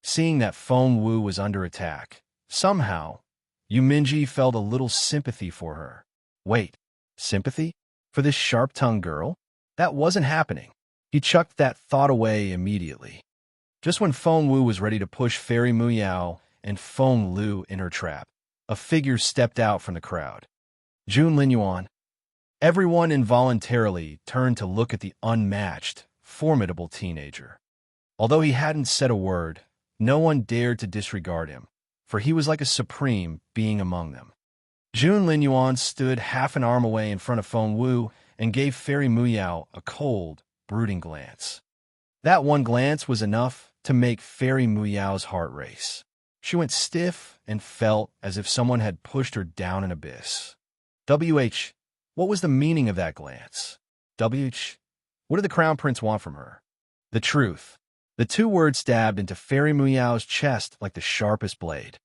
Speaker 1: Seeing that Feng Wu was under attack, somehow, Yuminji felt a little sympathy for her. Wait, sympathy? For this sharp-tongued girl? That wasn't happening. He chucked that thought away immediately. Just when Feng Wu was ready to push Fairy Muyao and Feng Lu in her trap, a figure stepped out from the crowd. Jun Lin Yuan. Everyone involuntarily turned to look at the unmatched, formidable teenager. Although he hadn't said a word, no one dared to disregard him, for he was like a supreme being among them. Jun Lin Yuan stood half an arm away in front of Feng Wu and gave Fairy Muyao a cold, brooding glance. That one glance was enough to make Fairy Muyao's heart race. She went stiff and felt as if someone had pushed her down an abyss. What was the meaning of that glance? What did the Crown Prince want from her? The truth. The two words stabbed into Fairy Muyao's chest like the sharpest blade.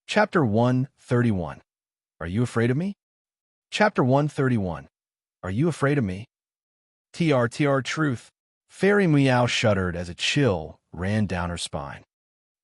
Speaker 1: Chapter 131. Are you afraid of me? Chapter 131. Are you afraid of me? TR truth. Fairy Muyao shuddered as a chill ran down her spine.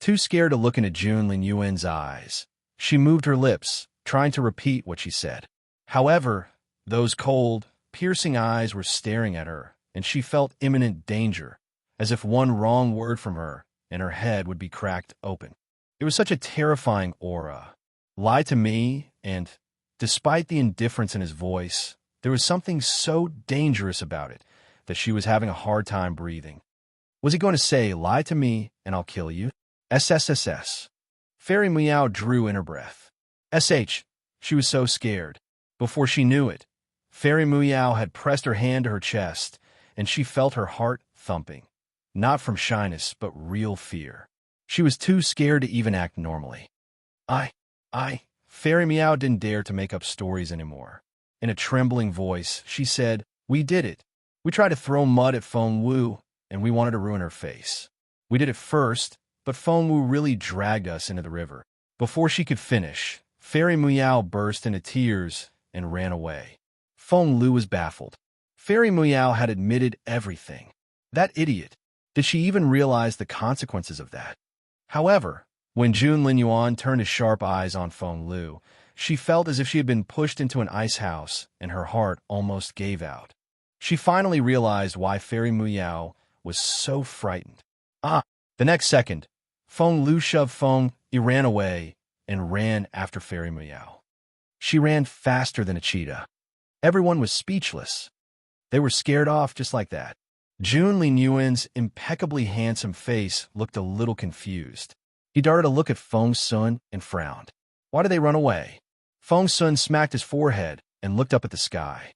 Speaker 1: Too scared to look into Jun Lin Yuan's eyes, she moved her lips, trying to repeat what she said. However, those cold, piercing eyes were staring at her, and she felt imminent danger, as if one wrong word from her and her head would be cracked open. It was such a terrifying aura. Lie to me, and, despite the indifference in his voice, there was something so dangerous about it that she was having a hard time breathing. Was he going to say, lie to me, and I'll kill you? SSSS. Fairy Muyao drew in her breath. She was so scared. Before she knew it, Fairy Muyao had pressed her hand to her chest, and she felt her heart thumping. Not from shyness, but real fear. She was too scared to even act normally. Fairy Muyao didn't dare to make up stories anymore. In a trembling voice, she said, we did it. We tried to throw mud at Feng Wu, and we wanted to ruin her face. We did it first, but Feng Wu really dragged us into the river. Before she could finish, Fairy Muyao burst into tears and ran away. Feng Lu was baffled. Fairy Muyao had admitted everything. That idiot. Did she even realize the consequences of that? However, when Jun Lin Yuan turned his sharp eyes on Feng Lu, she felt as if she had been pushed into an ice house, and her heart almost gave out. She finally realized why Fairy Muyao was so frightened. The next second, Feng Lu shoved Feng, he ran away, and ran after Fairy Muyao. She ran faster than a cheetah. Everyone was speechless. They were scared off just like that. Jun Lin Yuan's impeccably handsome face looked a little confused. He darted a look at Feng Sun and frowned. Why did they run away? Feng Sun smacked his forehead and looked up at the sky.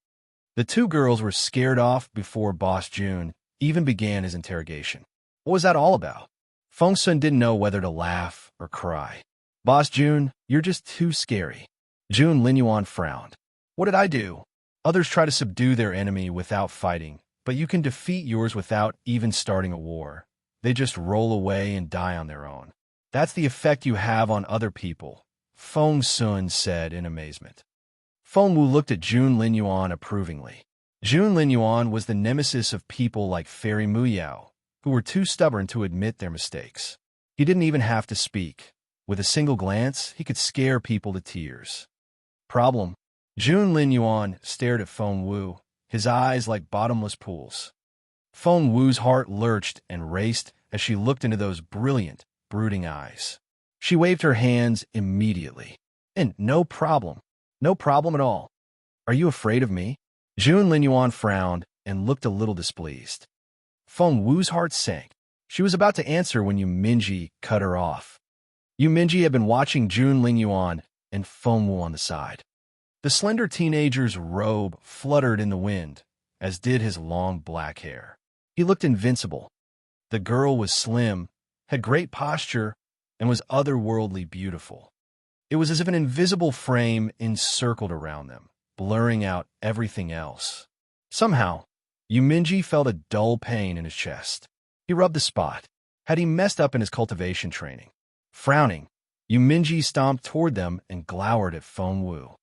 Speaker 1: The two girls were scared off before Boss Jun even began his interrogation. What was that all about? Feng Sun didn't know whether to laugh or cry. Boss Jun, you're just too scary. Jun Lin Yuan frowned. What did I do? Others try to subdue their enemy without fighting, but you can defeat yours without even starting a war. They just roll away and die on their own. That's the effect you have on other people, Feng Sun said in amazement. Feng Wu looked at Jun Lin Yuan approvingly. Jun Lin Yuan was the nemesis of people like Fairy Muyao, who were too stubborn to admit their mistakes. He didn't even have to speak. With a single glance, he could scare people to tears. Problem. Jun Lin Yuan stared at Feng Wu, his eyes like bottomless pools. Feng Wu's heart lurched and raced as she looked into those brilliant, brooding eyes. She waved her hands immediately. And no problem. No problem at all. Are you afraid of me? Jun Linyuan frowned and looked a little displeased. Feng Wu's heart sank. She was about to answer when Yu Minji cut her off. Yu Minji had been watching Jun Linyuan and Feng Wu on the side. The slender teenager's robe fluttered in the wind, as did his long black hair. He looked invincible. The girl was slim, had great posture, and was otherworldly beautiful. It was as if an invisible frame encircled around them, blurring out everything else. Somehow, Yu Minji felt a dull pain in his chest. He rubbed the spot. Had he messed up in his cultivation training? Frowning, Yu Minji stomped toward them and glowered at Feng Wu.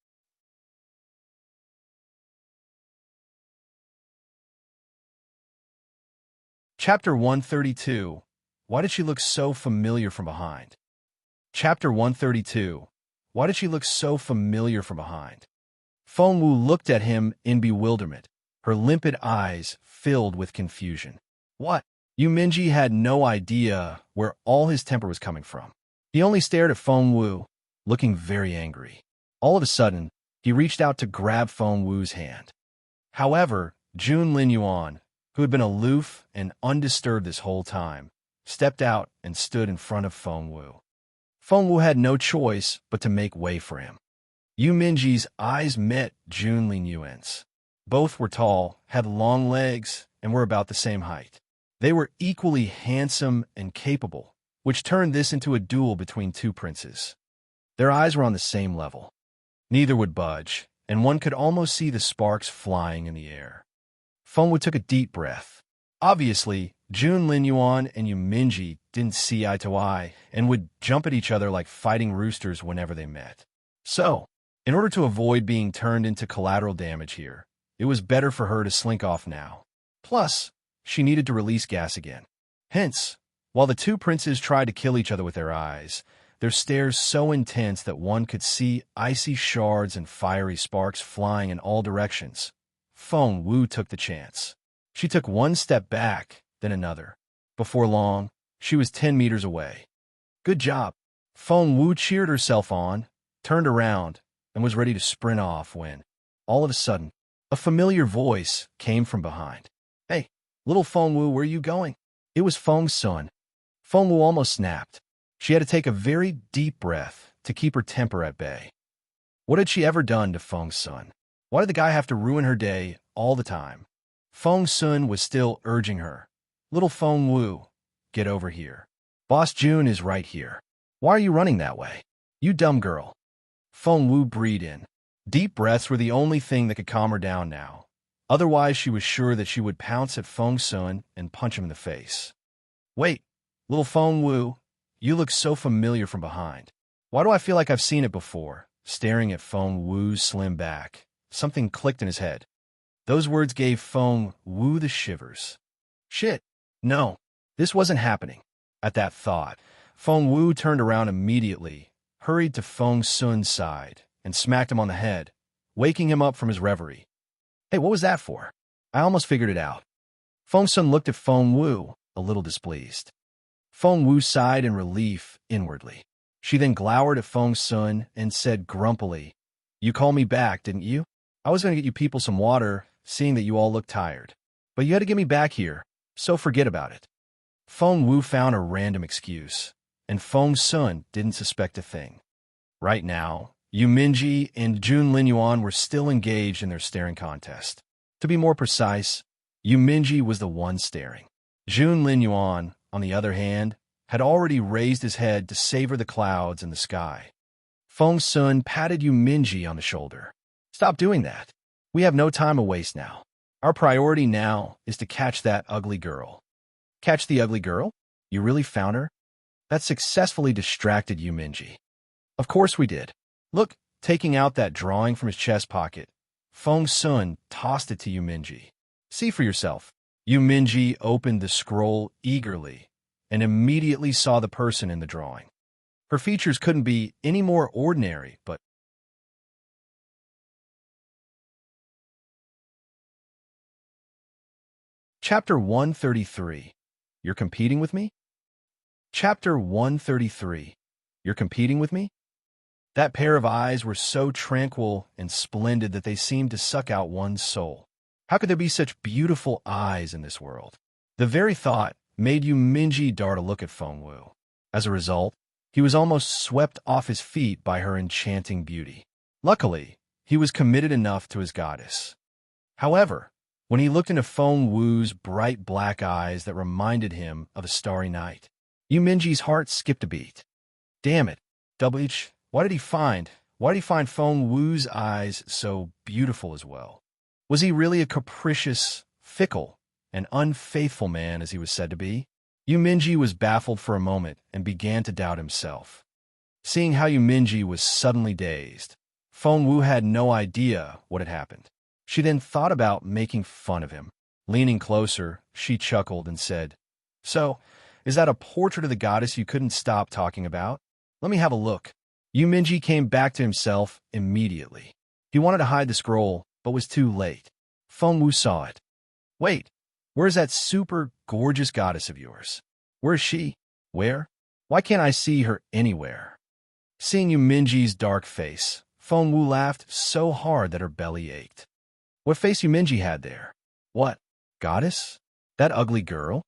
Speaker 1: Chapter 132. Why did she look so familiar from behind? Chapter 132. Why did she look so familiar from behind? Feng Wu looked at him in bewilderment, her limpid eyes filled with confusion. What? Yu Minji had no idea where all his temper was coming from. He only stared at Feng Wu, looking very angry. All of a sudden, he reached out to grab Feng Wu's hand. However, Jun Linyuan, who had been aloof and undisturbed this whole time, stepped out and stood in front of Feng Wu. Feng Wu had no choice but to make way for him. Yu Minji's eyes met Jun Linyuan's. Both were tall, had long legs, and were about the same height. They were equally handsome and capable, which turned this into a duel between two princes. Their eyes were on the same level. Neither would budge, and one could almost see the sparks flying in the air. Feng Wu took a deep breath. Obviously, Jun Linyuan and Yu Minji didn't see eye to eye and would jump at each other like fighting roosters whenever they met. So, in order to avoid being turned into collateral damage here, it was better for her to slink off now. Plus, she needed to release gas again. Hence, while the two princes tried to kill each other with their eyes, their stares so intense that one could see icy shards and fiery sparks flying in all directions, Feng Wu took the chance. She took one step back, then another. Before long, she was 10 meters away. Good job. Feng Wu cheered herself on, turned around, and was ready to sprint off when, all of a sudden, a familiar voice came from behind. Hey, little Feng Wu, where are you going? It was Feng Sun. Feng Wu almost snapped. She had to take a very deep breath to keep her temper at bay. What had she ever done to Feng Sun? Why did the guy have to ruin her day all the time? Feng Sun was still urging her. Little Feng Wu, get over here. Boss Jun is right here. Why are you running that way? You dumb girl. Feng Wu breathed in. Deep breaths were the only thing that could calm her down now. Otherwise, she was sure that she would pounce at Feng Sun and punch him in the face. Wait, little Feng Wu, you look so familiar from behind. Why do I feel like I've seen it before? Staring at Feng Wu's slim back, something clicked in his head. Those words gave Feng Wu the shivers. Shit, no, this wasn't happening. At that thought, Feng Wu turned around immediately, hurried to Feng Sun's side, and smacked him on the head, waking him up from his reverie. Hey, what was that for? I almost figured it out. Feng Sun looked at Feng Wu, a little displeased. Feng Wu sighed in relief inwardly. She then glowered at Feng Sun and said grumpily, You called me back, didn't you? I was going to get you people some water, seeing that you all looked tired. But you had to get me back here, so forget about it. Feng Wu found a random excuse, and Feng Sun didn't suspect a thing. Right now, Yu Minji and Jun Linyuan were still engaged in their staring contest. To be more precise, Yu Minji was the one staring. Jun Linyuan, on the other hand, had already raised his head to savor the clouds in the sky. Feng Sun patted Yu Minji on the shoulder. Stop doing that. We have no time to waste now. Our priority now is to catch that ugly girl. Catch the ugly girl? You really found her? That successfully distracted Yu Minji. Of course we did. Look, taking out that drawing from his chest pocket, Feng Sun tossed it to Yu Minji. See for yourself. Yu Minji opened the scroll eagerly and immediately saw the person in the drawing. Her features couldn't be any more ordinary, but Chapter 133. You're competing with me? Chapter 133. You're competing with me? That pair of eyes were so tranquil and splendid that they seemed to suck out one's soul. How could there be such beautiful eyes in this world? The very thought made Yu Minji dart a look at Feng Wu. As a result, he was almost swept off his feet by her enchanting beauty. Luckily, he was committed enough to his goddess. However, when he looked into Feng Wu's bright black eyes that reminded him of a starry night, Yu Minji's heart skipped a beat. Damn it, WH, why did he find Feng Wu's eyes so beautiful as well? Was he really a capricious, fickle, and unfaithful man as he was said to be? Yu Minji was baffled for a moment and began to doubt himself. Seeing how Yu Minji was suddenly dazed, Feng Wu had no idea what had happened. She then thought about making fun of him. Leaning closer, she chuckled and said, "So, is that a portrait of the goddess you couldn't stop talking about? Let me have a look." Yu Minji came back to himself immediately. He wanted to hide the scroll, but was too late. Feng Wu saw it. "Wait, where's that super gorgeous goddess of yours? Where is she? Where? Why can't I see her anywhere?" Seeing Yu Minji's dark face, Feng Wu laughed so hard that her belly ached. What face Yu Minji had there? What? Goddess? That ugly girl?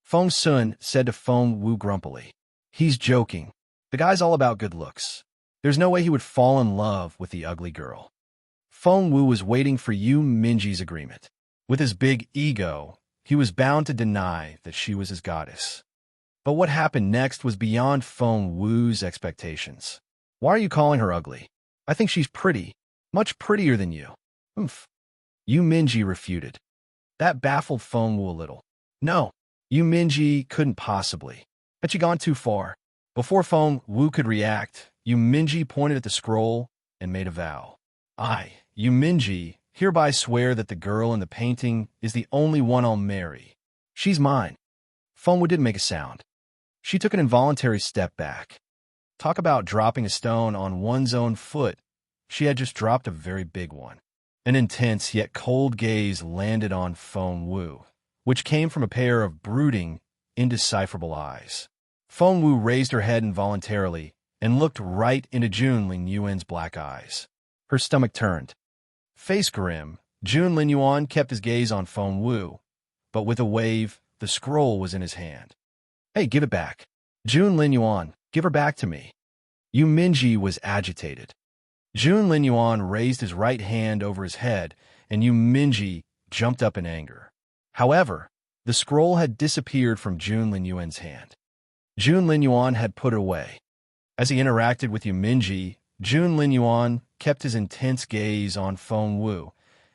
Speaker 1: Feng Sun said to Feng Wu grumpily. "He's joking. The guy's all about good looks. There's no way he would fall in love with the ugly girl." Feng Wu was waiting for Yu Minji's agreement. With his big ego, he was bound to deny that she was his goddess. But what happened next was beyond Feng Wu's expectations. "Why are you calling her ugly? I think she's pretty. Much prettier than you." "Oomph." Yu Minji refuted. That baffled Feng Wu a little. "No, Yu Minji couldn't possibly. Had she gone too far?" Before Feng Wu could react, Yu Minji pointed at the scroll and made a vow. "I, Yu Minji, hereby swear that the girl in the painting is the only one I'll marry. She's mine." Feng Wu didn't make a sound. She took an involuntary step back. Talk about dropping a stone on one's own foot. She had just dropped a very big one. An intense yet cold gaze landed on Feng Wu, which came from a pair of brooding, indecipherable eyes. Feng Wu raised her head involuntarily and looked right into Junlin Yuan's black eyes. Her stomach turned. Face grim, Junlin Yuan kept his gaze on Feng Wu, but with a wave, the scroll was in his hand. "Hey, give it back. Junlin Yuan, give her back to me." Yu Minji was agitated. Junlin Yuan raised his right hand over his head, and Yu Minji jumped up in anger. However, the scroll had disappeared from Junlin Yuan's hand. Junlin Yuan had put it away. As he interacted with Yu Minji, Junlin Yuan kept his intense gaze on Feng Wu,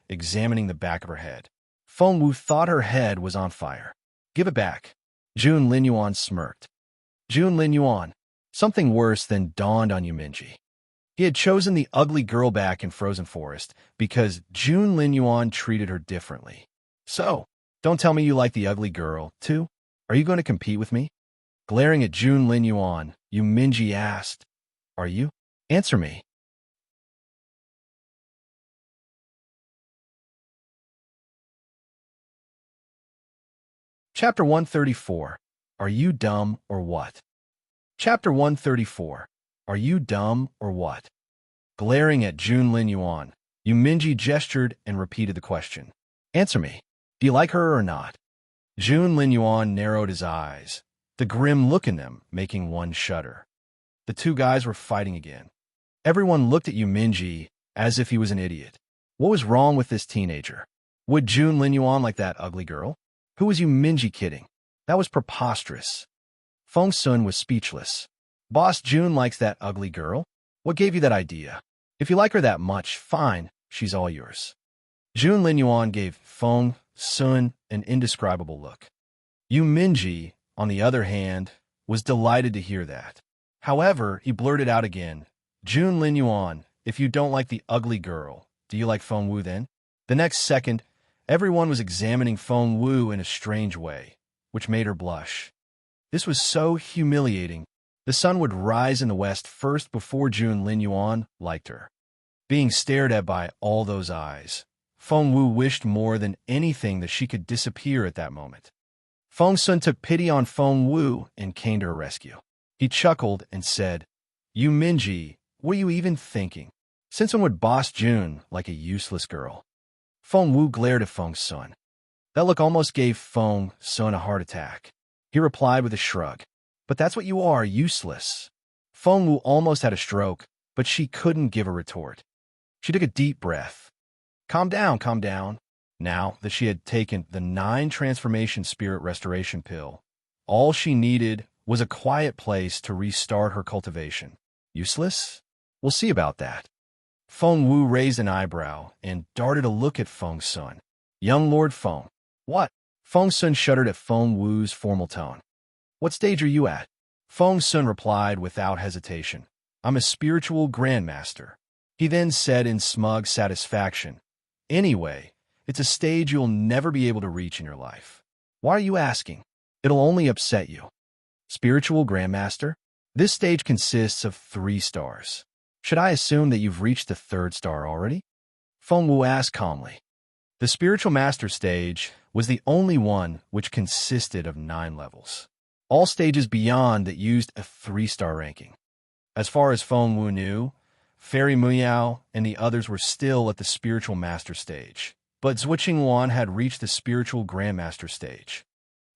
Speaker 1: examining the back of her head. Feng Wu thought her head was on fire. "Give it back." Junlin Yuan smirked. Junlin Yuan, something worse than dawned on Yu Minji. He had chosen the ugly girl back in Frozen Forest because Junlin Yuan treated her differently. "So, don't tell me you like the ugly girl, too? Are you going to compete with me?" Glaring at Junlin Yuan, Yu Minji asked, "Are you? Answer me." Chapter 134. Are you dumb or what? Chapter 134. Are you dumb or what? Glaring at Junlin Yuan, Yu Minji gestured and repeated the question. "Answer me. Do you like her or not?" Junlin Yuan narrowed his eyes, the grim look in them making one shudder. The two guys were fighting again. Everyone looked at Yu Minji as if he was an idiot. What was wrong with this teenager? Would Junlin Yuan like that ugly girl? Who was Yu Minji kidding? That was preposterous. Feng Sun was speechless. "Boss Jun likes that ugly girl? What gave you that idea? If you like her that much, fine, she's all yours." Junlin Yuan gave Feng Sun an indescribable look. Yu Minji, on the other hand, was delighted to hear that. However, he blurted out again, "Junlin Yuan, if you don't like the ugly girl, do you like Feng Wu then?" The next second, everyone was examining Feng Wu in a strange way, which made her blush. This was so humiliating. The sun would rise in the west first before Junlin Yuan liked her. Being stared at by all those eyes, Feng Wu wished more than anything that she could disappear at that moment. Feng Sun took pity on Feng Wu and came to her rescue. He chuckled and said, "You Minji, what are you even thinking? Since when would Boss Jun like a useless girl?" Feng Wu glared at Feng Sun. That look almost gave Feng Sun a heart attack. He replied with a shrug, "But that's what you are, useless." Feng Wu almost had a stroke, but she couldn't give a retort. She took a deep breath. Calm down, calm down. Now that she had taken the 9 transformation spirit restoration pill, all she needed was a quiet place to restart her cultivation. Useless? We'll see about that. Feng Wu raised an eyebrow and darted a look at Feng Sun. Young Lord Feng. What? Feng Sun shuddered at Feng Wu's formal tone. What stage are you at? Feng Sun replied without hesitation. I'm a spiritual grandmaster. He then said in smug satisfaction, Anyway, it's a stage you'll never be able to reach in your life. Why are you asking? It'll only upset you. Spiritual Grandmaster? This stage consists of 3 stars. Should I assume that you've reached the 3rd star already? Feng Wu asked calmly. The Spiritual Master stage was the only one which consisted of 9 levels. All stages beyond that used a 3-star ranking. As far as Feng Wu knew, Fairy Muyao and the others were still at the Spiritual Master stage, but Zhuqingwan had reached the Spiritual Grandmaster stage.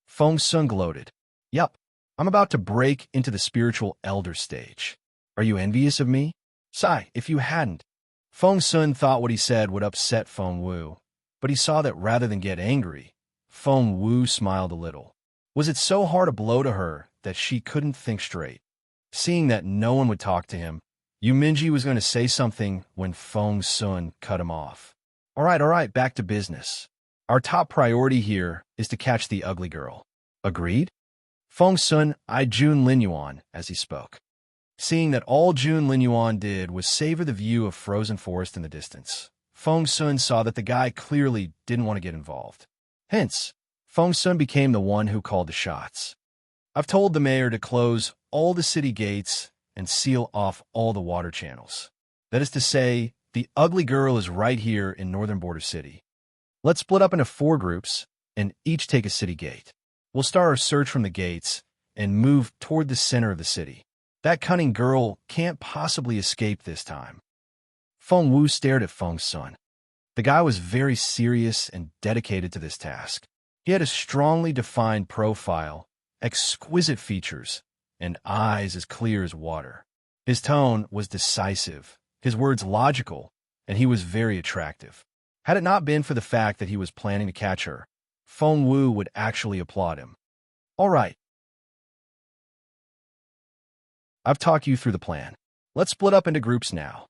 Speaker 1: Feng Sun gloated. Yup, I'm about to break into the Spiritual Elder stage. Are you envious of me? Sigh, if you hadn't. Feng Sun thought what he said would upset Feng Wu, but he saw that rather than get angry, Feng Wu smiled a little. Was it so hard a blow to her that she couldn't think straight? Seeing that no one would talk to him, Yu Minji was going to say something when Feng Sun cut him off. All right, back to business. Our top priority here is to catch the ugly girl. Agreed? Feng Sun eyed Jun Linyuan as he spoke. Seeing that all Jun Linyuan did was savor the view of frozen forest in the distance, Feng Sun saw that the guy clearly didn't want to get involved. Hence, Feng Sun became the one who called the shots. I've told the mayor to close all the city gates and seal off all the water channels. That is to say, the ugly girl is right here in Northern Border City. Let's split up into 4 groups and each take a city gate. We'll start our search from the gates and move toward the center of the city. That cunning girl can't possibly escape this time. Feng Wu stared at Feng Sun. The guy was very serious and dedicated to this task. He had a strongly defined profile, exquisite features, and eyes as clear as water. His tone was decisive, his words logical, and he was very attractive. Had it not been for the fact that he was planning to catch her, Feng Wu would actually applaud him. All right. I've talked you through the plan. Let's split up into groups now.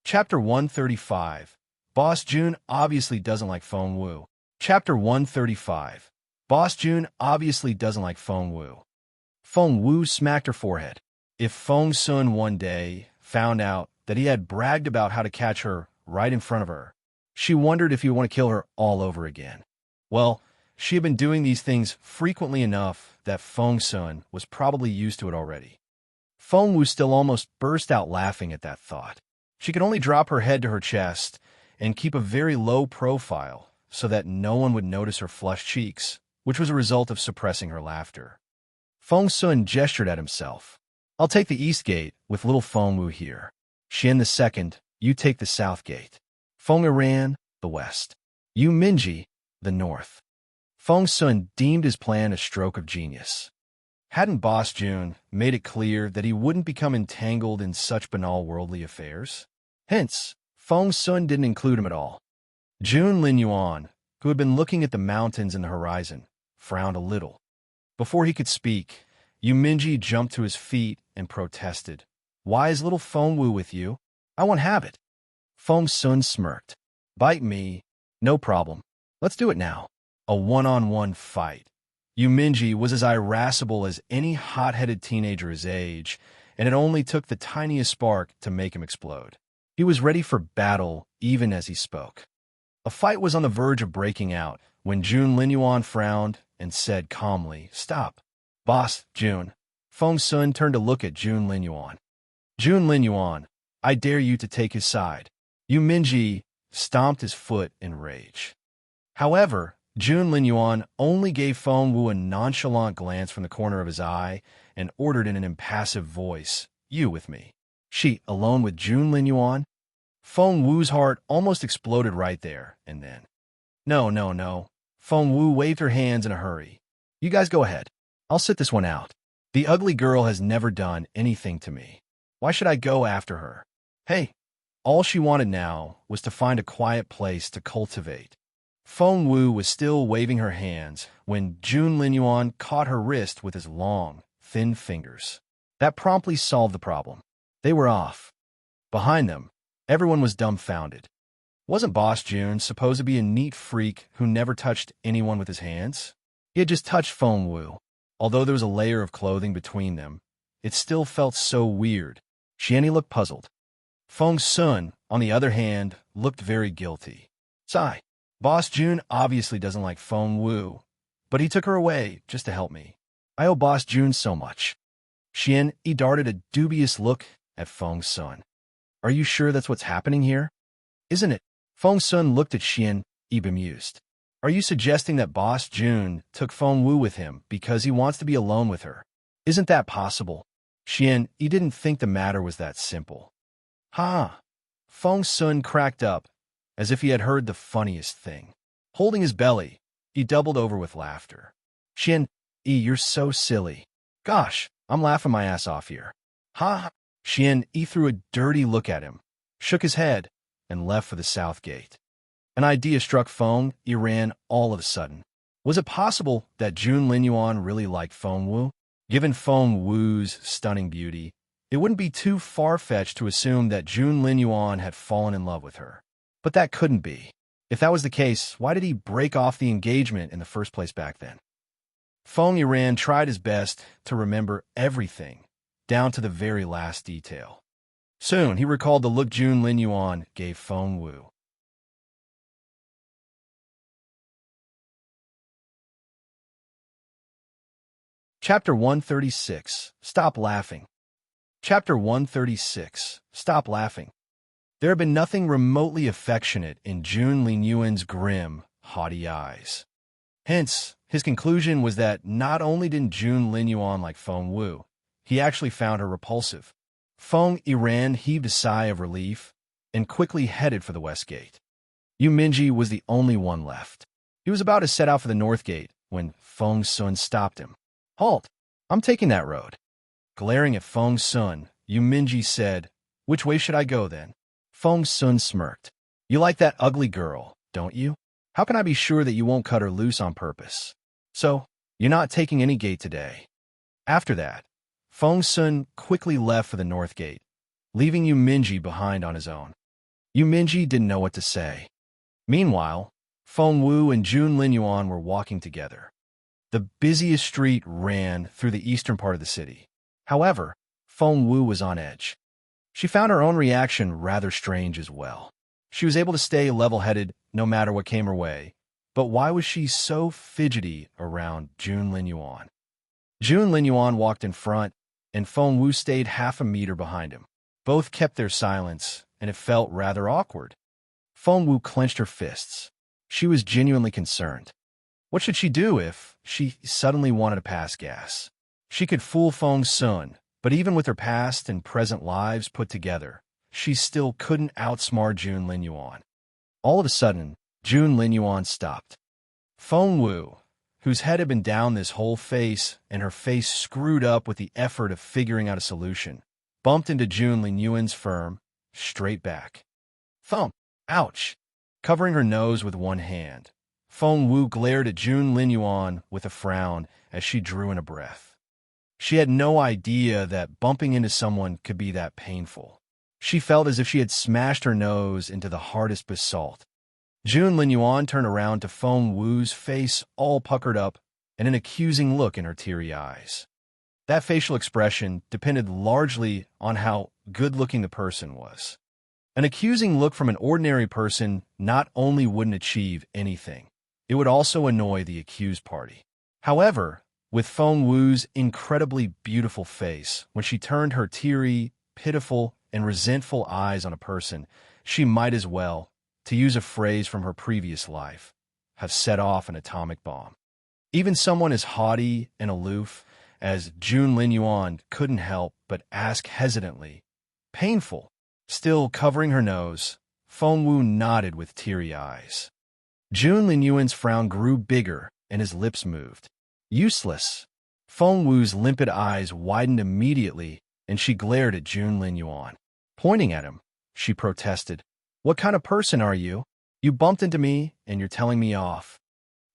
Speaker 1: Chapter 135. Boss Jun obviously doesn't like Feng Wu. Chapter 135. Boss Jun obviously doesn't like Feng Wu. Feng Wu smacked her forehead. If Feng Sun one day found out that he had bragged about how to catch her right in front of her, she wondered if he would want to kill her all over again. Well, she had been doing these things frequently enough that Feng Sun was probably used to it already. Feng Wu still almost burst out laughing at that thought. She could only drop her head to her chest and keep a very low profile so that no one would notice her flushed cheeks, which was a result of suppressing her laughter. Feng Sun gestured at himself. I'll take the east gate with little Feng Wu here. Xian the second, you take the south gate. Feng Iran, the west. You Minji, the north. Feng Sun deemed his plan a stroke of genius. Hadn't Boss Jun made it clear that he wouldn't become entangled in such banal worldly affairs? Hence, Feng Sun didn't include him at all. Jun Linyuan, who had been looking at the mountains in the horizon, frowned a little. Before he could speak, Yu Minji jumped to his feet and protested. Why is little Feng Wu with you? I won't have it. Feng Sun smirked. Bite me. No problem. Let's do it now. A one-on-one fight. Yu Minji was as irascible as any hot-headed teenager his age, and it only took the tiniest spark to make him explode. He was ready for battle even as he spoke. A fight was on the verge of breaking out when Jun Linyuan frowned and said calmly, Stop. Boss, Jun. Feng Sun turned to look at Jun Linyuan. Jun Linyuan, I dare you to take his side. Yu Minji stomped his foot in rage. However, Jun Linyuan only gave Feng Wu a nonchalant glance from the corner of his eye and ordered in an impassive voice, "You with me." She, alone with Jun Linyuan? Feng Wu's heart almost exploded right there and then. No, no, no. Feng Wu waved her hands in a hurry. You guys go ahead. I'll sit this one out. The ugly girl has never done anything to me. Why should I go after her? Hey. All she wanted now was to find a quiet place to cultivate. Feng Wu was still waving her hands when Jun Linyuan caught her wrist with his long, thin fingers. That promptly solved the problem. They were off. Behind them, everyone was dumbfounded. Wasn't Boss Jun supposed to be a neat freak who never touched anyone with his hands? He had just touched Feng Wu. Although there was a layer of clothing between them, it still felt so weird. Xianni looked puzzled. Feng Sun, on the other hand, looked very guilty. Sigh. Boss Jun obviously doesn't like Feng Wu, but he took her away just to help me. I owe Boss Jun so much. Xian darted a dubious look at Feng Sun. Are you sure that's what's happening here? Isn't it? Feng Sun looked at Xian, bemused. Are you suggesting that Boss Jun took Feng Wu with him because he wants to be alone with her? Isn't that possible? Xian, he didn't think the matter was that simple. Ha! Feng Sun cracked up, as if he had heard the funniest thing. Holding his belly, he doubled over with laughter. Xian, you're so silly. Gosh, I'm laughing my ass off here. Ha! Xian threw a dirty look at him, shook his head, and left for the south gate. An idea struck Feng ran all of a sudden. Was it possible that Jun Linyuan really liked Feng Wu? Given Feng Wu's stunning beauty, it wouldn't be too far-fetched to assume that Jun Linyuan had fallen in love with her. But that couldn't be. If that was the case, why did he break off the engagement in the first place back then? Feng Yiran tried his best to remember everything, down to the very last detail. Soon, he recalled the look Jun Linyuan gave Feng Wu. Chapter 136. Stop Laughing. Chapter 136. Stop Laughing. There had been nothing remotely affectionate in Jun Linyuan's grim, haughty eyes. Hence, his conclusion was that not only didn't Jun Linyuan like Feng Wu, he actually found her repulsive. Feng Yiran heaved a sigh of relief and quickly headed for the west gate. Yu Minji was the only one left. He was about to set out for the north gate when Feng Sun stopped him. Halt! I'm taking that road. Glaring at Feng Sun, Yu Minji said, Which way should I go then? Feng Sun smirked. You like that ugly girl, don't you? How can I be sure that you won't cut her loose on purpose? So, you're not taking any gate today. After that, Feng Sun quickly left for the north gate, leaving Yu Minji behind on his own. Yu Minji didn't know what to say. Meanwhile, Feng Wu and Jun Linyuan were walking together. The busiest street ran through the eastern part of the city. However, Feng Wu was on edge. She found her own reaction rather strange as well. She was able to stay level-headed no matter what came her way, but why was she so fidgety around Jun Linyuan? Jun Linyuan walked in front, and Feng Wu stayed half a meter behind him. Both kept their silence, and it felt rather awkward. Feng Wu clenched her fists. She was genuinely concerned. What should she do if she suddenly wanted to pass gas? She could fool Feng Sun, but even with her past and present lives put together, she still couldn't outsmart Jun Linyuan. All of a sudden, Jun Linyuan stopped. Feng Wu, whose head had been down this whole face and her face screwed up with the effort of figuring out a solution, bumped into Jun Linyuan's firm, straight back. Thump! Ouch! Covering her nose with one hand, Feng Wu glared at Jun Linyuan with a frown as she drew in a breath. She had no idea that bumping into someone could be that painful. She felt as if she had smashed her nose into the hardest basalt. Jun Linyuan turned around to Feng Wu's face all puckered up and an accusing look in her teary eyes. That facial expression depended largely on how good-looking the person was. An accusing look from an ordinary person not only wouldn't achieve anything, it would also annoy the accused party. However, with Feng Wu's incredibly beautiful face. When she turned her teary, pitiful, and resentful eyes on a person, she might as well, to use a phrase from her previous life, have set off an atomic bomb. Even someone as haughty and aloof as Jun Linyuan couldn't help but ask hesitantly, painful. Still covering her nose, Feng Wu nodded with teary eyes. Jun Linyuan's frown grew bigger and his lips moved. Useless. Feng Wu's limpid eyes widened immediately and she glared at Jun Linyuan. Pointing at him, she protested, "What kind of person are you? You bumped into me and you're telling me off."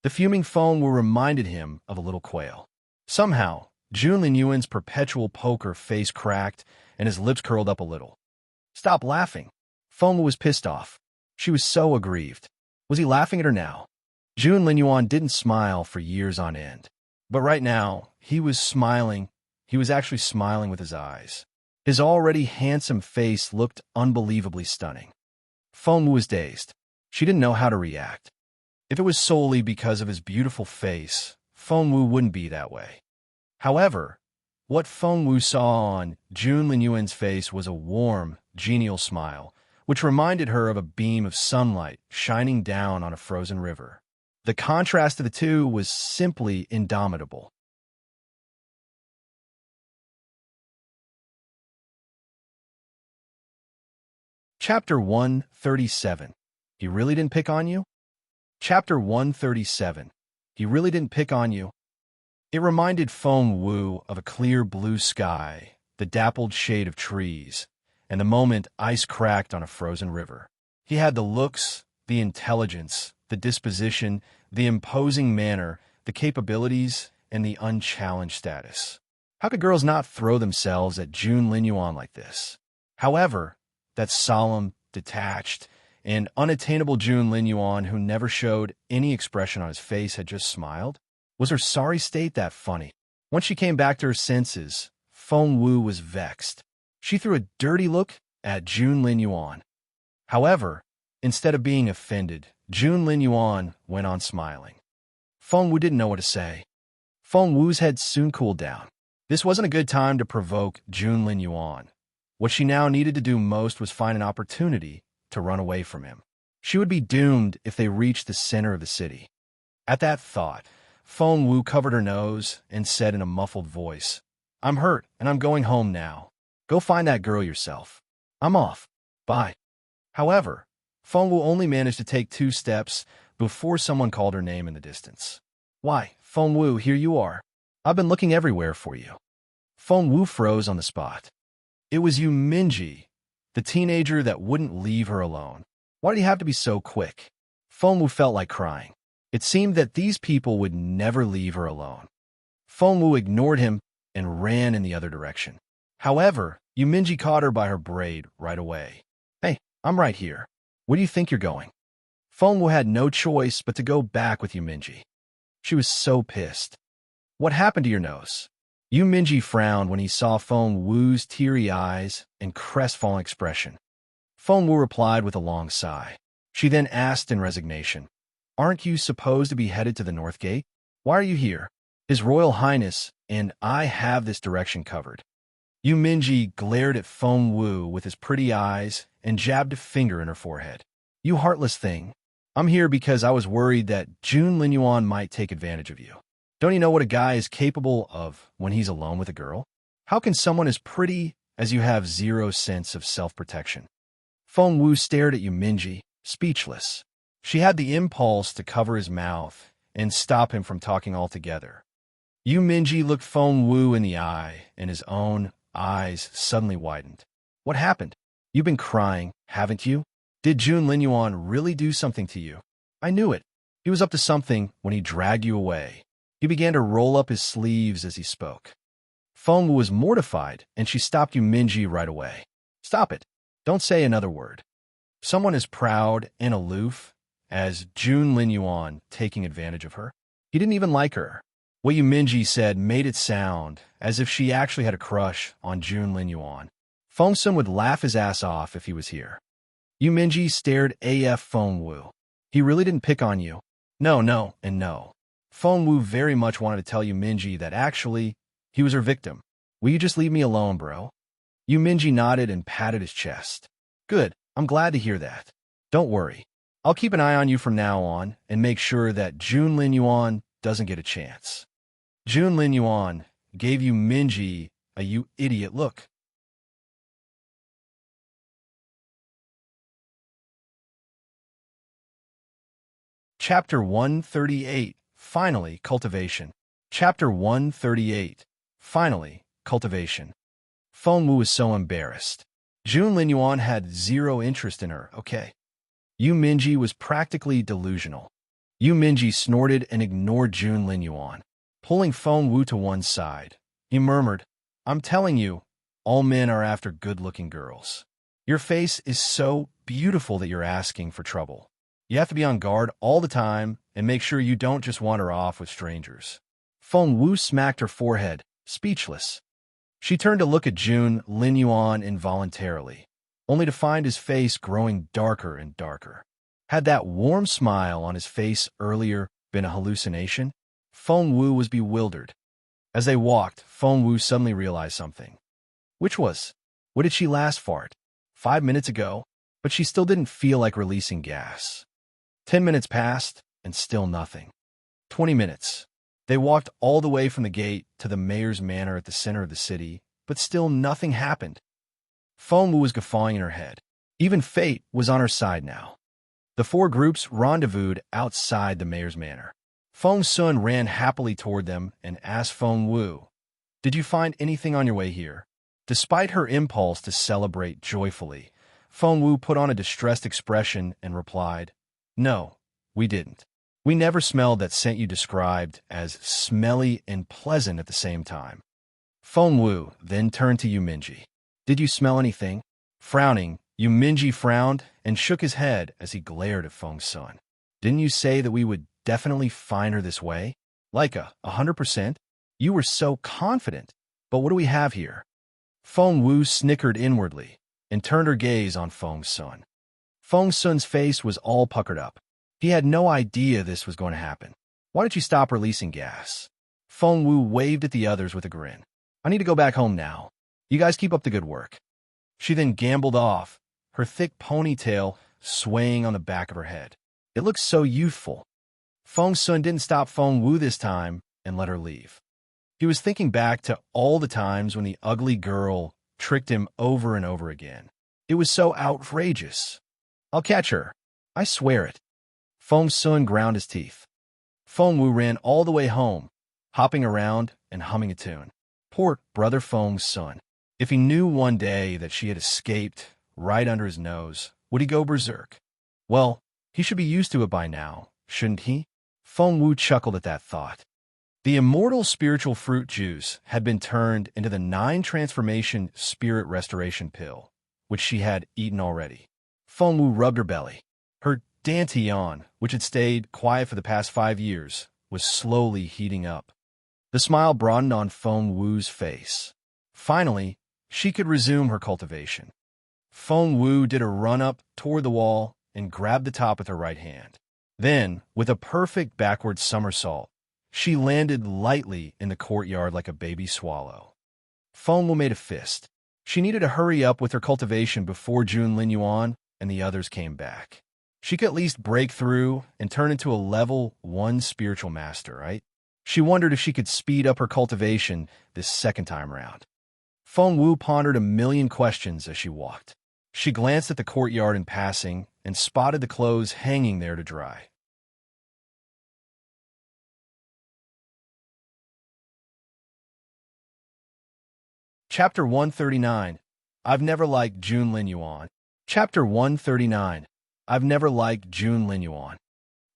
Speaker 1: The fuming Feng Wu reminded him of a little quail. Somehow, Jun Linyuan's perpetual poker face cracked and his lips curled up a little. "Stop laughing." Feng Wu was pissed off. She was so aggrieved. Was he laughing at her now? Jun Linyuan didn't smile for years on end. But right now, he was smiling. He was actually smiling with his eyes. His already handsome face looked unbelievably stunning. Feng Wu was dazed. She didn't know how to react. If it was solely because of his beautiful face, Feng Wu wouldn't be that way. However, what Feng Wu saw on Jun Linyuan's face was a warm, genial smile, which reminded her of a beam of sunlight shining down on a frozen river. The contrast of the two was simply indomitable. Chapter 137. He really didn't pick on you? Chapter 137. He really didn't pick on you? It reminded Feng Wu of a clear blue sky, the dappled shade of trees, and the moment ice cracked on a frozen river. He had the looks, the intelligence, the disposition, the imposing manner, the capabilities, and the unchallenged status. How could girls not throw themselves at Jun Linyuan like this? However, that solemn, detached, and unattainable Jun Linyuan who never showed any expression on his face had just smiled? Was her sorry state that funny? Once she came back to her senses, Feng Wu was vexed. She threw a dirty look at Jun Linyuan. However, instead of being offended, Jun Linyuan went on smiling. Feng Wu didn't know what to say. Feng Wu's head soon cooled down. This wasn't a good time to provoke Jun Linyuan. What she now needed to do most was find an opportunity to run away from him. She would be doomed if they reached the center of the city. At that thought, Feng Wu covered her nose and said in a muffled voice, "I'm hurt and I'm going home now. Go find that girl yourself. I'm off. Bye." However, Feng Wu only managed to take 2 steps before someone called her name in the distance. "Why, Feng Wu, here you are. I've been looking everywhere for you." Feng Wu froze on the spot. It was Yu Minji, the teenager that wouldn't leave her alone. Why did he have to be so quick? Feng Wu felt like crying. It seemed that these people would never leave her alone. Feng Wu ignored him and ran in the other direction. However, Yu Minji caught her by her braid right away. "Hey, I'm right here. Where do you think you're going?" Feng Wu had no choice but to go back with Yu Minji. She was so pissed. "What happened to your nose?" Yu Minji frowned when he saw Feng Wu's teary eyes and crestfallen expression. Feng Wu replied with a long sigh. She then asked in resignation, "Aren't you supposed to be headed to the North Gate? Why are you here? His Royal Highness and I have this direction covered." Yu Minji glared at Feng Wu with his pretty eyes and jabbed a finger in her forehead. "You heartless thing. I'm here because I was worried that Jun Linyuan might take advantage of you. Don't you know what a guy is capable of when he's alone with a girl? How can someone as pretty as you have 0 sense of self-protection?" Feng Wu stared at Yu Minji, speechless. She had the impulse to cover his mouth and stop him from talking altogether. Yu Minji looked Feng Wu in the eye, and his own eyes suddenly widened. "What happened? You've been crying, haven't you? Did Jun Linyuan really do something to you? I knew it. He was up to something when he dragged you away." He began to roll up his sleeves as he spoke. Feng Wu was mortified, and she stopped Yu Minji right away. "Stop it. Don't say another word." Someone as proud and aloof as Jun Linyuan taking advantage of her? He didn't even like her. What Yu Minji said made it sound as if she actually had a crush on Jun Linyuan. Feng Sun would laugh his ass off if he was here. Yu Minji stared AF Feng Wu. "He really didn't pick on you?" "No, no, and no." Feng Wu very much wanted to tell Yu Minji that actually, he was her victim. Will you just leave me alone, bro? Yu Minji nodded and patted his chest. Good, I'm glad to hear that. Don't worry. I'll keep an eye on you from now on and make sure that Jun Lin Yuan doesn't get a chance. Jun Lin Yuan gave Yu Minji a "you idiot" look. Chapter 138, Finally, Cultivation. Chapter 138, Finally, Cultivation. Feng Wu was so embarrassed. Jun Lin Yuan had zero interest in her, okay? Yu Minji was practically delusional. Yu Minji snorted and ignored Jun Lin Yuan. Pulling Feng Wu to one side, he murmured, I'm telling you, all men are after good-looking girls. Your face is so beautiful that you're asking for trouble. You have to be on guard all the time and make sure you don't just wander off with strangers. Feng Wu smacked her forehead, speechless. She turned to look at Jun Lin Yuan involuntarily, only to find his face growing darker and darker. Had that warm smile on his face earlier been a hallucination? Feng Wu was bewildered. As they walked, Feng Wu suddenly realized something. Which was, what did she last fart? 5 minutes ago, but she still didn't feel like releasing gas. 10 minutes passed, and still nothing. 20 minutes. They walked all the way from the gate to the mayor's manor at the center of the city, but still nothing happened. Feng Wu was guffawing in her head. Even fate was on her side now. The four groups rendezvoused outside the mayor's manor. Feng Sun ran happily toward them and asked Feng Wu, Did you find anything on your way here? Despite her impulse to celebrate joyfully, Feng Wu put on a distressed expression and replied, No, we didn't. We never smelled that scent you described as smelly and pleasant at the same time. Feng Wu then turned to Yu Minji. Did you smell anything? Frowning, Yu Minji frowned and shook his head as he glared at Feng Sun. Didn't you say that we would definitely find her this way? Like 100%? You were so confident. But what do we have here? Feng Wu snickered inwardly and turned her gaze on Feng Sun. Feng Sun's face was all puckered up. He had no idea this was going to happen. Why don't you stop releasing gas? Feng Wu waved at the others with a grin. I need to go back home now. You guys keep up the good work. She then gambled off, her thick ponytail swaying on the back of her head. It looked so youthful. Feng Sun didn't stop Feng Wu this time and let her leave. He was thinking back to all the times when the ugly girl tricked him over and over again. It was so outrageous. I'll catch her. I swear it. Feng Sun ground his teeth. Feng Wu ran all the way home, hopping around and humming a tune. Poor brother Feng Sun. If he knew one day that she had escaped right under his nose, would he go berserk? Well, he should be used to it by now, shouldn't he? Feng Wu chuckled at that thought. The immortal spiritual fruit juice had been turned into the 9-transformation spirit restoration pill, which she had eaten already. Feng Wu rubbed her belly. Her dantian, which had stayed quiet for the past 5 years, was slowly heating up. The smile broadened on Feng Wu's face. Finally, she could resume her cultivation. Feng Wu did a run-up toward the wall and grabbed the top with her right hand. Then, with a perfect backward somersault, she landed lightly in the courtyard like a baby swallow. Feng Wu made a fist. She needed to hurry up with her cultivation before Jun Lin Yuan and the others came back. She could at least break through and turn into a level 1 spiritual master, right? She wondered if she could speed up her cultivation this second time around. Feng Wu pondered a million questions as she walked. She glanced at the courtyard in passing and spotted the clothes hanging there to dry. Chapter 139. I've never liked Jun Lin Yuan. Chapter 139. I've never liked Jun Lin Yuan.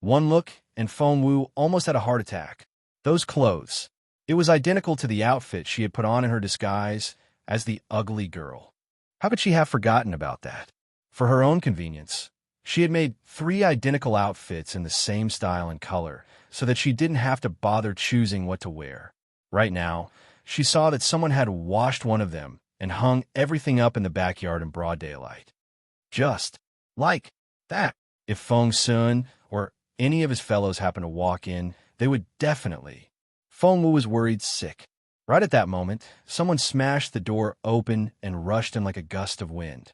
Speaker 1: One look, and Feng Wu almost had a heart attack. Those clothes. It was identical to the outfit she had put on in her disguise as the ugly girl. How could she have forgotten about that? For her own convenience, she had made 3 identical outfits in the same style and color so that she didn't have to bother choosing what to wear. Right now, she saw that someone had washed one of them and hung everything up in the backyard in broad daylight. Just like that. If Feng Sun or any of his fellows happened to walk in, They would definitely. Feng Wu was worried sick. Right at that moment, someone smashed the door open and rushed in like a gust of wind.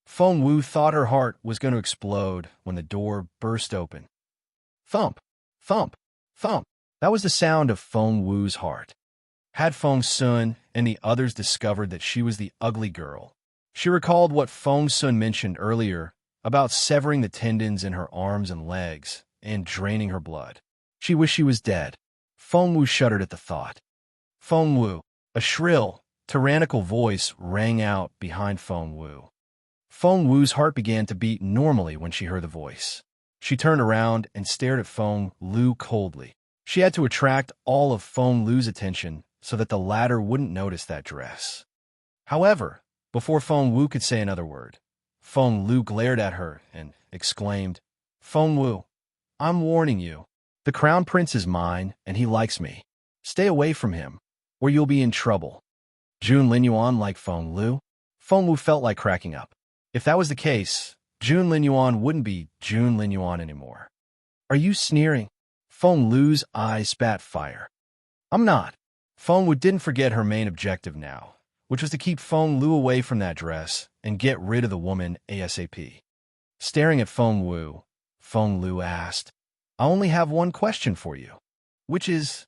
Speaker 1: Feng Wu thought her heart was going to explode when the door burst open. Thump, thump, thump. That was the sound of Feng Wu's heart. Had Feng Sun and the others discovered that she was the ugly girl? She recalled what Feng Sun mentioned earlier about severing the tendons in her arms and legs and draining her blood. She wished she was dead. Feng Wu shuddered at the thought. Feng Wu. A shrill, tyrannical voice rang out behind Feng Wu. Feng Wu's heart began to beat normally when she heard the voice. She turned around and stared at Feng Lu coldly. She had to attract all of Feng Lu's attention so that the latter wouldn't notice that dress. However, before Feng Wu could say another word, Feng Lu glared at her and exclaimed, Feng Wu, I'm warning you. The crown prince is mine, and he likes me. Stay away from him, or you'll be in trouble. Jun Linyuan liked Feng Lu? Feng Wu felt like cracking up. If that was the case, Jun Linyuan wouldn't be Jun Linyuan anymore. Are you sneering? Feng Lu's eyes spat fire. I'm not. Feng Wu didn't forget her main objective now, which was to keep Feng Lu away from that dress and get rid of the woman ASAP. Staring at Feng Wu, Feng Lu asked, I only have one question for you. Which is?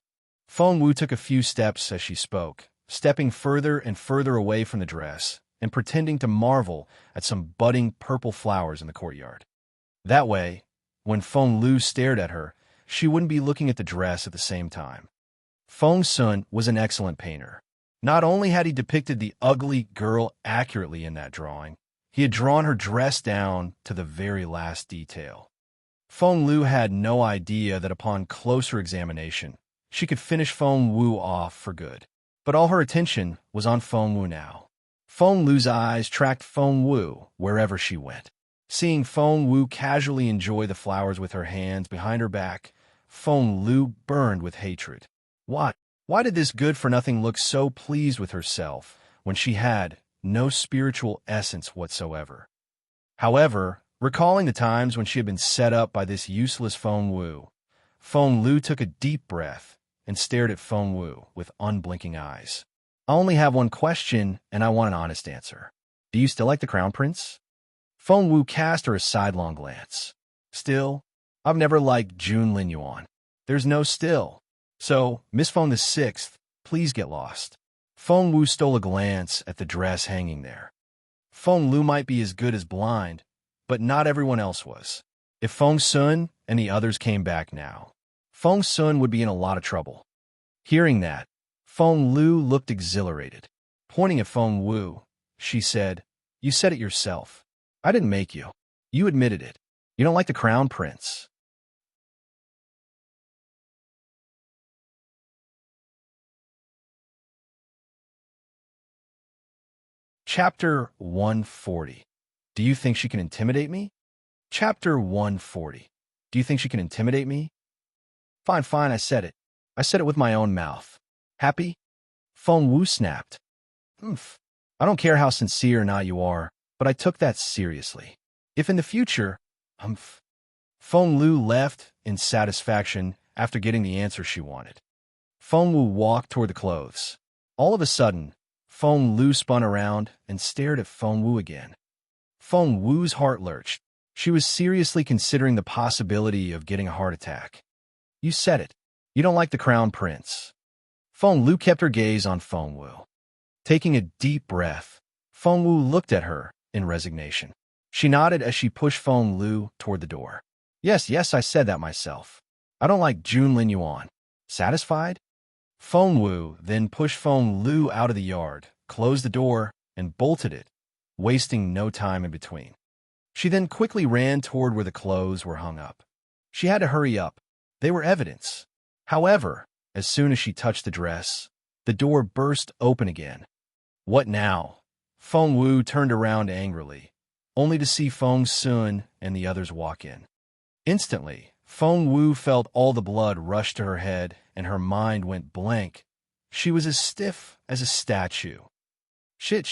Speaker 1: Feng Wu took a few steps as she spoke, stepping further and further away from the dress and pretending to marvel at some budding purple flowers in the courtyard. That way, when Feng Lu stared at her, she wouldn't be looking at the dress at the same time. Feng Sun was an excellent painter. Not only had he depicted the ugly girl accurately in that drawing, he had drawn her dress down to the very last detail. Feng Lu had no idea that upon closer examination, she could finish Feng Wu off for good. But all her attention was on Feng Wu now. Feng Lu's eyes tracked Feng Wu wherever she went. Seeing Feng Wu casually enjoy the flowers with her hands behind her back, Feng Lu burned with hatred. Why did this good-for-nothing look so pleased with herself when she had no spiritual essence whatsoever? However, recalling the times when she had been set up by this useless Feng Wu, Feng Lu took a deep breath and stared at Feng Wu with unblinking eyes. I only have one question, and I want an honest answer. Do you still like the crown prince? Feng Wu cast her a sidelong glance. Still? I've never liked Jun Linyuan. There's no still. So, Miss Feng the Sixth, please get lost. Feng Wu stole a glance at the dress hanging there. Feng Lu might be as good as blind, but not everyone else was. If Feng Sun and the others came back now, Feng Sun would be in a lot of trouble. Hearing that, Feng Lu looked exhilarated. Pointing at Feng Wu, she said, You said it yourself. I didn't make you. You admitted it. You don't like the crown prince. Chapter 140. Do you think she can intimidate me? Chapter 140. Do you think she can intimidate me? Fine, fine, I said it. I said it with my own mouth. Happy? Feng Wu snapped. Oomph. I don't care how sincere or not you are, but I took that seriously. If in the future, humph. Feng Lu left in satisfaction after getting the answer she wanted. Feng Wu walked toward the clothes. All of a sudden, Feng Lu spun around and stared at Feng Wu again. Feng Wu's heart lurched. She was seriously considering the possibility of getting a heart attack. You said it. You don't like the crown prince. Feng Lu kept her gaze on Feng Wu. Taking a deep breath, Feng Wu looked at her in resignation. She nodded as she pushed Feng Lu toward the door. Yes, I said that myself. I don't like Jun Linyuan. Satisfied? Feng Wu then pushed Feng Lu out of the yard, closed the door, and bolted it, wasting no time in between. She then quickly ran toward where the clothes were hung up. She had to hurry up. They were evidence. However, as soon as she touched the dress, the door burst open again. What now? Feng Wu turned around angrily, only to see Feng Sun and the others walk in. Instantly, Feng Wu felt all the blood rush to her head and her mind went blank. She was as stiff as a statue. Shit.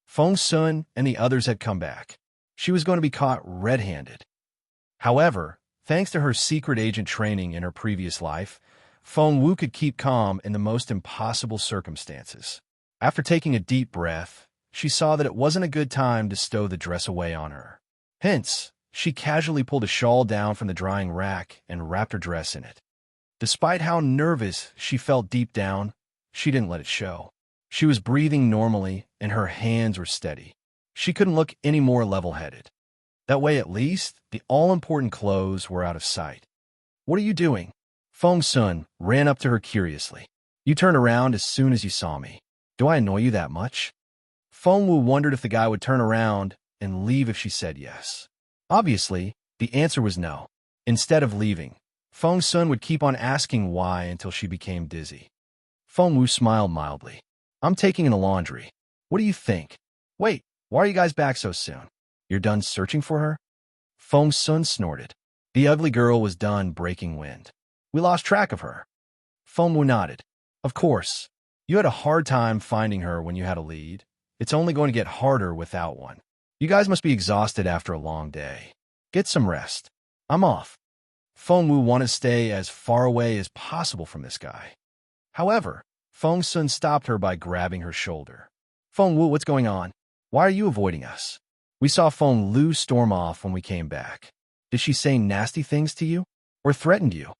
Speaker 1: Feng Sun and the others had come back. She was going to be caught red-handed. However, Thanks to her secret agent training in her previous life, Feng Wu could keep calm in the most impossible circumstances. After taking a deep breath, she saw that it wasn't a good time to stow the dress away on her. Hence, she casually pulled a shawl down from the drying rack and wrapped her dress in it. Despite how nervous she felt deep down, she didn't let it show. She was breathing normally, and her hands were steady. She couldn't look any more level-headed. That way, at least, the all-important clothes were out of sight. "What are you doing?" Feng Sun ran up to her curiously. "You turned around as soon as you saw me. Do I annoy you that much?" Feng Wu wondered if the guy would turn around and leave if she said yes. Obviously, the answer was no. Instead of leaving, Feng Sun would keep on asking why until she became dizzy. Feng Wu smiled mildly. "I'm taking in the laundry. What do you think?" "Wait, why are you guys back so soon? You're done searching for her?" Feng Sun snorted. The ugly girl was done breaking wind. "We lost track of her." Feng Wu nodded. "Of course. You had a hard time finding her when you had a lead. It's only going to get harder without one. You guys must be exhausted after a long day. Get some rest. I'm off." Feng Wu wanted to stay as far away as possible from this guy. However, Feng Sun stopped her by grabbing her shoulder. "Feng Wu, what's going on? Why are you avoiding us? We saw Feng Lu storm off when we came back. Did she say nasty things to you? Or threatened you?"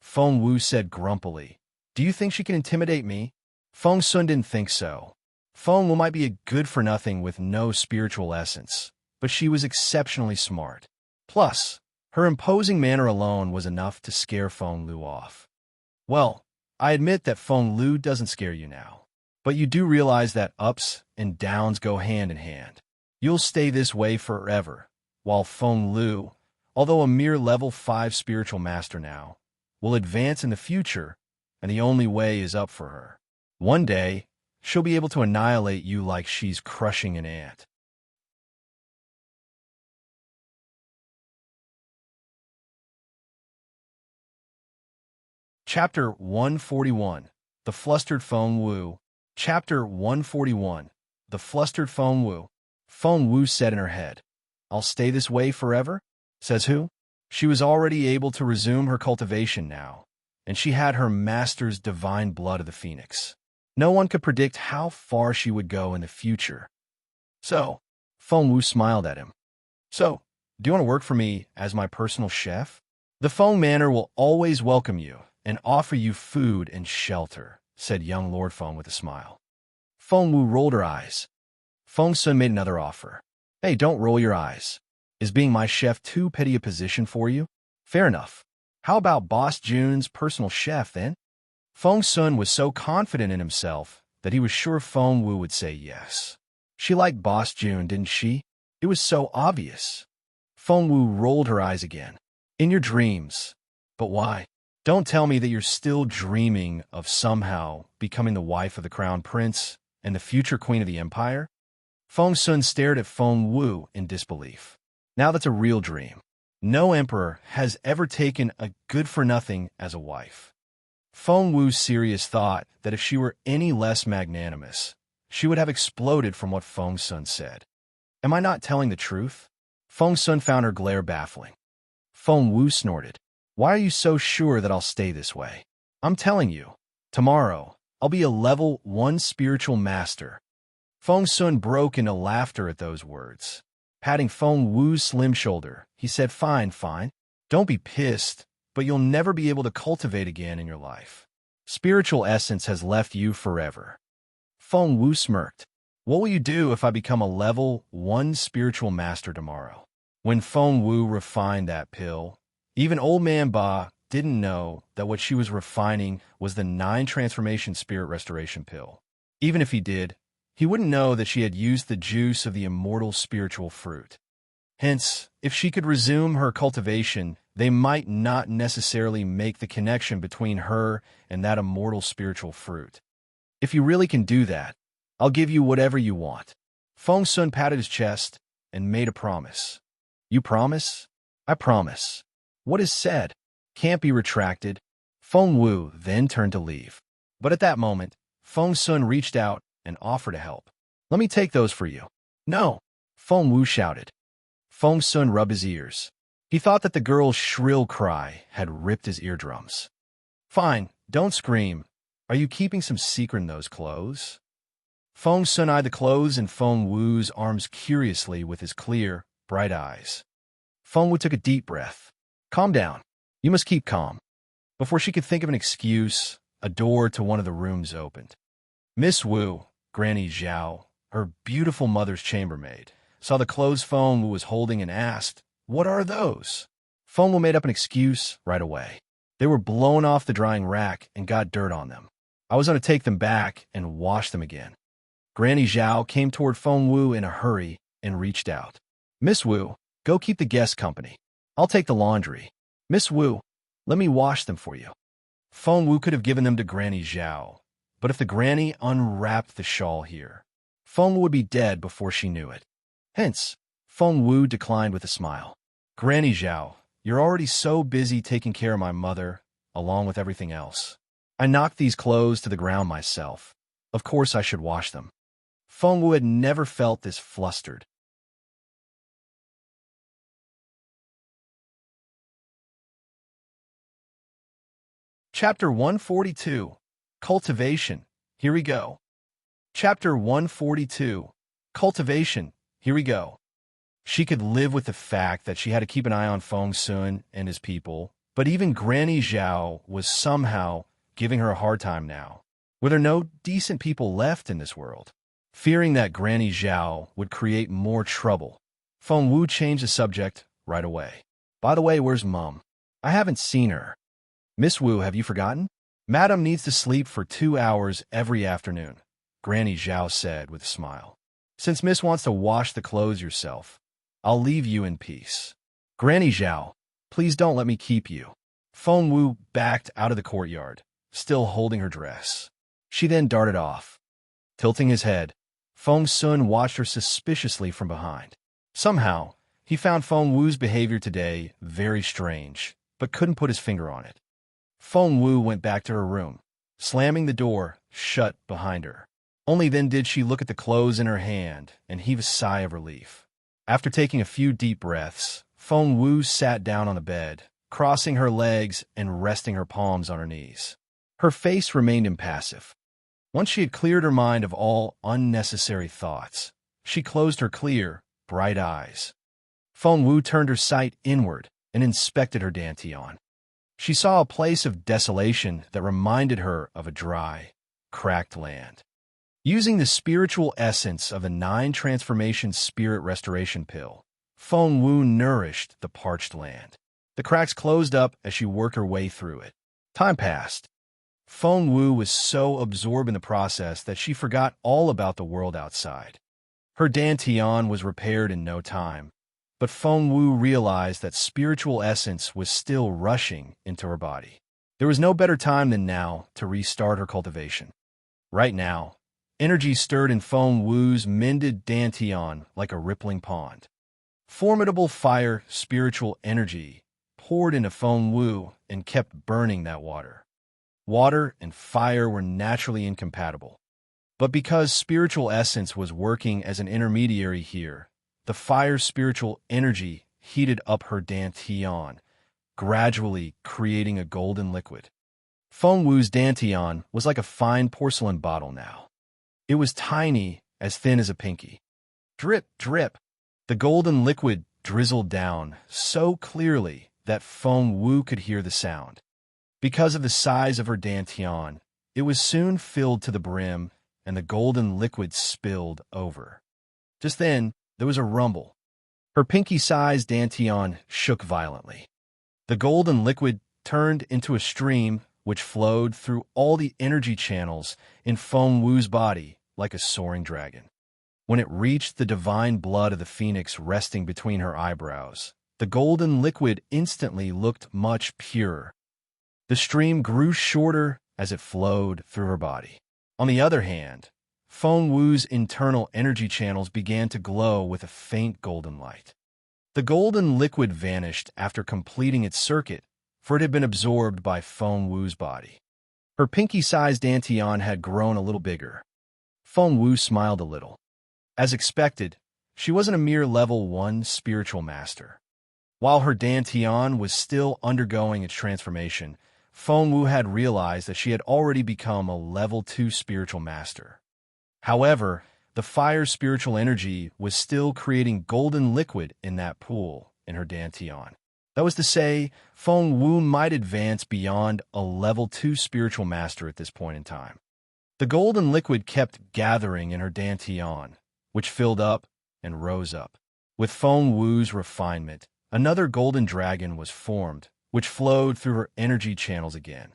Speaker 1: Feng Wu said grumpily, "Do you think she can intimidate me?" Feng Sun didn't think so. Feng Wu might be a good-for-nothing with no spiritual essence, but she was exceptionally smart. Plus, her imposing manner alone was enough to scare Feng Lu off. "Well, I admit that Feng Lu doesn't scare you now, but you do realize that ups and downs go hand in hand. You'll stay this way forever, while Feng Lu, although a mere level 5 spiritual master now, will advance in the future, and the only way is up for her. One day, she'll be able to annihilate you like she's crushing an ant." Chapter 141. The Flustered Feng Wu. Chapter 141. The Flustered Feng Wu. Feng Wu said in her head, "I'll stay this way forever? Says who?" She was already able to resume her cultivation now, and she had her master's divine blood of the phoenix. No one could predict how far she would go in the future. "So," Feng Wu smiled at him. "So, do you want to work for me as my personal chef? The Feng Manor will always welcome you and offer you food and shelter," said young Lord Feng with a smile. Feng Wu rolled her eyes. Feng Sun made another offer. "Hey, don't roll your eyes. Is being my chef too petty a position for you? Fair enough. How about Boss Jun's personal chef, then?" Feng Sun was so confident in himself that he was sure Feng Wu would say yes. She liked Boss Jun, didn't she? It was so obvious. Feng Wu rolled her eyes again. "In your dreams. But why? Don't tell me that you're still dreaming of somehow becoming the wife of the crown prince and the future queen of the empire?" Feng Sun stared at Feng Wu in disbelief. "Now that's a real dream. No emperor has ever taken a good-for-nothing as a wife." Feng Wu's serious thought that if she were any less magnanimous, she would have exploded from what Feng Sun said. "Am I not telling the truth?" Feng Sun found her glare baffling. Feng Wu snorted. "Why are you so sure that I'll stay this way? I'm telling you, tomorrow, I'll be a level 1 spiritual master." Feng Sun broke into laughter at those words. Patting Feng Wu's slim shoulder, he said, Fine. Don't be pissed, but you'll never be able to cultivate again in your life. Spiritual essence has left you forever." Feng Wu smirked. "What will you do if I become a level 1 spiritual master tomorrow?" When Feng Wu refined that pill, even old man Ba didn't know that what she was refining was the 9 transformation spirit restoration pill. Even if he did, he wouldn't know that she had used the juice of the immortal spiritual fruit. Hence, if she could resume her cultivation, they might not necessarily make the connection between her and that immortal spiritual fruit. "If you really can do that, I'll give you whatever you want." Feng Sun patted his chest and made a promise. "You promise?" "I promise. What is said can't be retracted." Feng Wu then turned to leave. But at that moment, Feng Sun reached out and offered to help. "Let me take those for you." "No!" Feng Wu shouted. Feng Sun rubbed his ears. He thought that the girl's shrill cry had ripped his eardrums. Fine, don't scream. Are you keeping some secret in those clothes? Feng Sun eyed the clothes in Feng Wu's arms curiously with his clear, bright eyes. Feng Wu took a deep breath. Calm down. You must keep calm. Before she could think of an excuse, a door to one of the rooms opened. Miss Wu, Granny Zhao, her beautiful mother's chambermaid, saw the clothes Feng Wu was holding and asked, "What are those?" Feng Wu made up an excuse right away. They were blown off the drying rack and got dirt on them. I was going to take them back and wash them again. Granny Zhao came toward Feng Wu in a hurry and reached out. Miss Wu, go keep the guests company. I'll take the laundry. Miss Wu, let me wash them for you. Feng Wu could have given them to Granny Zhao, but if the granny unwrapped the shawl here, Feng Wu would be dead before she knew it. Hence, Feng Wu declined with a smile. Granny Zhao, you're already so busy taking care of my mother, along with everything else. I knocked these clothes to the ground myself. Of course I should wash them. Feng Wu had never felt this flustered. Chapter 142. Cultivation. Here we go. Chapter 142. Cultivation. Here we go. She could live with the fact that she had to keep an eye on Feng Sun and his people, but even Granny Zhao was somehow giving her a hard time now. Were there no decent people left in this world? Fearing that Granny Zhao would create more trouble, Feng Wu changed the subject right away. By the way, where's Mum? I haven't seen her. Miss Wu, have you forgotten? Madam needs to sleep for 2 hours every afternoon, Granny Zhao said with a smile. Since Miss wants to wash the clothes yourself, I'll leave you in peace. Granny Zhao, please don't let me keep you. Feng Wu backed out of the courtyard, still holding her dress. She then darted off. Tilting his head, Feng Sun watched her suspiciously from behind. Somehow, he found Feng Wu's behavior today very strange, but couldn't put his finger on it. Feng Wu went back to her room, slamming the door shut behind her. Only then did she look at the clothes in her hand and heave a sigh of relief. After taking a few deep breaths, Feng Wu sat down on the bed, crossing her legs and resting her palms on her knees. Her face remained impassive. Once she had cleared her mind of all unnecessary thoughts, she closed her clear, bright eyes. Feng Wu turned her sight inward and inspected her dantian. She saw a place of desolation that reminded her of a dry, cracked land. Using the spiritual essence of the 9 transformation spirit restoration pill, Feng Wu nourished the parched land. The cracks closed up as she worked her way through it. Time passed. Feng Wu was so absorbed in the process that she forgot all about the world outside. Her dantian was repaired in no time, but Feng Wu realized that spiritual essence was still rushing into her body. There was no better time than now to restart her cultivation. Right now, energy stirred in Feng Wu's mended dantian like a rippling pond. Formidable fire, spiritual energy, poured into Feng Wu and kept burning that water. Water and fire were naturally incompatible. But because spiritual essence was working as an intermediary here, the fire's spiritual energy heated up her dantian, gradually creating a golden liquid. Feng Wu's dantian was like a fine porcelain bottle now. It was tiny, as thin as a pinky. Drip, drip. The golden liquid drizzled down so clearly that Feng Wu could hear the sound. Because of the size of her dantian, it was soon filled to the brim, and the golden liquid spilled over. Just then, there was a rumble. Her pinky-sized dantian shook violently. The golden liquid turned into a stream which flowed through all the energy channels in Feng Wu's body like a soaring dragon. When it reached the divine blood of the phoenix resting between her eyebrows, the golden liquid instantly looked much purer. The stream grew shorter as it flowed through her body. On the other hand, Feng Wu's internal energy channels began to glow with a faint golden light. The golden liquid vanished after completing its circuit, for it had been absorbed by Feng Wu's body. Her pinky-sized dantian had grown a little bigger. Feng Wu smiled a little. As expected, she wasn't a mere level 1 spiritual master. While her dantian was still undergoing its transformation, Feng Wu had realized that she had already become a level 2 spiritual master. However, the fire's spiritual energy was still creating golden liquid in that pool in her dantian. That was to say, Feng Wu might advance beyond a level 2 spiritual master at this point in time. The golden liquid kept gathering in her dantian, which filled up and rose up. With Feng Wu's refinement, another golden dragon was formed, which flowed through her energy channels again.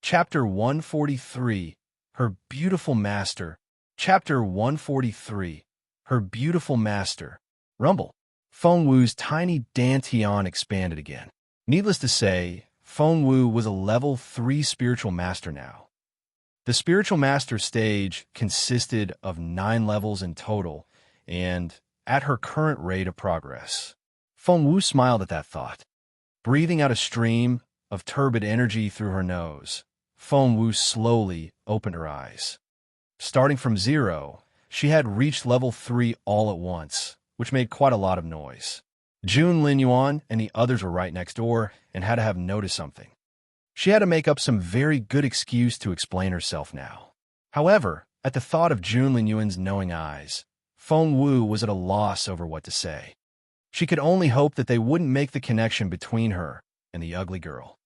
Speaker 1: Chapter 143, Her Beautiful Master. Chapter 143, Her Beautiful Master. Rumble. Feng Wu's tiny dantian expanded again. Needless to say, Feng Wu was a level 3 spiritual master now. The spiritual master stage consisted of 9 levels in total, and at her current rate of progress. Feng Wu smiled at that thought. Breathing out a stream of turbid energy through her nose, Feng Wu slowly opened her eyes. Starting from 0, she had reached level 3 all at once, which made quite a lot of noise. Jun Linyuan and the others were right next door and had to have noticed something. She had to make up some very good excuse to explain herself now. However, at the thought of Jun Linyuan's knowing eyes, Feng Wu was at a loss over what to say. She could only hope that they wouldn't make the connection between her and the ugly girl.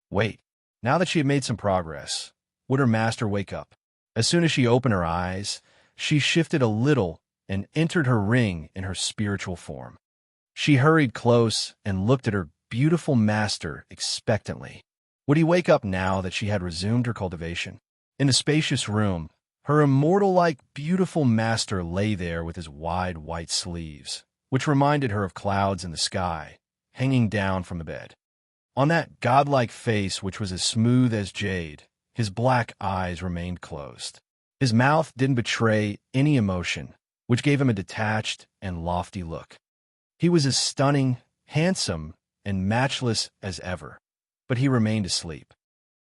Speaker 1: Wait, now that she had made some progress, would her master wake up? As soon as she opened her eyes, she shifted a little and entered her ring in her spiritual form. She hurried close and looked at her beautiful master expectantly. Would he wake up now that she had resumed her cultivation? In the spacious room, her immortal-like beautiful master lay there with his wide white sleeves, which reminded her of clouds in the sky, hanging down from the bed. On that godlike face, which was as smooth as jade, his black eyes remained closed. His mouth didn't betray any emotion, which gave him a detached and lofty look. He was as stunning, handsome, and matchless as ever, but he remained asleep.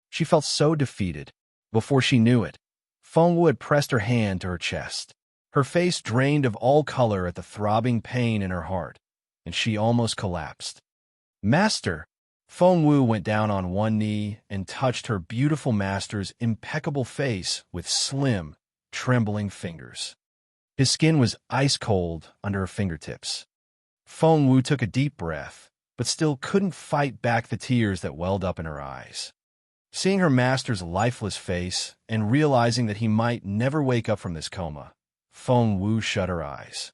Speaker 1: She felt so defeated. Before she knew it, Feng Wu had pressed her hand to her chest. Her face drained of all color at the throbbing pain in her heart, and she almost collapsed. Master! Feng Wu went down on one knee and touched her beautiful master's impeccable face with slim, trembling fingers. His skin was ice-cold under her fingertips. Feng Wu took a deep breath, but still couldn't fight back the tears that welled up in her eyes. Seeing her master's lifeless face and realizing that he might never wake up from this coma, Feng Wu shut her eyes.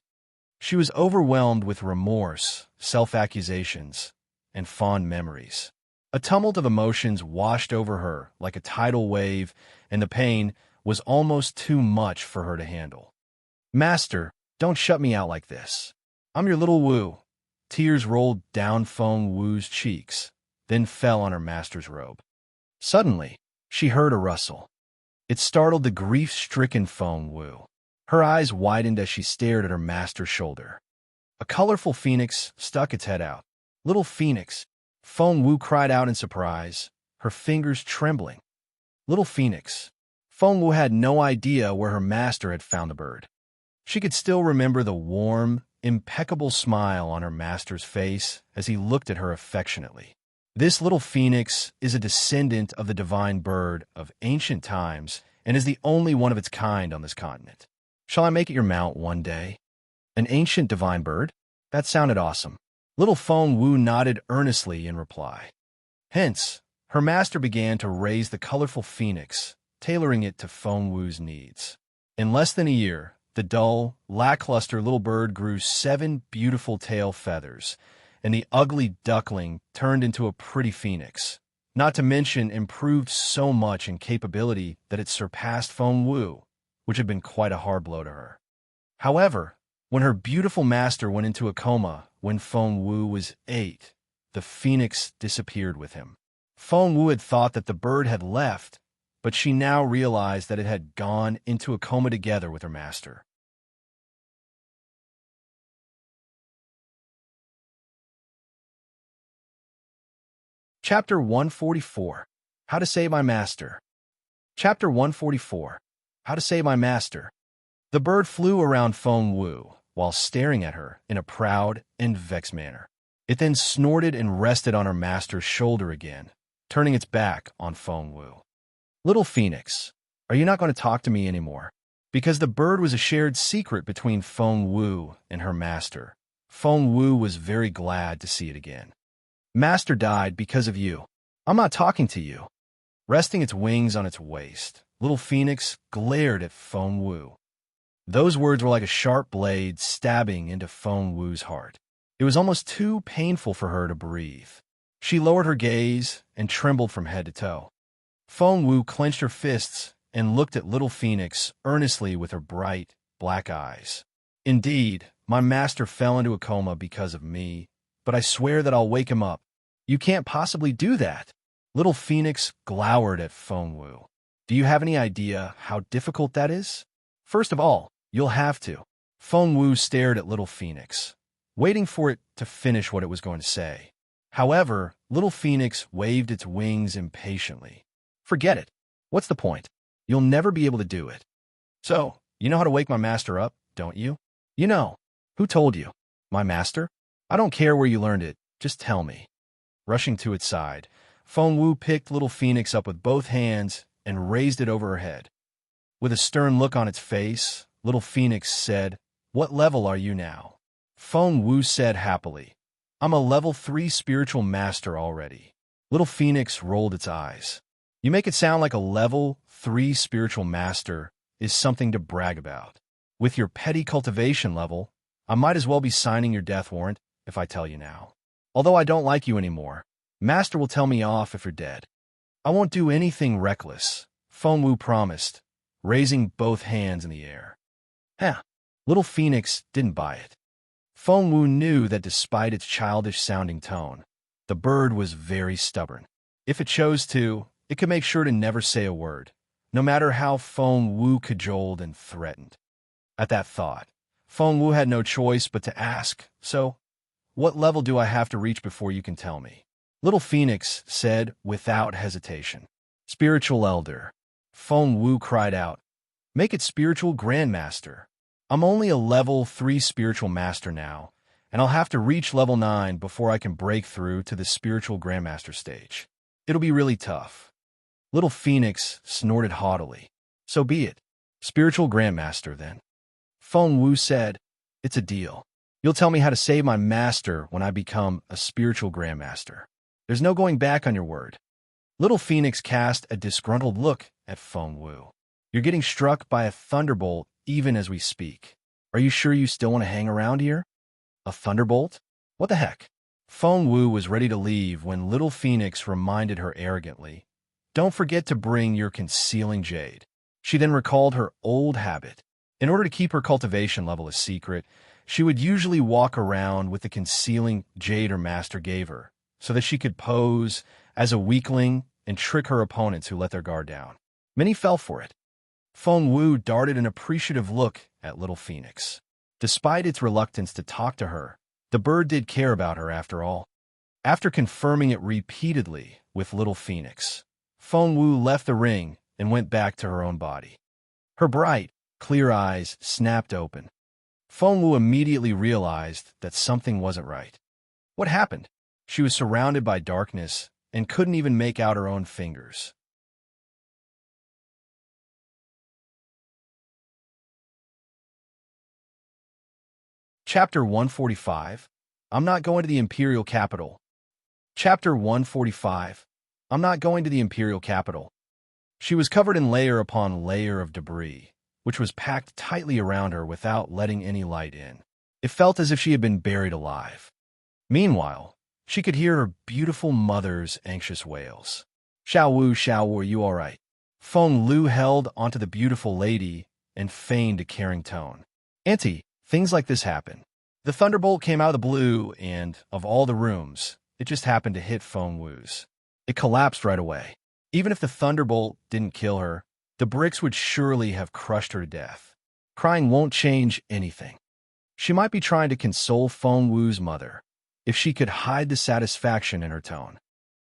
Speaker 1: She was overwhelmed with remorse, self-accusations, and fond memories. A tumult of emotions washed over her like a tidal wave, and the pain was almost too much for her to handle. Master, don't shut me out like this. I'm your little Wu. Tears rolled down Feng Wu's cheeks, then fell on her master's robe. Suddenly, she heard a rustle. It startled the grief-stricken Feng Wu. Her eyes widened as she stared at her master's shoulder. A colorful phoenix stuck its head out. Little Phoenix, Feng Wu cried out in surprise, her fingers trembling. Little Phoenix. Feng Wu had no idea where her master had found the bird. She could still remember the warm, impeccable smile on her master's face as he looked at her affectionately. This little phoenix is a descendant of the divine bird of ancient times and is the only one of its kind on this continent. Shall I make it your mount one day? An ancient divine bird? That sounded awesome. Little Feng Wu nodded earnestly in reply. Hence, her master began to raise the colorful phoenix, tailoring it to Feng Wu's needs. In less than a year, the dull, lackluster little bird grew 7 beautiful tail feathers, and the ugly duckling turned into a pretty phoenix, not to mention improved so much in capability that it surpassed Feng Wu, which had been quite a hard blow to her. However, when her beautiful master went into a coma when Feng Wu was 8, the phoenix disappeared with him. Feng Wu had thought that the bird had left, but she now realized that it had gone into a coma together with her master. Chapter 144, How to Save My Master. Chapter 144, How to save my master. The bird flew around Feng Wu while staring at her in a proud and vexed manner. It then snorted and rested on her master's shoulder again, turning its back on Feng Wu. Little Phoenix, are you not going to talk to me anymore? Because the bird was a shared secret between Feng Wu and her master. Feng Wu was very glad to see it again. Master died because of you. I'm not talking to you. Resting its wings on its waist, Little Phoenix glared at Feng Wu. Those words were like a sharp blade stabbing into Feng Wu's heart. It was almost too painful for her to breathe. She lowered her gaze and trembled from head to toe. Feng Wu clenched her fists and looked at Little Phoenix earnestly with her bright, black eyes. Indeed, my master fell into a coma because of me, but I swear that I'll wake him up. You can't possibly do that. Little Phoenix glowered at Feng Wu. Do you have any idea how difficult that is? First of all, you'll have to. Feng Wu stared at Little Phoenix, waiting for it to finish what it was going to say. However, Little Phoenix waved its wings impatiently. Forget it. What's the point? You'll never be able to do it. So, you know how to wake my master up, don't you? You know. Who told you? My master? I don't care where you learned it. Just tell me. Rushing to its side, Feng Wu picked Little Phoenix up with both hands and raised it over her head. With a stern look on its face, Little Phoenix said, "What level are you now?" Feng Wu said happily, "I'm a level 3 spiritual master already." Little Phoenix rolled its eyes. You make it sound like a level 3 spiritual master is something to brag about. With your petty cultivation level, I might as well be signing your death warrant if I tell you now. Although I don't like you anymore, Master will tell me off if you're dead. I won't do anything reckless, Feng Wu promised, raising both hands in the air. Little Phoenix didn't buy it. Feng Wu knew that despite its childish-sounding tone, the bird was very stubborn. If it chose to, it could make sure to never say a word, no matter how Feng Wu cajoled and threatened. At that thought, Feng Wu had no choice but to ask, "So, what level do I have to reach before you can tell me?" Little Phoenix said without hesitation, "Spiritual Elder." Feng Wu cried out, "Make it Spiritual Grandmaster. I'm only a level 3 spiritual master now, and I'll have to reach level 9 before I can break through to the Spiritual Grandmaster stage. It'll be really tough." Little Phoenix snorted haughtily. "So be it. Spiritual Grandmaster, then." Feng Wu said, "It's a deal. You'll tell me how to save my master when I become a Spiritual Grandmaster. There's no going back on your word." Little Phoenix cast a disgruntled look at Feng Wu. "You're getting struck by a thunderbolt even as we speak. Are you sure you still want to hang around here?" "A thunderbolt? What the heck?" Feng Wu was ready to leave when Little Phoenix reminded her arrogantly, "Don't forget to bring your concealing jade." She then recalled her old habit. In order to keep her cultivation level a secret, she would usually walk around with the concealing jade her master gave her, so that she could pose as a weakling and trick her opponents who let their guard down. Many fell for it. Feng Wu darted an appreciative look at Little Phoenix. Despite its reluctance to talk to her, the bird did care about her after all. After confirming it repeatedly with Little Phoenix, Feng Wu left the ring and went back to her own body. Her bright, clear eyes snapped open. Feng Wu immediately realized that something wasn't right. What happened? She was surrounded by darkness and couldn't even make out her own fingers. Chapter 145. I'm not going to the Imperial capital. Chapter 145. I'm not going to the Imperial capital. She was covered in layer upon layer of debris, which was packed tightly around her without letting any light in. It felt as if she had been buried alive. Meanwhile, she could hear her beautiful mother's anxious wails. Xiao Wu, are you all right?" Feng Lu held onto the beautiful lady and feigned a caring tone. "Auntie, things like this happen." The thunderbolt came out of the blue and, of all the rooms, it just happened to hit Feng Wu's. It collapsed right away. Even if the thunderbolt didn't kill her, the bricks would surely have crushed her to death. Crying won't change anything. She might be trying to console Feng Wu's mother, if she could hide the satisfaction in her tone.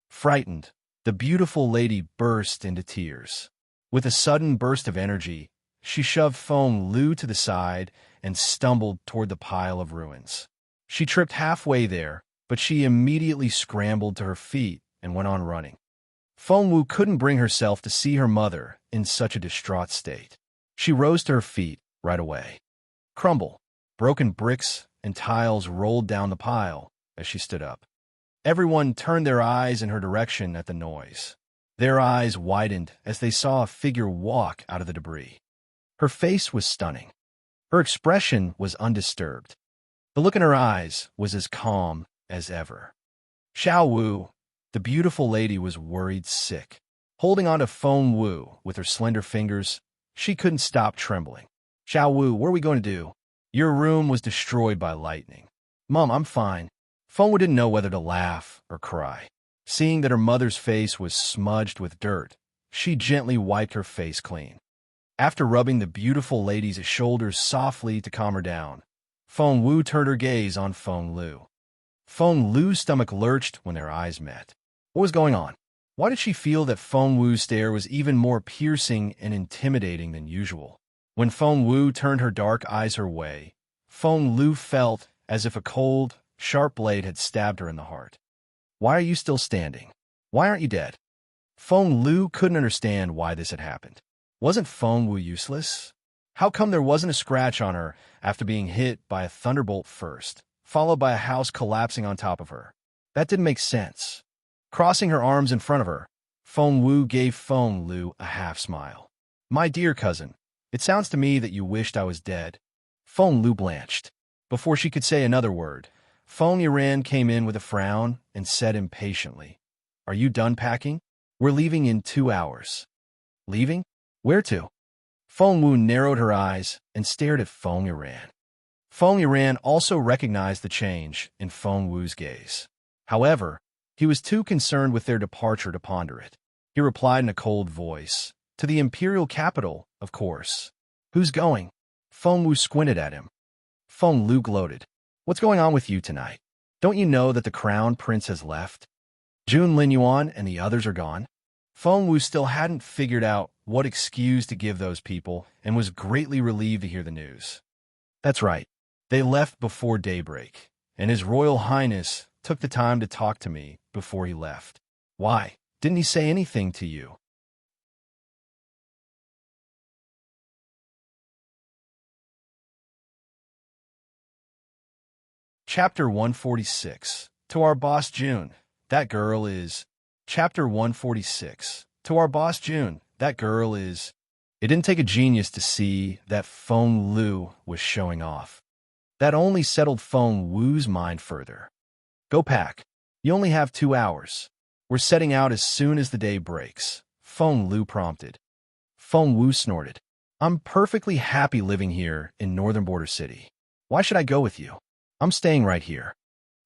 Speaker 1: Frightened, the beautiful lady burst into tears. With a sudden burst of energy, she shoved Feng Lu to the side and stumbled toward the pile of ruins. She tripped halfway there, but she immediately scrambled to her feet and went on running. Feng Wu couldn't bring herself to see her mother in such a distraught state. She rose to her feet right away. Crumble, broken bricks and tiles rolled down the pile as she stood up. Everyone turned their eyes in her direction at the noise. Their eyes widened as they saw a figure walk out of the debris. Her face was stunning. Her expression was undisturbed. The look in her eyes was as calm as ever. Xiao Wu, the beautiful lady, was worried sick. Holding on to Feng Wu with her slender fingers, she couldn't stop trembling. Xiao Wu, what are we going to do? Your room was destroyed by lightning. Mom, I'm fine. Feng Wu didn't know whether to laugh or cry. Seeing that her mother's face was smudged with dirt, she gently wiped her face clean. After rubbing the beautiful lady's shoulders softly to calm her down, Feng Wu turned her gaze on Feng Lu. Feng Lu's stomach lurched when their eyes met. What was going on? Why did she feel that Feng Wu's stare was even more piercing and intimidating than usual? When Feng Wu turned her dark eyes her way, Feng Lu felt as if a cold, sharp blade had stabbed her in the heart. Why are you still standing? Why aren't you dead? Feng Lu couldn't understand why this had happened. Wasn't Feng Wu useless? How come there wasn't a scratch on her after being hit by a thunderbolt first, followed by a house collapsing on top of her? That didn't make sense. Crossing her arms in front of her, Feng Wu gave Feng Lu a half-smile. My dear cousin, it sounds to me that you wished I was dead. Feng Lu blanched. Before she could say another word, Feng Yiran came in with a frown and said impatiently, Are you done packing? We're leaving in 2 hours. Leaving? Where to? Feng Wu narrowed her eyes and stared at Feng Yiran. Feng Yiran also recognized the change in Feng Wu's gaze. However, he was too concerned with their departure to ponder it. He replied in a cold voice, To the Imperial capital, of course. Who's going? Feng Wu squinted at him. Feng Lu gloated. What's going on with you tonight? Don't you know that the crown prince has left? Jun Linyuan and the others are gone? Feng Wu still hadn't figured out what excuse to give those people and was greatly relieved to hear the news. That's right. They left before daybreak, and His Royal Highness took the time to talk to me before he left. Why? Didn't he say anything to you? Chapter 146. To our boss June, that girl is... Chapter 146. To our boss June, that girl is... It didn't take a genius to see that Feng Lu was showing off. That only settled Feng Wu's mind further. Go pack. You only have 2 hours. We're setting out as soon as the day breaks, Feng Lu prompted. Feng Wu snorted. I'm perfectly happy living here in Northern Border City. Why should I go with you? I'm staying right here.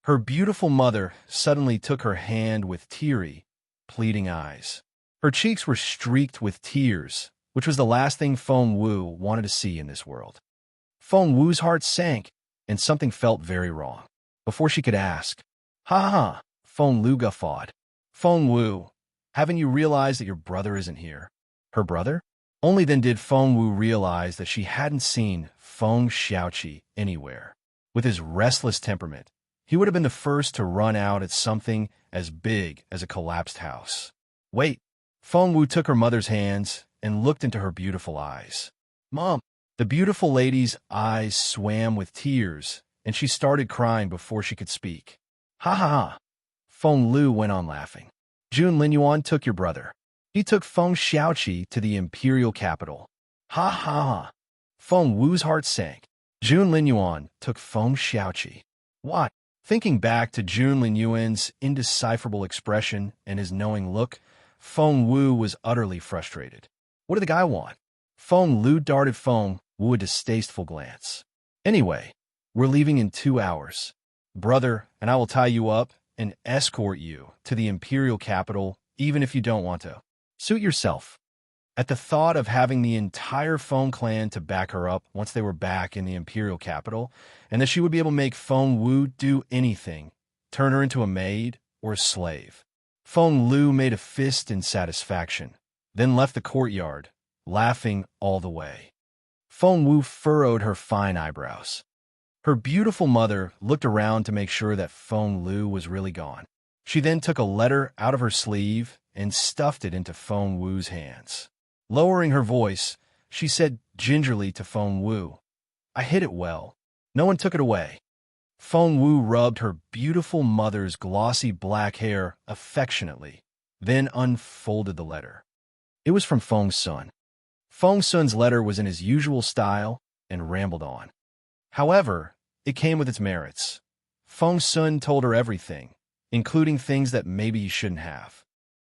Speaker 1: Her beautiful mother suddenly took her hand with teary, pleading eyes. Her cheeks were streaked with tears, which was the last thing Feng Wu wanted to see in this world. Feng Wu's heart sank, and something felt very wrong. Before she could ask, Ha ha, Feng Lu guffawed. Feng Wu, haven't you realized that your brother isn't here? Her brother? Only then did Feng Wu realize that she hadn't seen Feng Xiaoqi anywhere. With his restless temperament, he would have been the first to run out at something as big as a collapsed house. Wait. Feng Wu took her mother's hands and looked into her beautiful eyes. Mom! The beautiful lady's eyes swam with tears, and she started crying before she could speak. Ha ha ha! Feng Lu went on laughing. Jun Linyuan took your brother. He took Feng Xiaoqi to the Imperial capital. Ha ha ha! Feng Wu's heart sank. Jun Linyuan took Feng Xiaoqi. What? Thinking back to Jun Linyuan's indecipherable expression and his knowing look, Feng Wu was utterly frustrated. What did the guy want? Feng Lu darted Feng Wu a distasteful glance. Anyway, we're leaving in 2 hours. Brother, and I will tie you up and escort you to the Imperial capital, even if you don't want to. Suit yourself. At the thought of having the entire Feng clan to back her up once they were back in the Imperial capital, and that she would be able to make Feng Wu do anything, turn her into a maid or a slave. Feng Lu made a fist in satisfaction, then left the courtyard, laughing all the way. Feng Wu furrowed her fine eyebrows. Her beautiful mother looked around to make sure that Feng Lu was really gone. She then took a letter out of her sleeve and stuffed it into Feng Wu's hands. Lowering her voice, she said gingerly to Feng Wu, "I hid it well. No one took it away." Feng Wu rubbed her beautiful mother's glossy black hair affectionately, then unfolded the letter. It was from Feng Sun. Feng Sun's letter was in his usual style and rambled on. However, it came with its merits. Feng Sun told her everything, including things that maybe he shouldn't have.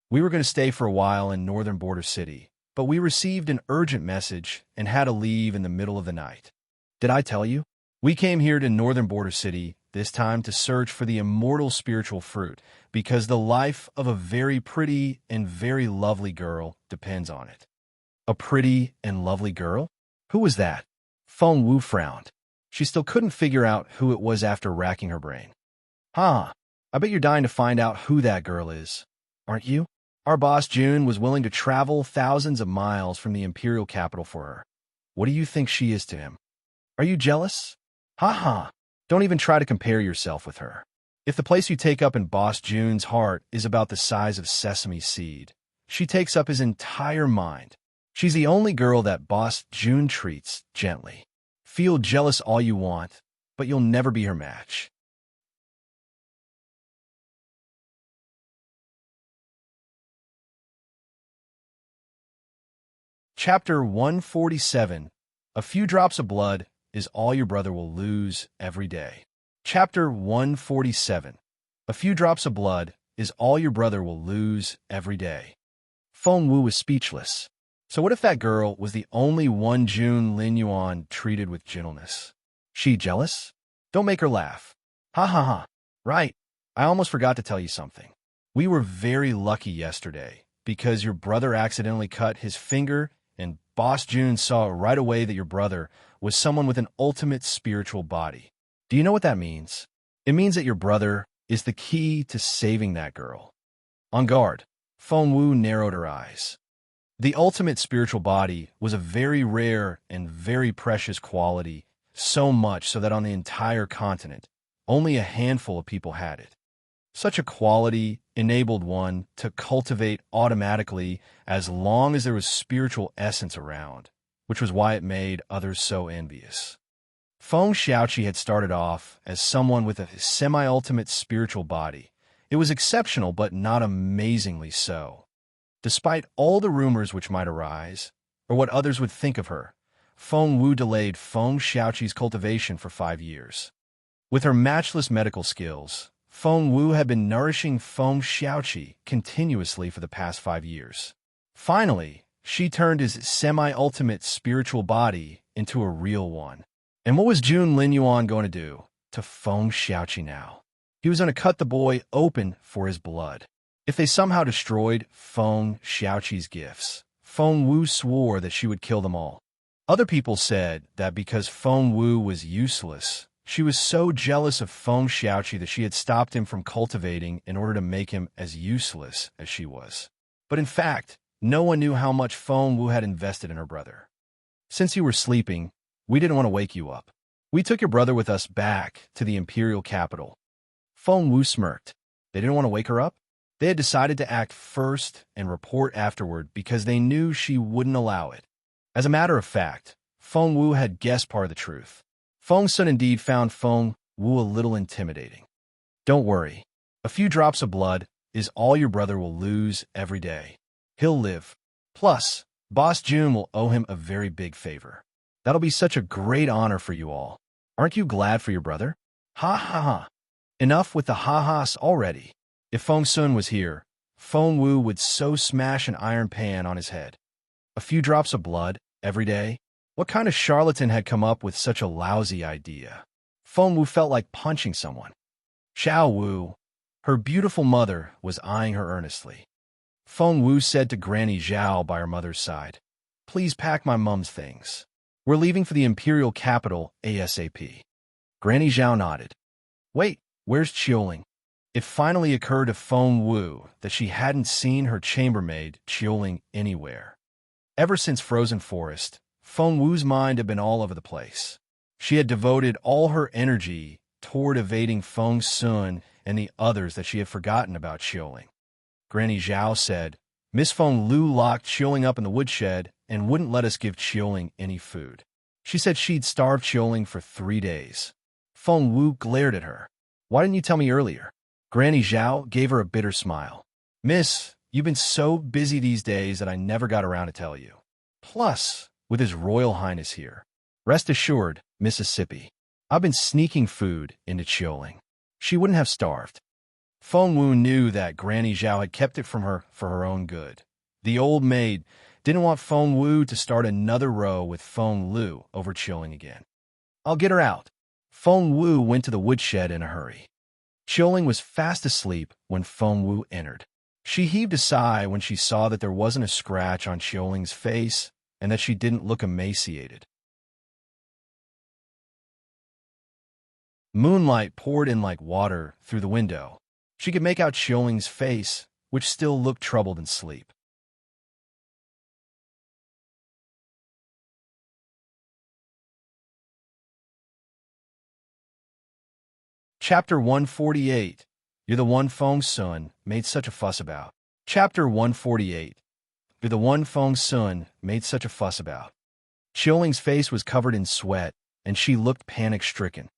Speaker 1: We were going to stay for a while in northern border city, but we received an urgent message and had to leave in the middle of the night. Did I tell you? We came here to northern border city this time to search for the immortal spiritual fruit because the life of a very pretty and very lovely girl depends on it. A pretty and lovely girl? Who was that? Feng Wu frowned. She still couldn't figure out who it was after racking her brain. Huh, I bet you're dying to find out who that girl is, aren't you? Our boss June was willing to travel thousands of miles from the Imperial capital for her. What do you think she is to him? Are you jealous? Ha ha, don't even try to compare yourself with her. If the place you take up in Boss June's heart is about the size of sesame seed, she takes up his entire mind. She's the only girl that Boss June treats gently. Feel jealous all you want, but you'll never be her match. Chapter 147. A few drops of blood is all your brother will lose every day. Chapter 147. A few drops of blood is all your brother will lose every day. Feng Wu was speechless. So what if that girl was the only one June Lin Yuan treated with gentleness? She jealous? Don't make her laugh. Ha ha ha. Right. I almost forgot to tell you something. We were very lucky yesterday because your brother accidentally cut his finger and Boss June saw right away that your brother was someone with an ultimate spiritual body. Do you know what that means? It means that your brother is the key to saving that girl. On guard, Feng Wu narrowed her eyes. The ultimate spiritual body was a very rare and very precious quality, so much so that on the entire continent, only a handful of people had it. Such a quality enabled one to cultivate automatically as long as there was spiritual essence around, which was why it made others so envious. Feng Xiaoqi had started off as someone with a semi-ultimate spiritual body. It was exceptional, but not amazingly so. Despite all the rumors which might arise, or what others would think of her, Feng Wu delayed Feng Xiaoqi's cultivation for 5 years. With her matchless medical skills, Feng Wu had been nourishing Feng Xiaoqi continuously for the past 5 years. Finally, she turned his semi-ultimate spiritual body into a real one. And what was June Lin Yuan going to do to Feng Xiaoqi now? He was going to cut the boy open for his blood. If they somehow destroyed Feng Xiaoqi's gifts, Feng Wu swore that she would kill them all. Other people said that because Feng Wu was useless, she was so jealous of Feng Xiaoqi that she had stopped him from cultivating in order to make him as useless as she was. But in fact, no one knew how much Feng Wu had invested in her brother. Since you were sleeping, we didn't want to wake you up. We took your brother with us back to the Imperial capital. Feng Wu smirked. They didn't want to wake her up? They had decided to act first and report afterward because they knew she wouldn't allow it. As a matter of fact, Feng Wu had guessed part of the truth. Feng Sun indeed found Feng Wu a little intimidating. Don't worry. A few drops of blood is all your brother will lose every day. He'll live. Plus, Boss June will owe him a very big favor. That'll be such a great honor for you all. Aren't you glad for your brother? Ha ha ha. Enough with the ha-has already. If Feng Sun was here, Feng Wu would so smash an iron pan on his head. A few drops of blood every day? What kind of charlatan had come up with such a lousy idea? Feng Wu felt like punching someone. Xiao Wu, her beautiful mother, was eyeing her earnestly. Feng Wu said to Granny Zhao by her mother's side, "Please pack my mum's things. We're leaving for the Imperial capital ASAP." Granny Zhao nodded. Wait, where's Qiuling? It finally occurred to Feng Wu that she hadn't seen her chambermaid Qiuling anywhere. Ever since Frozen Forest, Feng Wu's mind had been all over the place. She had devoted all her energy toward evading Feng Sun and the others that she had forgotten about Xiaoling. Granny Zhao said, Miss Feng Lu locked Xiaoling up in the woodshed and wouldn't let us give Xiaoling any food. She said she'd starved Xiaoling for 3 days. Feng Wu glared at her. Why didn't you tell me earlier? Granny Zhao gave her a bitter smile. Miss, you've been so busy these days that I never got around to tell you. Plus, with His Royal Highness here, rest assured, Mississippi, I've been sneaking food into Xiaoling. She wouldn't have starved. Feng Wu knew that Granny Zhao had kept it from her for her own good. The old maid didn't want Feng Wu to start another row with Feng Lu over Xiaoling again. I'll get her out. Feng Wu went to the woodshed in a hurry. Xiaoling was fast asleep when Feng Wu entered. She heaved a sigh when she saw that there wasn't a scratch on Xiaoling's face and that she didn't look emaciated. Moonlight poured in like water through the window. She could make out Xiaoling's face, which still looked troubled in sleep. Chapter 148. You're the one Feng Sun made such a fuss about. Chapter 148. You're the one Feng Sun made such a fuss about. Xiaoling's face was covered in sweat, and she looked panic-stricken.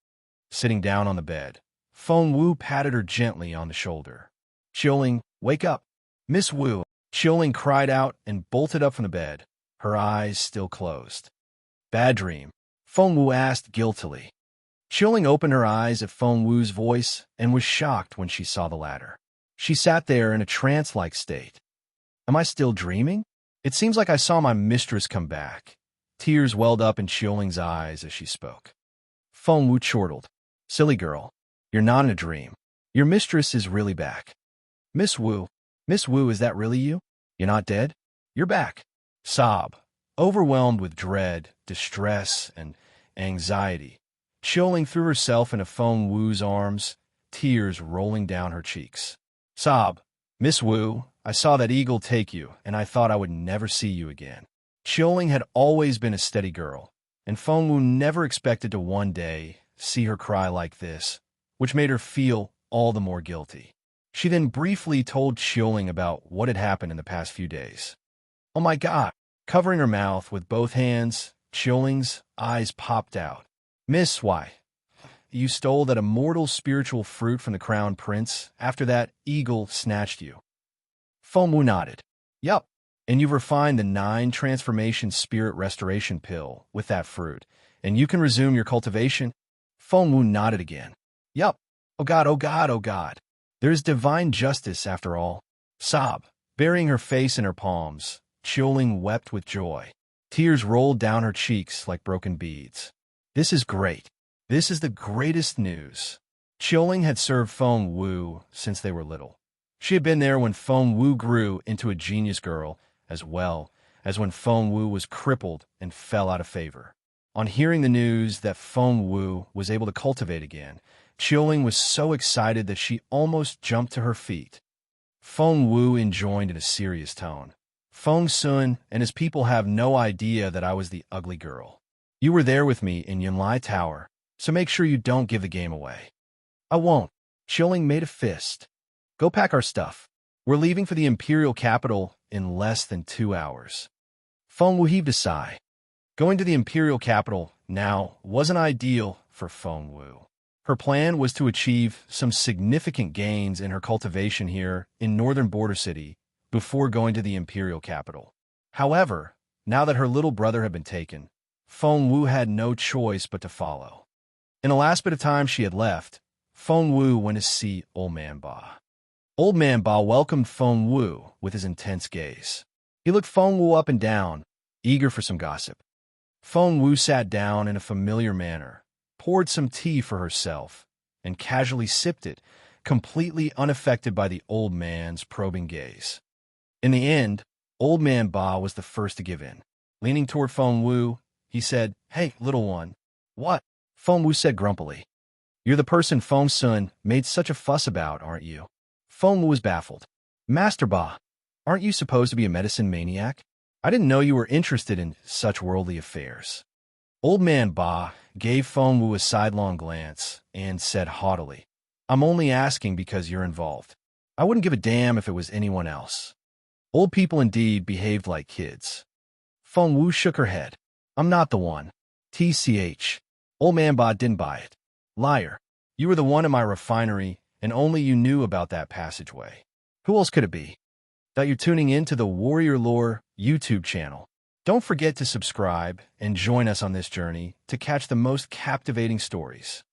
Speaker 1: Sitting down on the bed, Feng Wu patted her gently on the shoulder. Xiaoling, wake up. Miss Wu. Xiaoling cried out and bolted up from the bed, her eyes still closed. Bad dream? Feng Wu asked guiltily. Xiaoling opened her eyes at Feng Wu's voice and was shocked when she saw the latter. She sat there in a trance-like state. Am I still dreaming? It seems like I saw my mistress come back. Tears welled up in Xiaoling's eyes as she spoke. Feng Wu chortled. Silly girl, you're not in a dream. Your mistress is really back. Miss Wu, is that really you? You're not dead? You're back. Sob. Overwhelmed with dread, distress, and anxiety, Xiaoling threw herself into Feng Wu's arms, tears rolling down her cheeks. Sob. Miss Wu, I saw that eagle take you, and I thought I would never see you again. Xiaoling had always been a steady girl, and Feng Wu never expected to one day see her cry like this, which made her feel all the more guilty. She then briefly told Xiaoling about what had happened in the past few days. Oh my God! Covering her mouth with both hands, Xiaoling's eyes popped out. Miss, why? You stole that immortal spiritual fruit from the crown prince after that eagle snatched you. Feng Wu nodded. Yup, and you've refined the 9 transformation spirit restoration pill with that fruit, and you can resume your cultivation. Feng Wu nodded again. Yup. Oh God, oh God, oh God. There's divine justice after all. Sob. Burying her face in her palms, Xiaoling wept with joy. Tears rolled down her cheeks like broken beads. This is great. This is the greatest news. Xiaoling had served Feng Wu since they were little. She had been there when Feng Wu grew into a genius girl, as well as when Feng Wu was crippled and fell out of favor. On hearing the news that Feng Wu was able to cultivate again, Xiaoling was so excited that she almost jumped to her feet. Feng Wu enjoined in a serious tone. Feng Sun and his people have no idea that I was the ugly girl. You were there with me in Yunlai Tower, so make sure you don't give the game away. I won't. Xiaoling made a fist. Go pack our stuff. We're leaving for the Imperial capital in less than 2 hours. Feng Wu heaved a sigh. Going to the Imperial capital now wasn't ideal for Feng Wu. Her plan was to achieve some significant gains in her cultivation here in northern Border City before going to the Imperial capital. However, now that her little brother had been taken, Feng Wu had no choice but to follow. In the last bit of time she had left, Feng Wu went to see Old Man Ba. Old Man Ba welcomed Feng Wu with his intense gaze. He looked Feng Wu up and down, eager for some gossip. Feng Wu sat down in a familiar manner, poured some tea for herself, and casually sipped it, completely unaffected by the old man's probing gaze. In the end, Old Man Ba was the first to give in. Leaning toward Feng Wu, he said, Hey, little one. What? Feng Wu said grumpily. You're the person Feng Sun made such a fuss about, aren't you? Feng Wu was baffled. Master Ba, aren't you supposed to be a medicine maniac? I didn't know you were interested in such worldly affairs. Old man Ba gave Feng Wu a sidelong glance and said haughtily, I'm only asking because you're involved. I wouldn't give a damn if it was anyone else. Old people indeed behaved like kids. Feng Wu shook her head. I'm not the one. TCH. Old man Ba didn't buy it. Liar. You were the one in my refinery, and only you knew about that passageway. Who else could it be? That you're tuning in to the Warrior Lore YouTube channel. Don't forget to subscribe and join us on this journey to catch the most captivating stories.